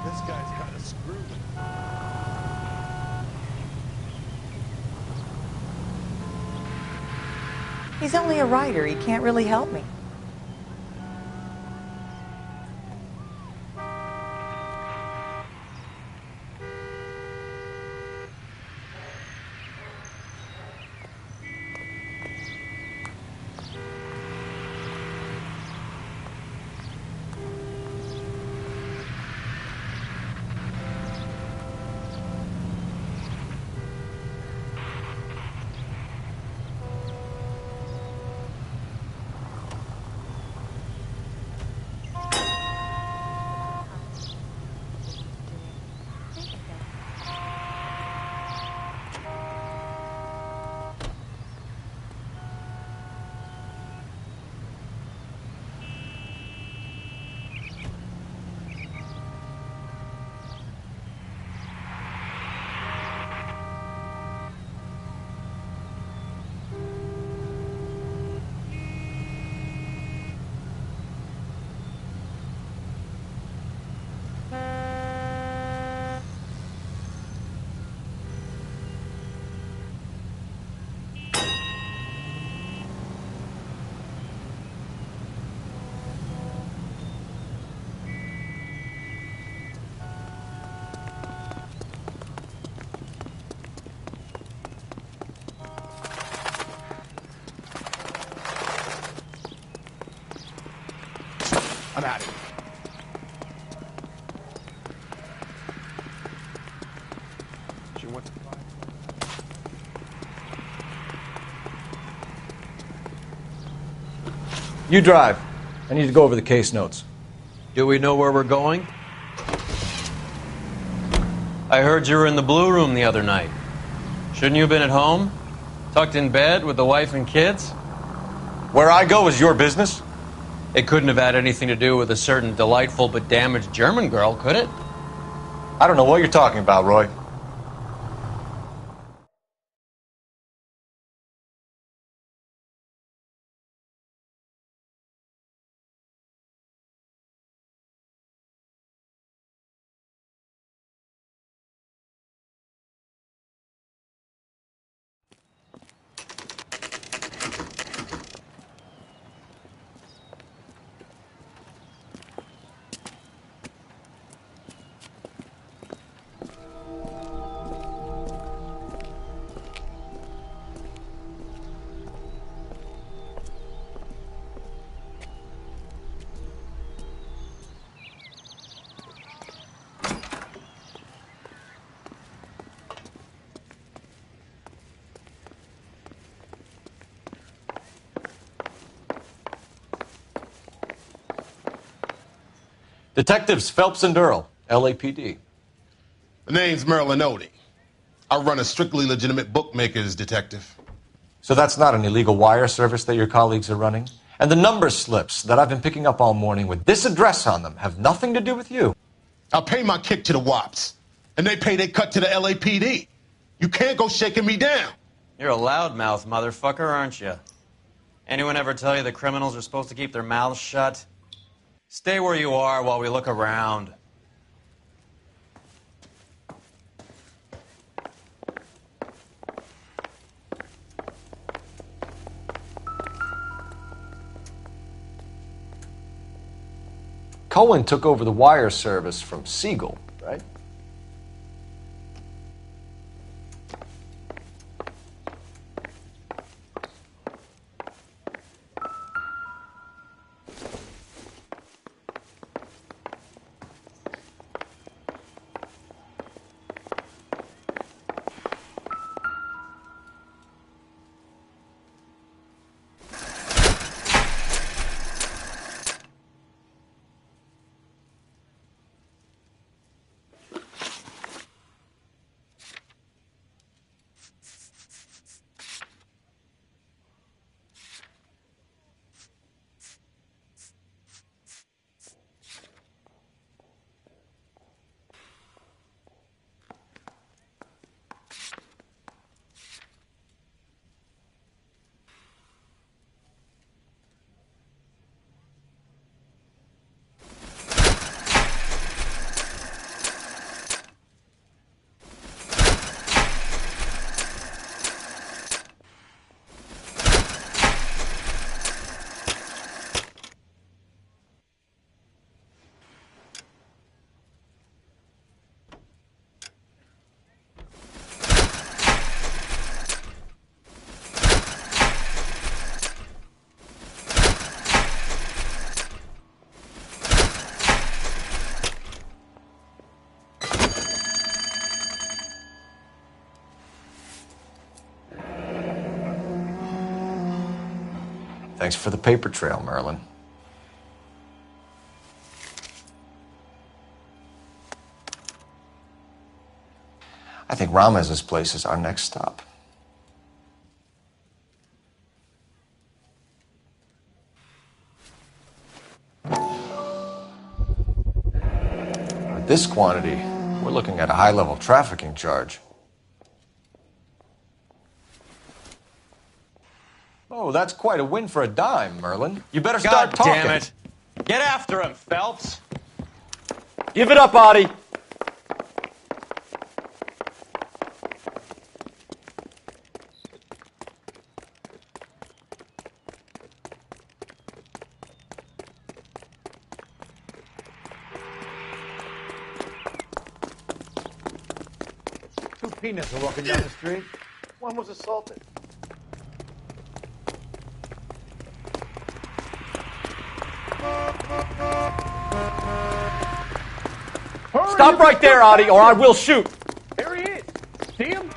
This guy's got a screw. He's only a writer. He can't really help me. I'm out of here. She wants to buy. You drive. I need to go over the case notes. Do we know where we're going? I heard you were in the Blue Room the other night. Shouldn't you have been at home? Tucked in bed with the wife and kids? Where I go is your business? It couldn't have had anything to do with a certain delightful but damaged German girl, could it? I don't know what you're talking about, Roy. Detectives Phelps and Earl, LAPD. The name's Merlin Odie. I run a strictly legitimate bookmaker's detective. So that's not an illegal wire service that your colleagues are running? And the number slips that I've been picking up all morning with this address on them have nothing to do with you? I pay my kick to the WAPs, and they pay their cut to the LAPD. You can't go shaking me down. You're a loudmouth motherfucker, aren't you? Anyone ever tell you that criminals are supposed to keep their mouths shut? Stay where you are while we look around. Cohen took over the wire service from Siegel, right? Thanks for the paper trail, Merlin. I think Ramez's place is our next stop. With this quantity, we're looking at a high-level trafficking charge. Oh, that's quite a win for a dime, Merlin. You better start God talking. damn it. Get after him, Phelps. Give it up, Audie. Two peanuts are walking down the street. One was assaulted. Stop right there, Audie, or I will shoot. There he is. See him?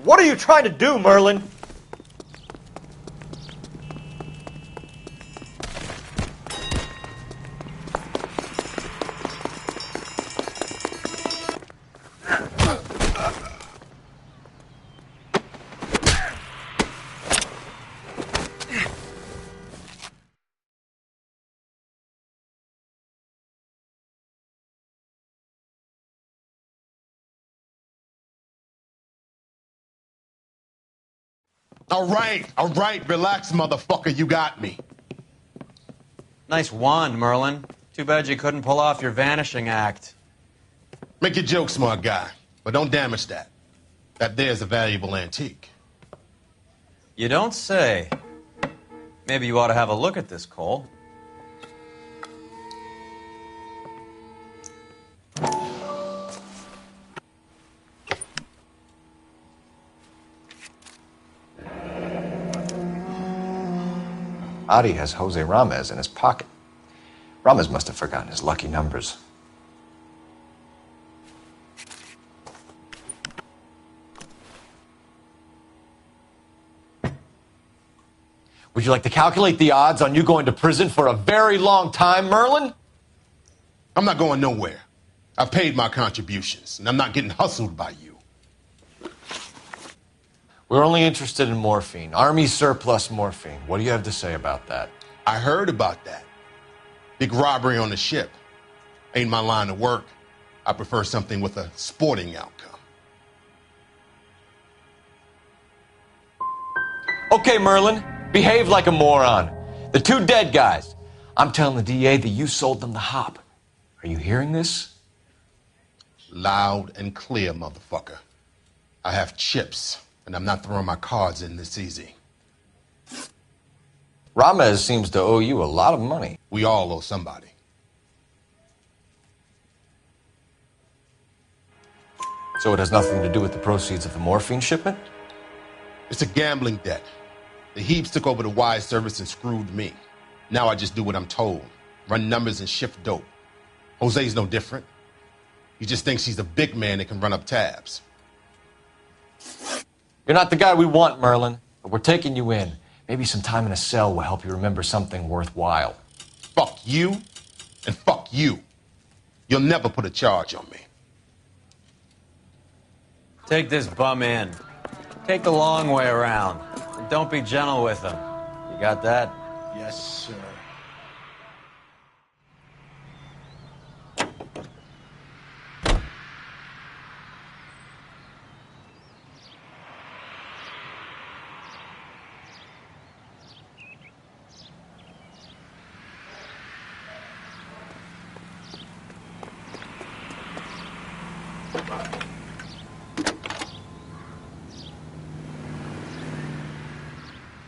What are you trying to do, Merlin? All right, relax, motherfucker, you got me. Nice wand, Merlin. Too bad you couldn't pull off your vanishing act. Make your joke, smart guy, but don't damage that. That there's a valuable antique. You don't say. Maybe you ought to have a look at this, Cole. Audie has Jose Ramez in his pocket. Ramez must have forgotten his lucky numbers. Would you like to calculate the odds on you going to prison for a very long time, Merlin? I'm not going nowhere. I've paid my contributions, and I'm not getting hustled by you. We're only interested in morphine. Army surplus morphine. What do you have to say about that? I heard about that. Big robbery on the ship. Ain't my line of work. I prefer something with a sporting outcome. Okay, Merlin. Behave like a moron. The two dead guys. I'm telling the DA that you sold them the hop. Are you hearing this? Loud and clear, motherfucker. I have chips, and I'm not throwing my cards in this easy. Ramez seems to owe you a lot of money. We all owe somebody. So it has nothing to do with the proceeds of the morphine shipment? It's a gambling debt. The Heaps took over the wire service and screwed me. Now I just do what I'm told. Run numbers and shift dope. Jose's no different. He just thinks he's a big man that can run up tabs. You're not the guy we want, Merlin, but we're taking you in. Maybe some time in a cell will help you remember something worthwhile. Fuck you, and fuck you. You'll never put a charge on me. Take this bum in. Take the long way around. And don't be gentle with him. You got that? Yes, sir.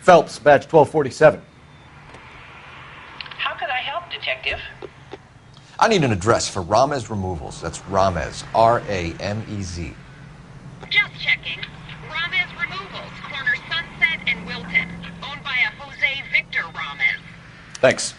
Phelps, badge 1247. How could I help, Detective? I need an address for Ramez Removals. That's Ramez, R-A-M-E-Z. Just checking. Ramez Removals, corner Sunset and Wilton. Owned by a Jose Victor Ramez. Thanks.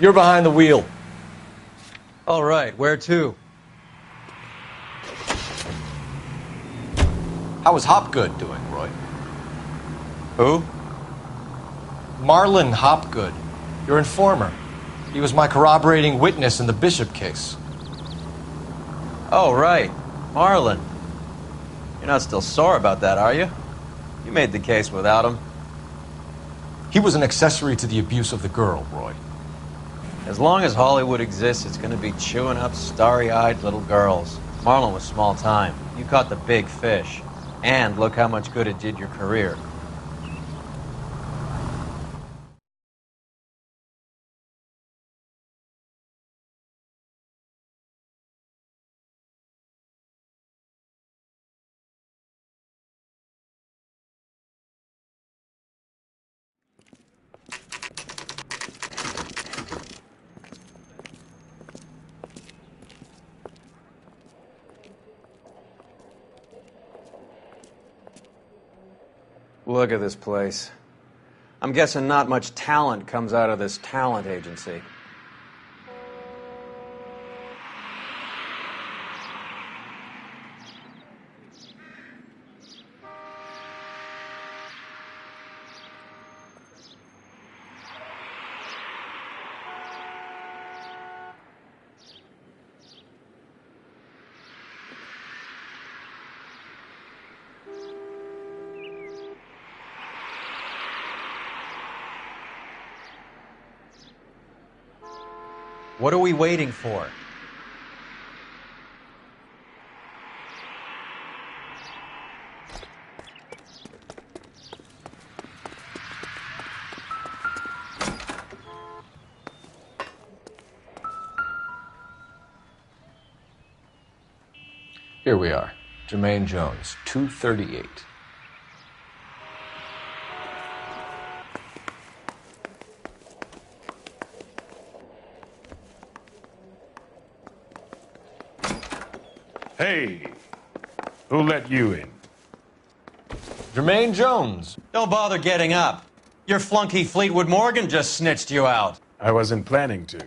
You're behind the wheel. All right, where to? How was Hopgood doing, Roy? Who? Marlon Hopgood, your informer. He was my corroborating witness in the Bishop case. Oh, right. Marlon. You're not still sore about that, are you? You made the case without him. He was an accessory to the abuse of the girl, Roy. As long as Hollywood exists, it's going to be chewing up starry-eyed little girls. Marlon was small time. You caught the big fish. And look how much good it did your career. Look at this place. I'm guessing not much talent comes out of this talent agency. What are we waiting for? Here we are. Jermaine Jones, 238. Hey, who let you in? Jermaine Jones. Don't bother getting up. Your flunky Fleetwood Morgan just snitched you out. I wasn't planning to.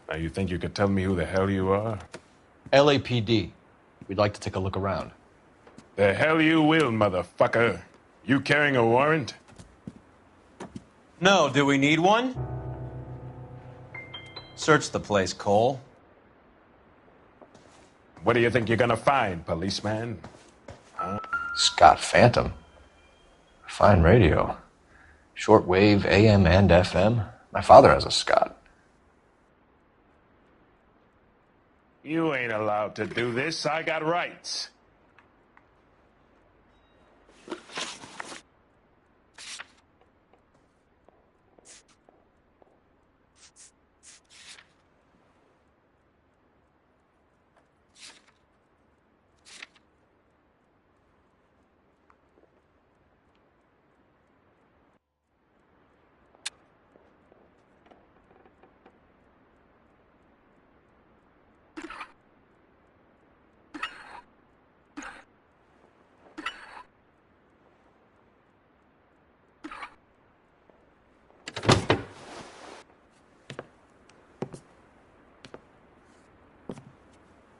Now, you think you could tell me who the hell you are? LAPD. We'd like to take a look around. The hell you will, motherfucker. You carrying a warrant? No, do we need one? Search the place, Cole. What do you think you're gonna find, policeman? Huh? Scott Phantom. Fine radio. Shortwave, AM and FM. My father has a Scott. You ain't allowed to do this. I got rights.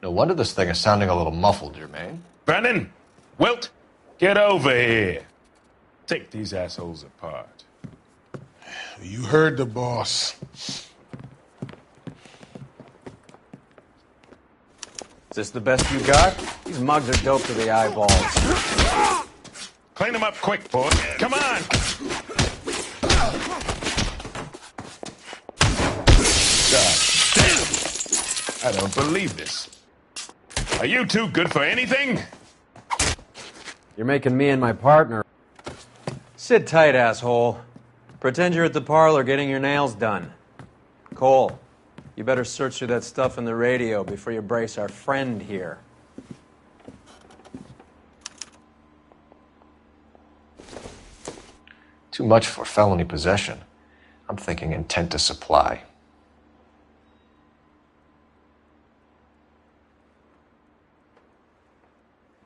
No wonder this thing is sounding a little muffled, Jermaine. Brennan! Wilt! Get over here! Take these assholes apart. You heard the boss. Is this the best you got? These mugs are dope to the eyeballs. Clean them up quick, boy. Come on! God damn! I don't believe this. Are you two good for anything? You're making me and my partner. Sit tight, asshole. Pretend you're at the parlor getting your nails done. Cole, you better search through that stuff in the radio before you brace our friend here. Too much for felony possession. I'm thinking intent to supply.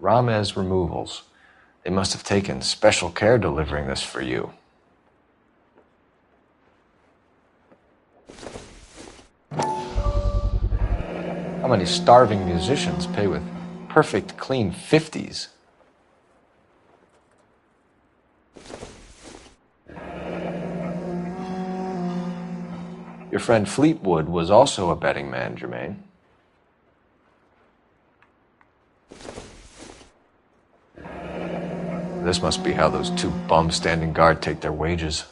Ramez Removals. They must have taken special care delivering this for you. How many starving musicians pay with perfect, clean 50s? Your friend Fleetwood was also a betting man, Jermaine. This must be how those two bums standing guard take their wages.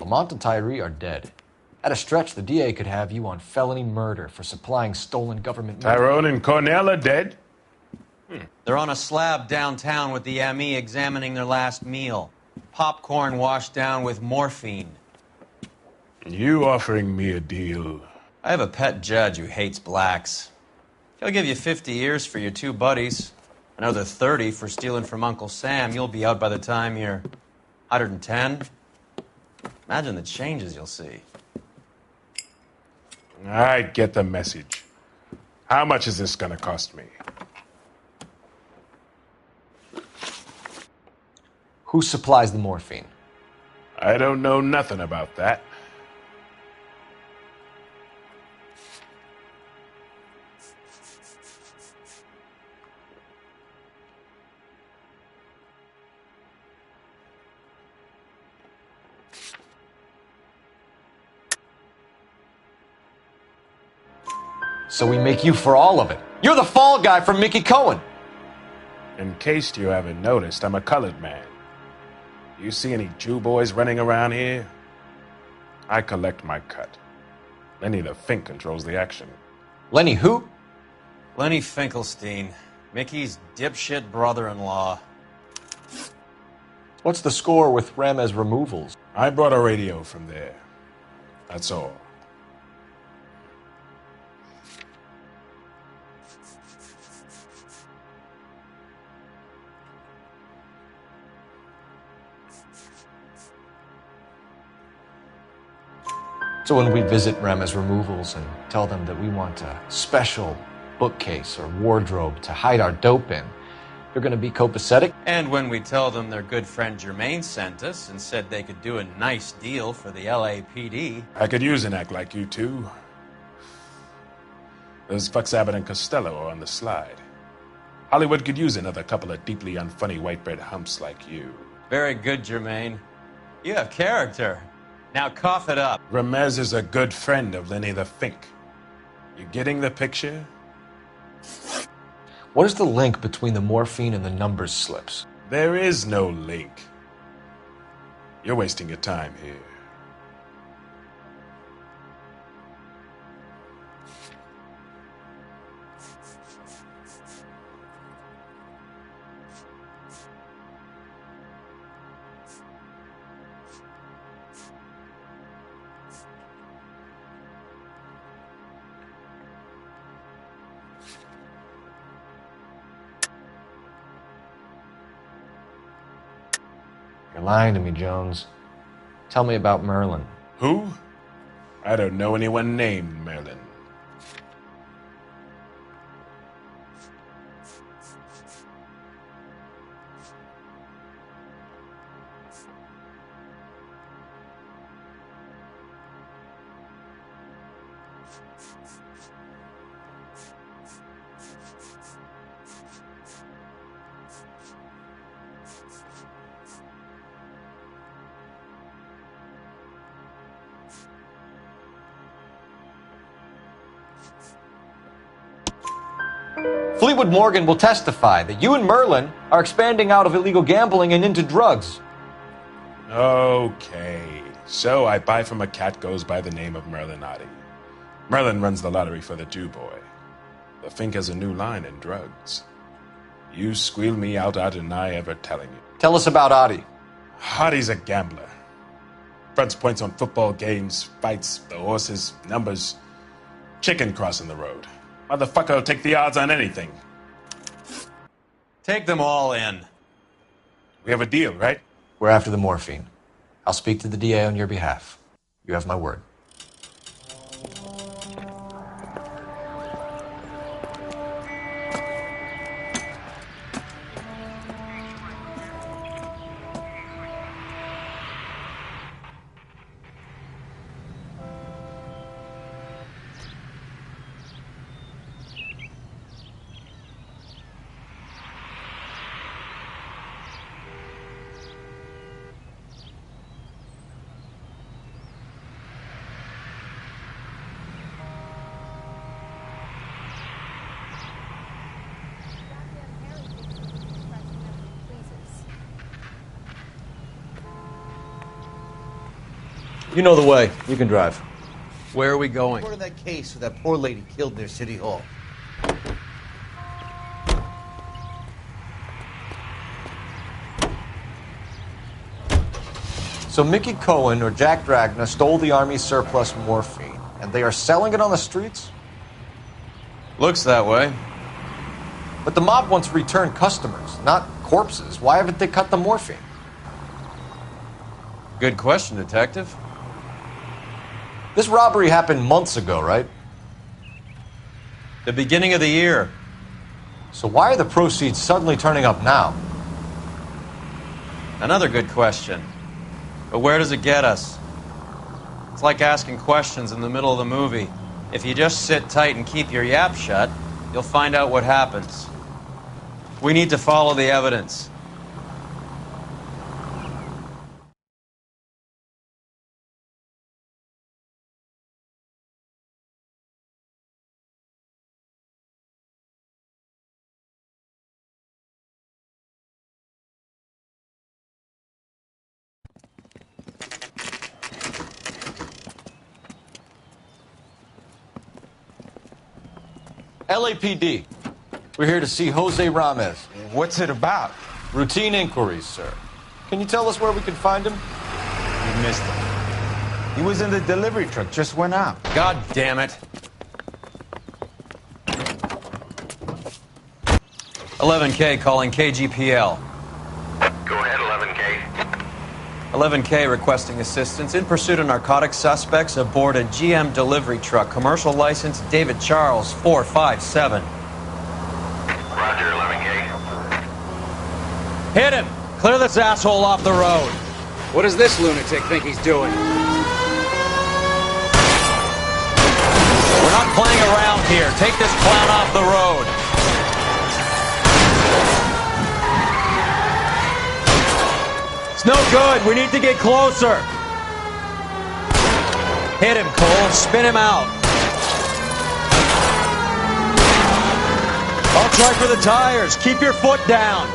Lamont and Tyree are dead. At a stretch, the DA could have you on felony murder for supplying stolen government money. Tyrone and Cornell are dead? They're on a slab downtown with the ME examining their last meal. Popcorn washed down with morphine. You offering me a deal? I have a pet judge who hates blacks. He'll give you 50 years for your two buddies. Another 30 for stealing from Uncle Sam. You'll be out by the time you're 110. Imagine the changes you'll see. I get the message. How much is this gonna cost me? Who supplies the morphine? I don't know nothing about that. So we make you for all of it. You're the fall guy from Mickey Cohen. In case you haven't noticed, I'm a colored man. You see any Jew boys running around here? I collect my cut. Lenny the Fink controls the action. Lenny who? Lenny Finkelstein, Mickey's dipshit brother-in-law. What's the score with Ramez removals? I brought a radio from there. That's all. So when we visit Ramez Removals and tell them that we want a special bookcase or wardrobe to hide our dope in, they're going to be copacetic? And when we tell them their good friend Jermaine sent us and said they could do a nice deal for the LAPD. I could use an act like you two. Those fucks Abbott and Costello are on the slide. Hollywood could use another couple of deeply unfunny white bread humps like you. Very good, Jermaine. You have character. Now cough it up. Ramez is a good friend of Lenny the Fink. You getting the picture? What is the link between the morphine and the numbers slips? There is no link. You're wasting your time here. You're lying to me, Jones. Tell me about Merlin. Who? I don't know anyone named Merlin. Fleetwood Morgan will testify that you and Merlin are expanding out of illegal gambling and into drugs. Okay, so I buy from a cat goes by the name of Merlinotti. Merlin runs the lottery for the Jew boy. The Fink has a new line in drugs. You squeal me out, I deny ever telling you. Tell us about Adi. Adi's a gambler. Fronts points on football games, fights, the horses, numbers. Chicken crossing the road. Motherfucker will take the odds on anything. Take them all in. We have a deal, right? We're after the morphine. I'll speak to the DA on your behalf. You have my word. You know the way. You can drive. Where are we going? Report on that case where that poor lady killed near City Hall. So Mickey Cohen or Jack Dragna stole the Army's surplus morphine, and they are selling it on the streets? Looks that way. But the mob wants return customers, not corpses. Why haven't they cut the morphine? Good question, Detective. This robbery happened months ago, right? The beginning of the year. So why are the proceeds suddenly turning up now? Another good question. But where does it get us? It's like asking questions in the middle of the movie. If you just sit tight and keep your yap shut, you'll find out what happens. We need to follow the evidence. LAPD. We're here to see Jose Ramez. What's it about? Routine inquiries, sir. Can you tell us where we can find him? You missed him. He was in the delivery truck, just went out. God damn it. 11K calling KGPL. Go ahead, 11K. 11K requesting assistance in pursuit of narcotic suspects aboard a GM delivery truck. Commercial license David Charles 457. Roger, 11K. Hit him! Clear this asshole off the road. What does this lunatic think he's doing? We're not playing around here. Take this clown off the road. It's no good. We need to get closer. Hit him, Cole. Spin him out. I'll try for the tires. Keep your foot down.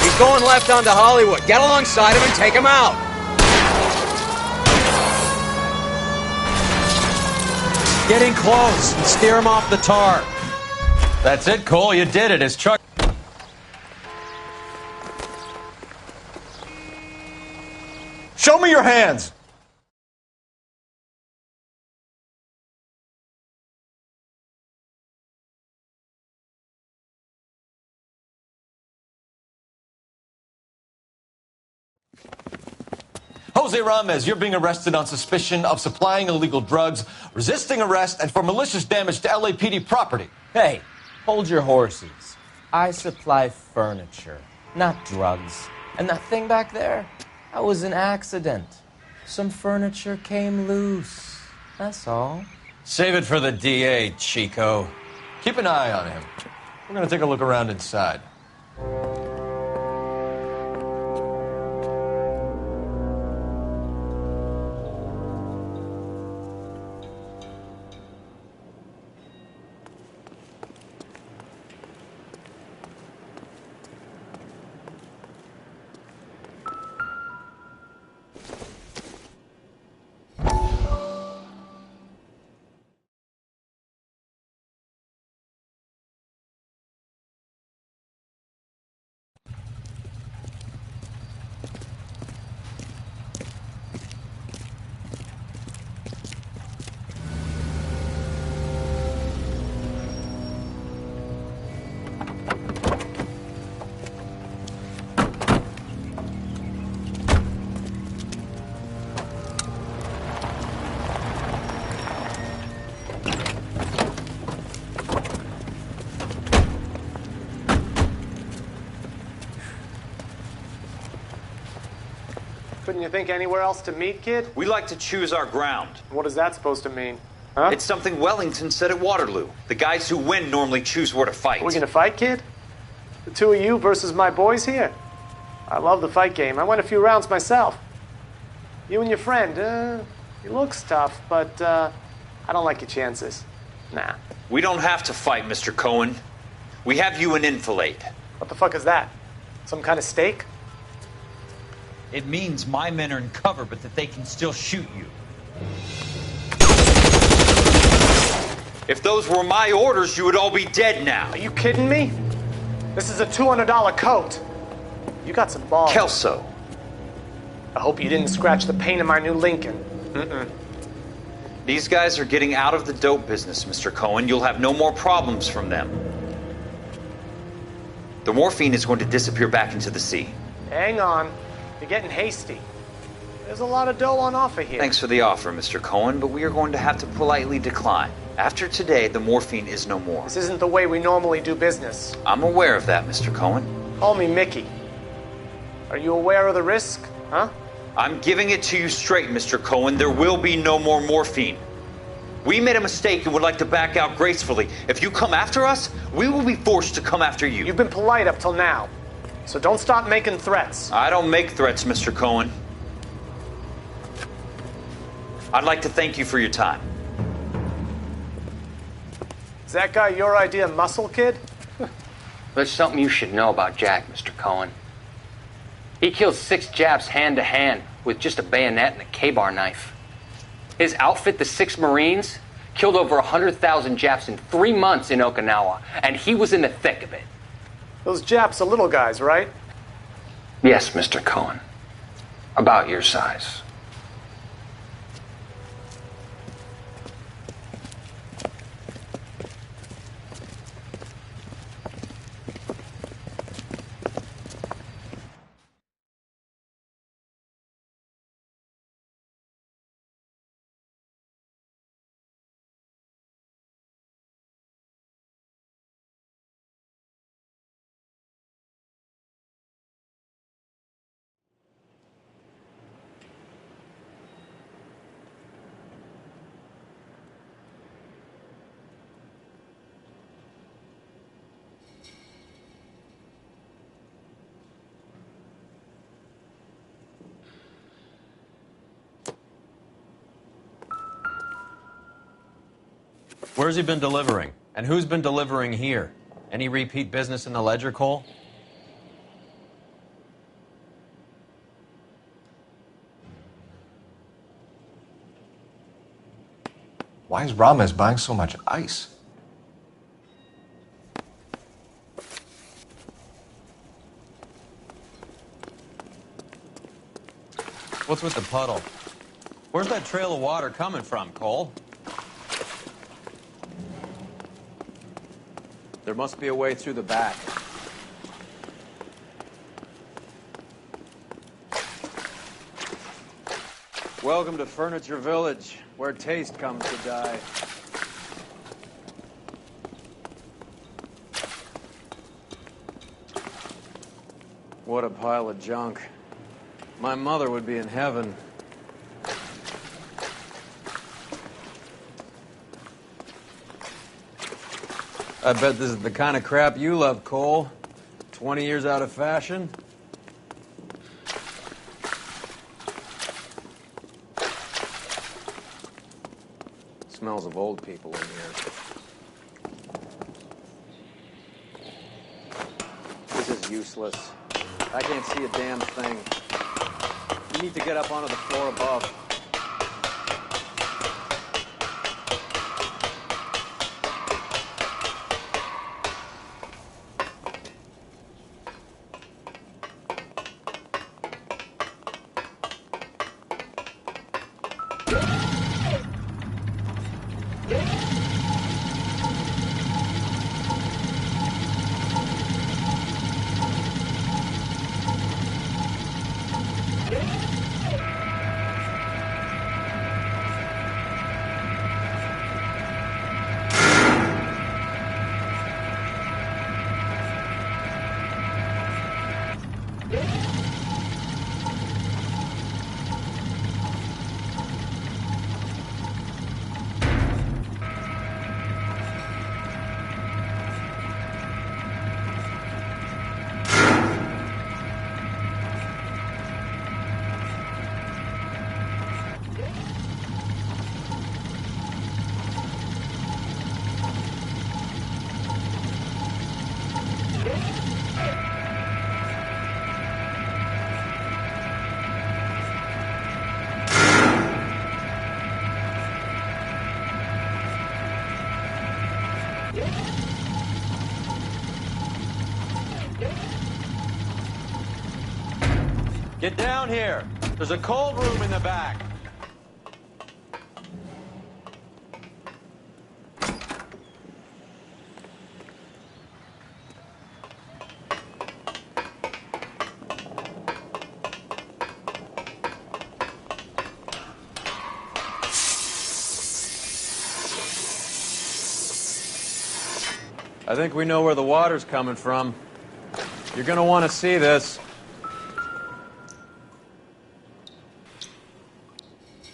He's going left onto Hollywood. Get alongside him and take him out. Getting close and steer him off the tar. That's it, Cole. You did it. His truck. Show me your hands! Jose Ramez, you're being arrested on suspicion of supplying illegal drugs, resisting arrest, and for malicious damage to LAPD property. Hey, hold your horses. I supply furniture, not drugs. And that thing back there, that was an accident. Some furniture came loose. That's all. Save it for the DA, Chico. Keep an eye on him. We're going to take a look around inside. Couldn't you think anywhere else to meet, kid? We like to choose our ground. What is that supposed to mean? Huh? It's something Wellington said at Waterloo. The guys who win normally choose where to fight. We gonna fight, kid? The two of you versus my boys here? I love the fight game. I went a few rounds myself. You and your friend, he looks tough, but I don't like your chances. Nah. We don't have to fight, Mr. Cohen. We have you an enfilade. What the fuck is that? Some kind of steak? It means my men are in cover, but that they can still shoot you. If those were my orders, you would all be dead now. Are you kidding me? This is a $200 coat. You got some balls. Kelso. I hope you didn't scratch the paint in my new Lincoln. Mm-mm. These guys are getting out of the dope business, Mr. Cohen. You'll have no more problems from them. The morphine is going to disappear back into the sea. Hang on. You're getting hasty. There's a lot of dough on offer here. Thanks for the offer, Mr. Cohen, but we are going to have to politely decline. After today, the morphine is no more. This isn't the way we normally do business. I'm aware of that, Mr. Cohen. Call me Mickey. Are you aware of the risk, huh? I'm giving it to you straight, Mr. Cohen. There will be no more morphine. We made a mistake and would like to back out gracefully. If you come after us, we will be forced to come after you. You've been polite up till now, so don't stop making threats. I don't make threats, Mr. Cohen. I'd like to thank you for your time. Is that guy your idea, Muscle Kid? There's something you should know about Jack, Mr. Cohen. He killed 6 Japs hand to hand with just a bayonet and a K-bar knife. His outfit, the 6 Marines, killed over 100,000 Japs in 3 months in Okinawa, and he was in the thick of it. Those Japs are little guys, right? Yes, Mr. Cohen. About your size. Where's he been delivering? And who's been delivering here? Any repeat business in the ledger, Cole? Why is Ramez buying so much ice? What's with the puddle? Where's that trail of water coming from, Cole? There must be a way through the back. Welcome to Furniture Village, where taste comes to die. What a pile of junk. My mother would be in heaven. I bet this is the kind of crap you love, Cole. 20 years out of fashion. Smells of old people in here. This is useless. I can't see a damn thing. You need to get up onto the floor above. Get down here. There's a cold room in the back. I think we know where the water's coming from. You're gonna want to see this.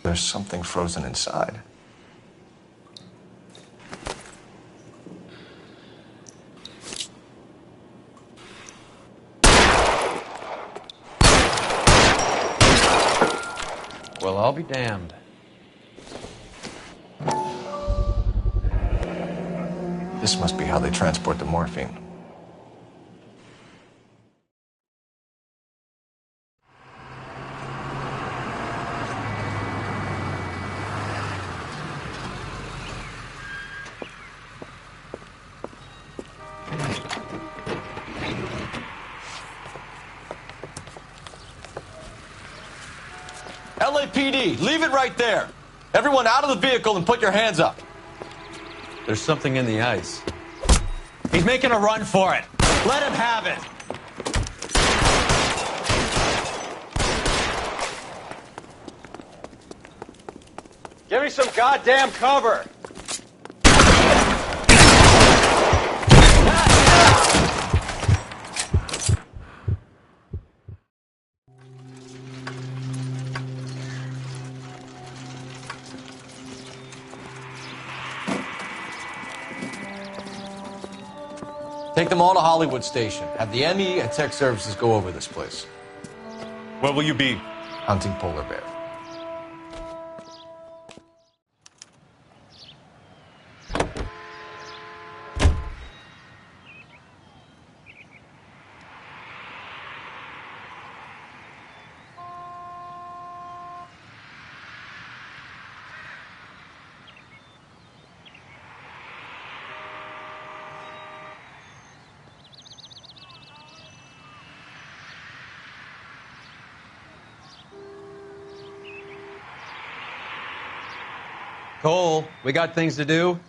There's something frozen inside. Well, I'll be damned. This must be how they transport the morphine. LAPD, leave it right there. Everyone out of the vehicle and put your hands up. There's something in the ice. He's making a run for it. Let him have it. Give me some goddamn cover! Take them all to Hollywood Station. Have the ME and tech services go over this place. Where will you be? Hunting polar bear. Cole, we got things to do.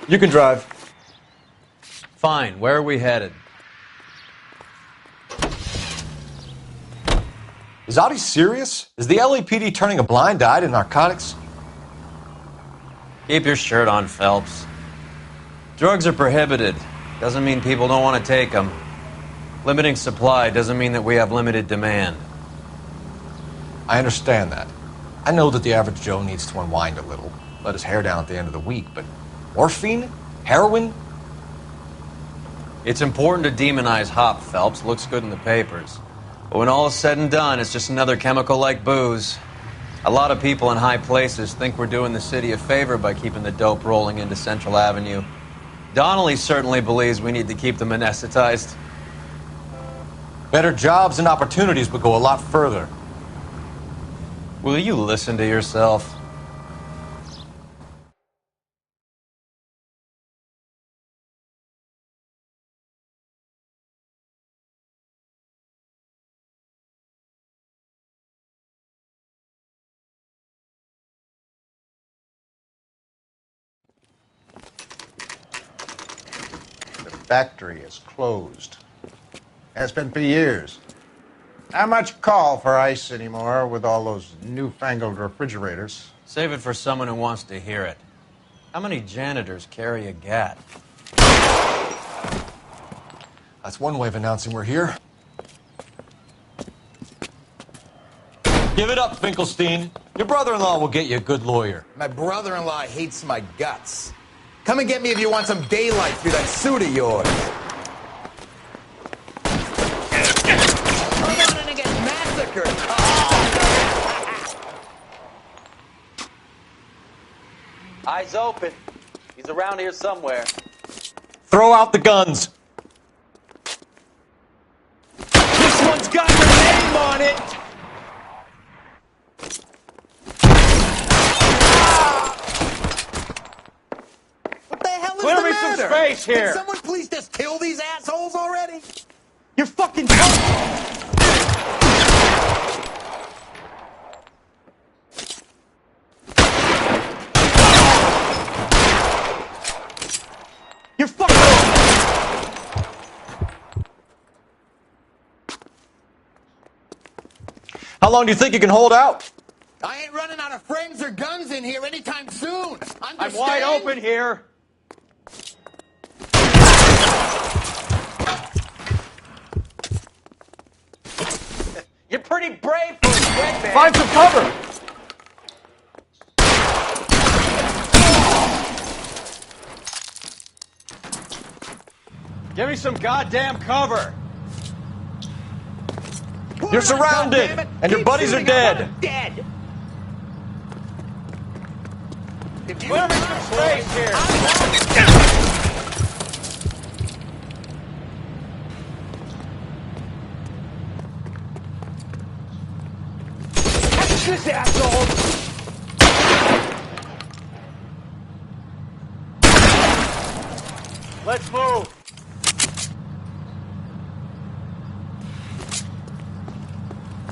You can drive. Fine, where are we headed? Is Audie serious? Is the LAPD turning a blind eye to narcotics? Keep your shirt on, Phelps. Drugs are prohibited. Doesn't mean people don't want to take them. Limiting supply doesn't mean that we have limited demand. I understand that. I know that the average Joe needs to unwind a little, let his hair down at the end of the week, but morphine? Heroin? It's important to demonize hop, Phelps. Looks good in the papers. But when all is said and done, it's just another chemical like booze. A lot of people in high places think we're doing the city a favor by keeping the dope rolling into Central Avenue. Donnelly certainly believes we need to keep them anesthetized. Better jobs and opportunities would go a lot further. Will you listen to yourself? Factory is closed. Has been for years. Not much call for ice anymore with all those newfangled refrigerators. Save it for someone who wants to hear it. How many janitors carry a gat? That's one way of announcing we're here. Give it up, Finkelstein. Your brother-in-law will get you a good lawyer. My brother-in-law hates my guts. Come and get me if you want some daylight through that suit of yours. I'm gonna get massacred. Eyes open. He's around here somewhere. Throw out the guns. This one's got your name on it! What the hell is Clear the me matter? some space here. Can someone please just kill these assholes already? You're fucking You're fucking How long do you think you can hold out? I ain't running out of friends or guns in here anytime soon. I'm wide open here. You're pretty brave for a dead man. Find some cover! Give me some goddamn cover. You're surrounded, and your buddies are dead. Dead. Clear me some space here. Catch this asshole. Let's move.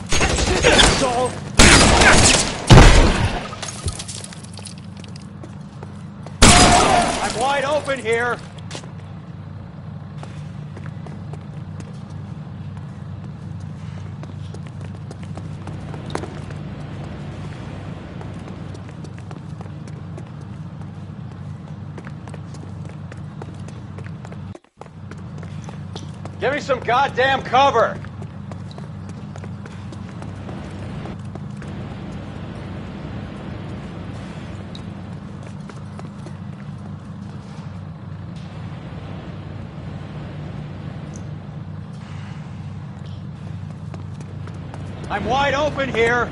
Catch this asshole. I'm wide open here. Give me some goddamn cover. I'm wide open here.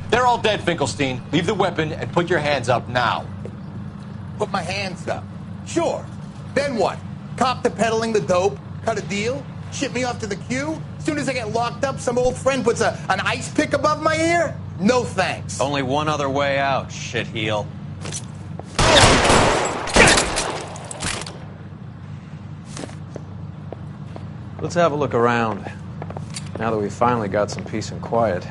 They're all dead, Finkelstein. Leave the weapon and put your hands up now. Put my hands up. Sure. Then what? Cop to peddling the dope? Cut a deal? Ship me off to the queue? As soon as I get locked up, some old friend puts an ice pick above my ear? No thanks. Only one other way out, shitheel. Let's have a look around, now that we've finally got some peace and quiet.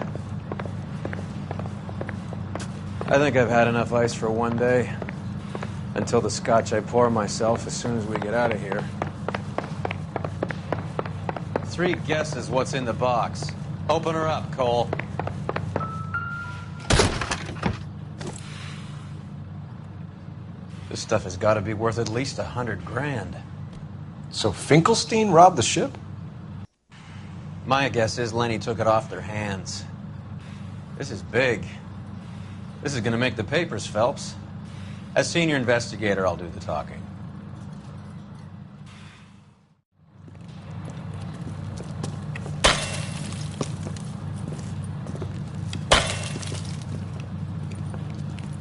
I think I've had enough ice for one day, until the scotch I pour myself as soon as we get out of here. 3 guesses what's in the box. Open her up, Cole. This stuff has got to be worth at least $100 grand. So Finkelstein robbed the ship? My guess is Lenny took it off their hands. This is big. This is going to make the papers, Phelps. As senior investigator, I'll do the talking.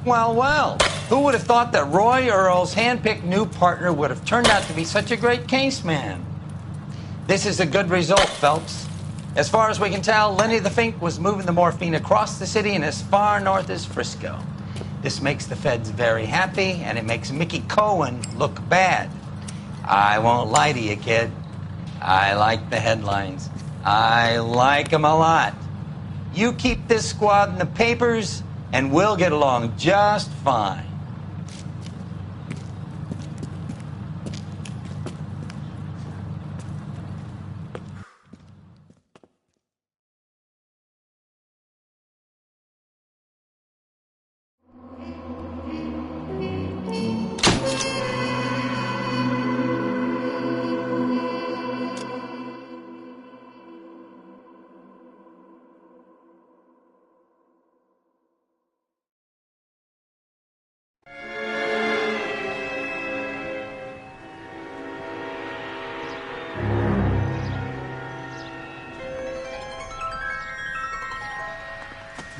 Well, well. Who would have thought that Roy Earle's handpicked new partner would have turned out to be such a great case man? This is a good result, Phelps. As far as we can tell, Lenny the Fink was moving the morphine across the city and as far north as Frisco. This makes the feds very happy, and it makes Mickey Cohen look bad. I won't lie to you, kid. I like the headlines. I like them a lot. You keep this squad in the papers, and we'll get along just fine.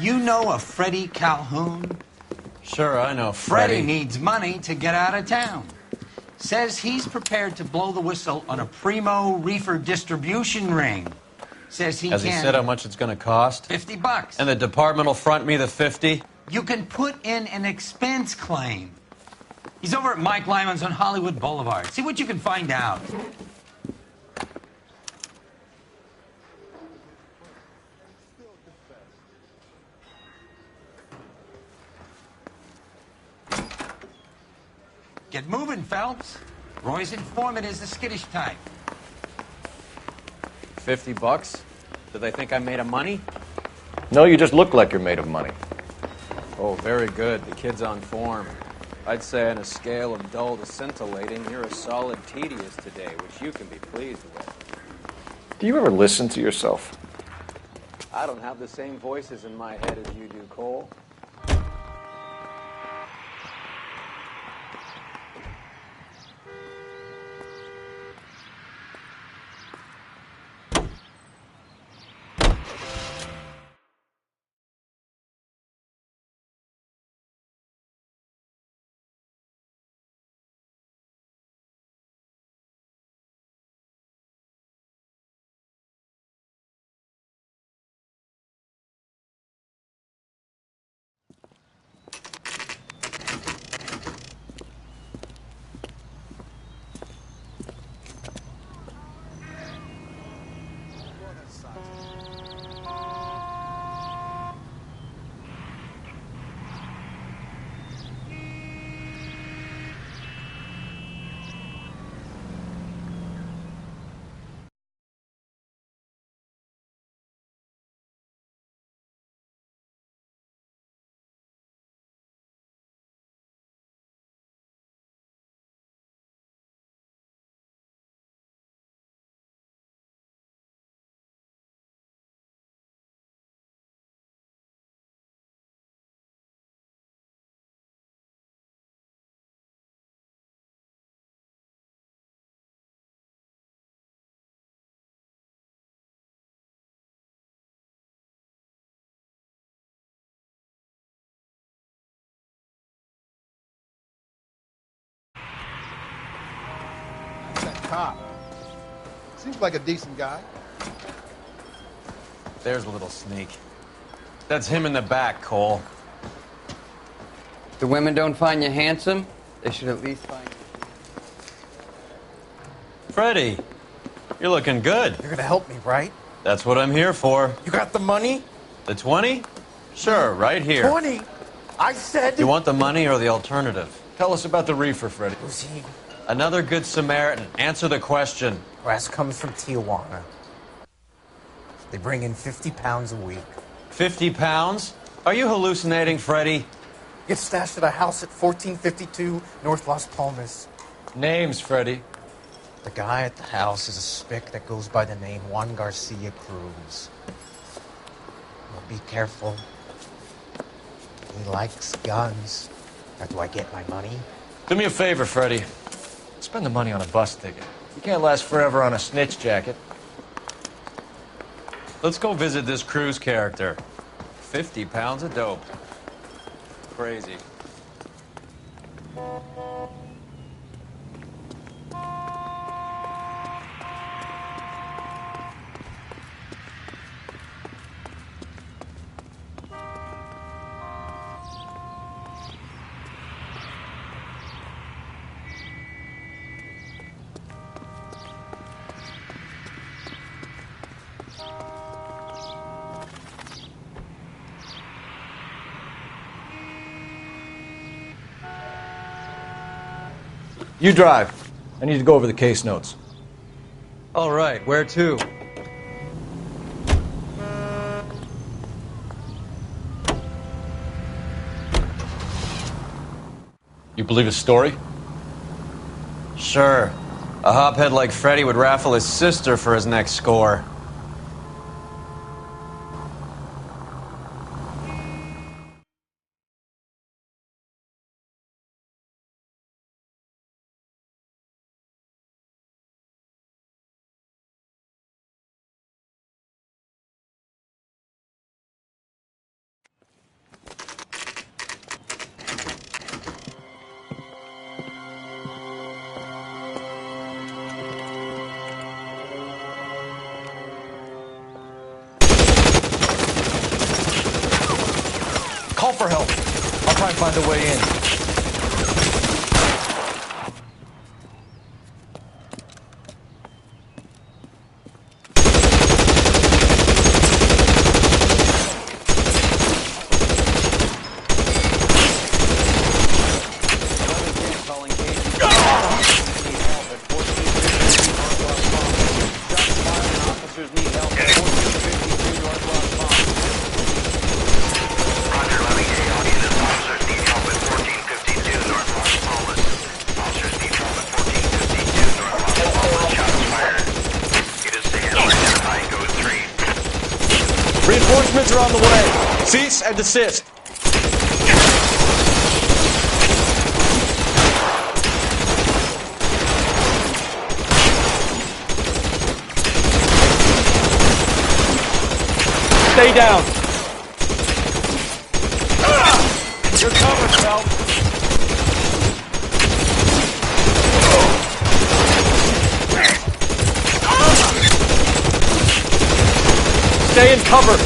You know a Freddie Calhoun? Sure, I know Freddie Freddie. needs money to get out of town. Says he's prepared to blow the whistle on a primo reefer distribution ring. Says he Has can... he said how much it's going to cost? $50. And the department will front me the 50? You can put in an expense claim. He's over at Mike Lyman's on Hollywood Boulevard. See what you can find out. Get moving, Phelps. Roy's informant is the skittish type. $50? Do they think I'm made of money? No, you just look like you're made of money. Oh, very good. The kid's on form. I'd say on a scale of dull to scintillating, you're a solid tedious today, which you can be pleased with. Do you ever listen to yourself? I don't have the same voices in my head as you do, Cole. That cop. Seems like a decent guy. There's a little sneak. That's him in the back, Cole. The women don't find you handsome? They should at least find you. Freddie, you're looking good. You're gonna help me, right? That's what I'm here for. You got the money? The 20? Sure, right here. 20? I said... You want the money or the alternative? Tell us about the reefer, Freddie. Who's he? Another good Samaritan. Answer the question. Brass comes from Tijuana. They bring in 50 pounds a week. 50 pounds? Are you hallucinating, Freddie? Gets stashed at a house at 1452 North Las Palmas. Names, Freddie. The guy at the house is a spick that goes by the name Juan Garcia Cruz. Well, be careful. He likes guns. Now, do I get my money? Do me a favor, Freddie. Spend the money on a bus ticket. You can't last forever on a snitch jacket. Let's go visit this Cruz character. 50 pounds of dope. Crazy. You drive. I need to go over the case notes. All right, where to? You believe his story? Sure. A hophead like Freddie would raffle his sister for his next score. for help. I'll try and find a way in. Reinforcements are on the way. Cease and desist. Stay down. You're covered, Phelps. Stay in cover.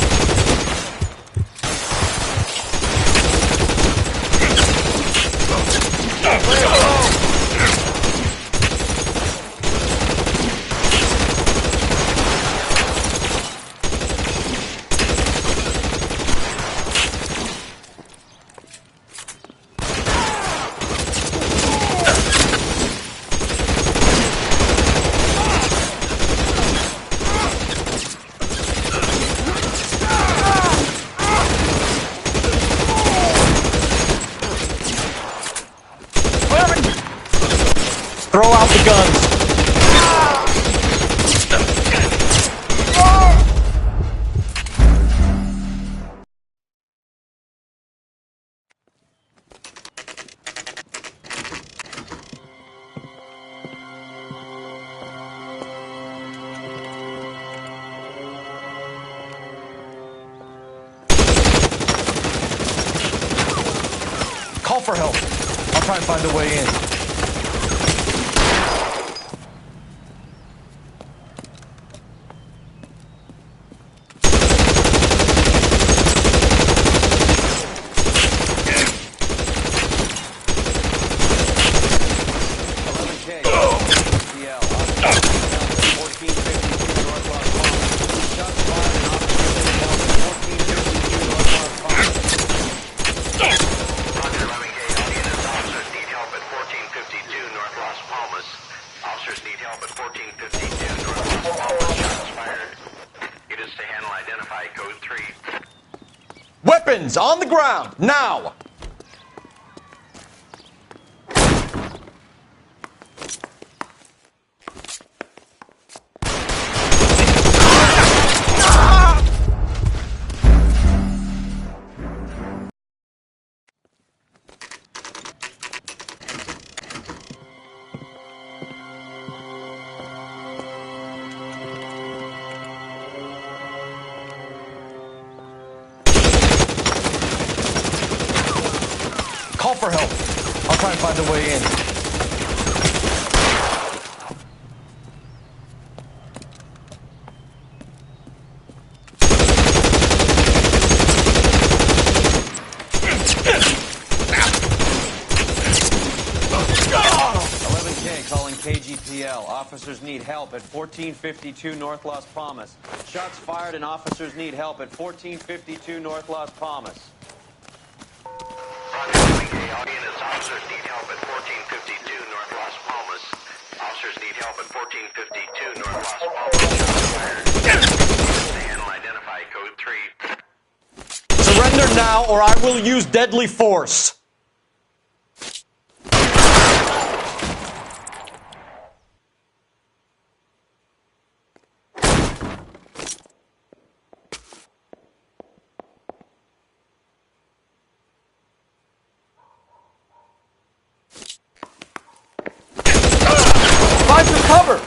Throw out the guns. Call for help. I'll try and find a way in. Weapons on the ground, now! Call for help. I'll try and find a way in. Calling KGPL. Officers need help at 1452 North Las Palmas. Shots fired and officers need help at 1452 North Las Palmas. Officers need help at 1452 North Las Palmas. Officers need help at 1452 North Las Palmas. Handle identify code 3. Surrender now or I will use deadly force. Find some cover!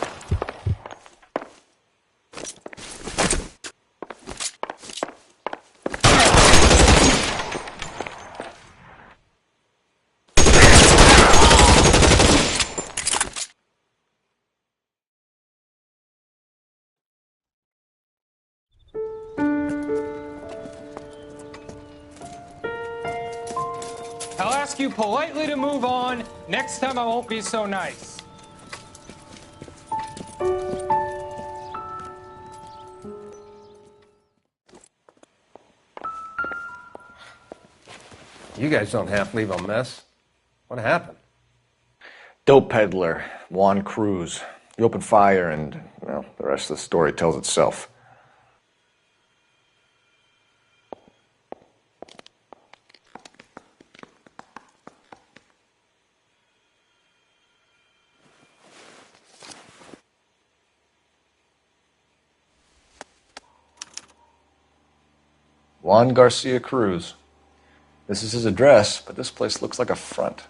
you politely to move on. Next time I won't be so nice. You guys don't half leave a mess. What happened? Dope peddler, Juan Cruz. You opened fire and, well, the rest of the story tells itself. Juan Garcia Cruz. This is his address, but this place looks like a front.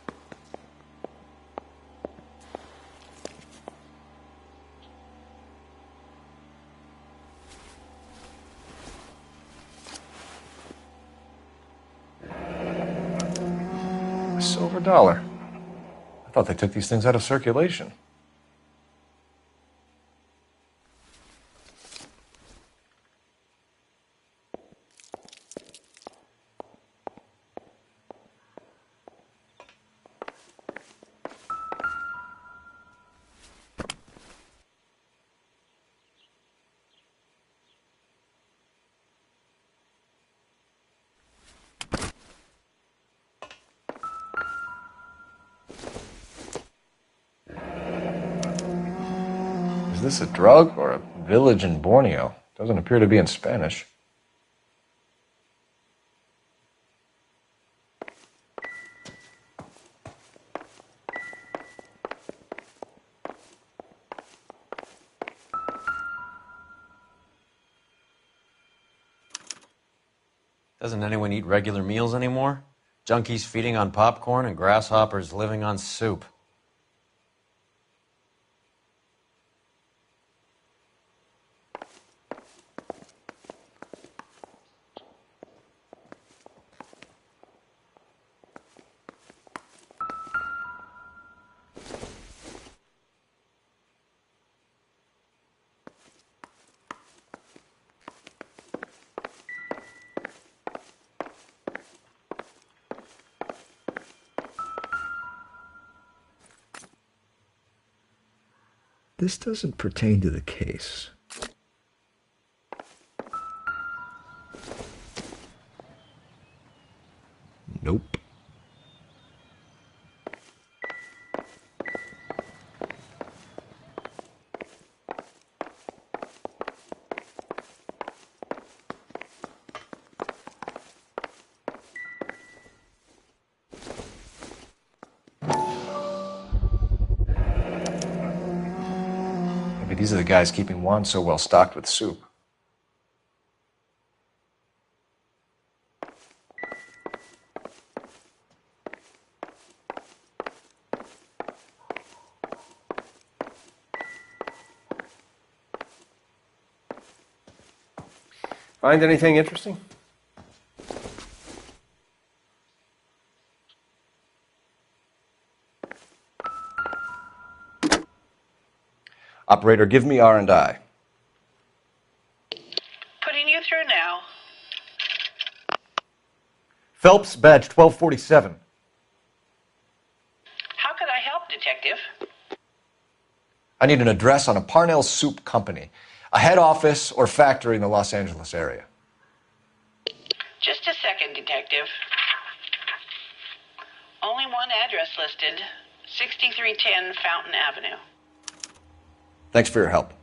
A silver dollar. I thought they took these things out of circulation. Is this a drug or a village in Borneo? Doesn't appear to be in Spanish. Doesn't anyone eat regular meals anymore? Junkies feeding on popcorn and grasshoppers living on soup. This doesn't pertain to the case. Nope. Maybe these are the guys keeping Juan so well stocked with soup. Find anything interesting? Operator, give me R&I. Putting you through now. Phelps, badge 1247. How could I help, Detective? I need an address on a Parnell Soup Company, a head office or factory in the Los Angeles area. Just a second, Detective. Only one address listed, 6310 Fountain Avenue. Thanks for your help.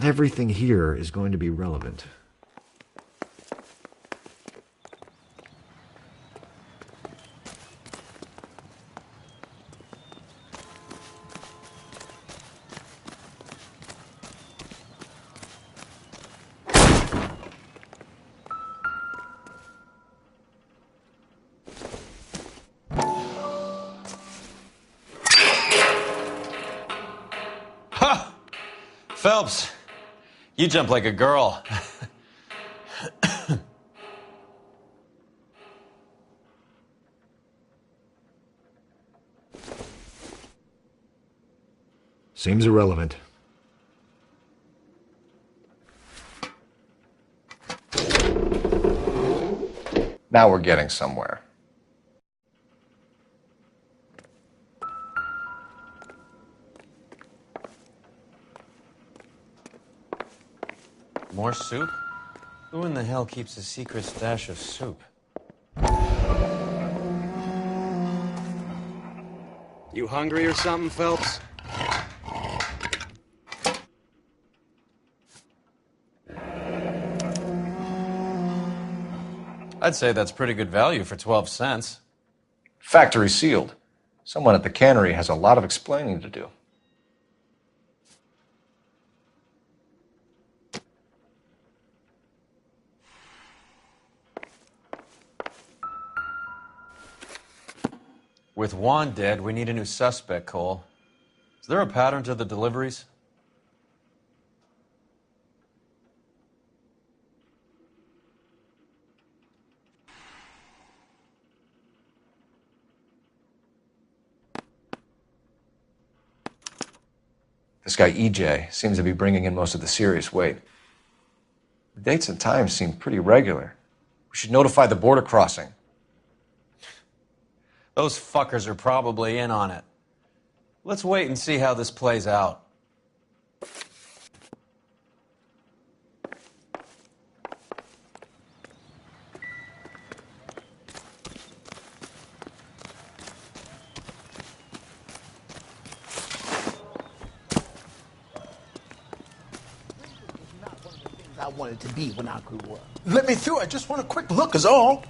Not everything here is going to be relevant. Phelps, you jump like a girl. Seems irrelevant. Now we're getting somewhere. More soup? Who in the hell keeps a secret stash of soup? You hungry or something, Phelps? I'd say that's pretty good value for 12 cents. Factory sealed. Someone at the cannery has a lot of explaining to do. With Juan dead, we need a new suspect, Cole. Is there a pattern to the deliveries? This guy EJ seems to be bringing in most of the serious weight. The dates and times seem pretty regular. We should notify the border crossing. Those fuckers are probably in on it. Let's wait and see how this plays out. I wanted to be when I grew up. Let me through. I just want a quick look is all.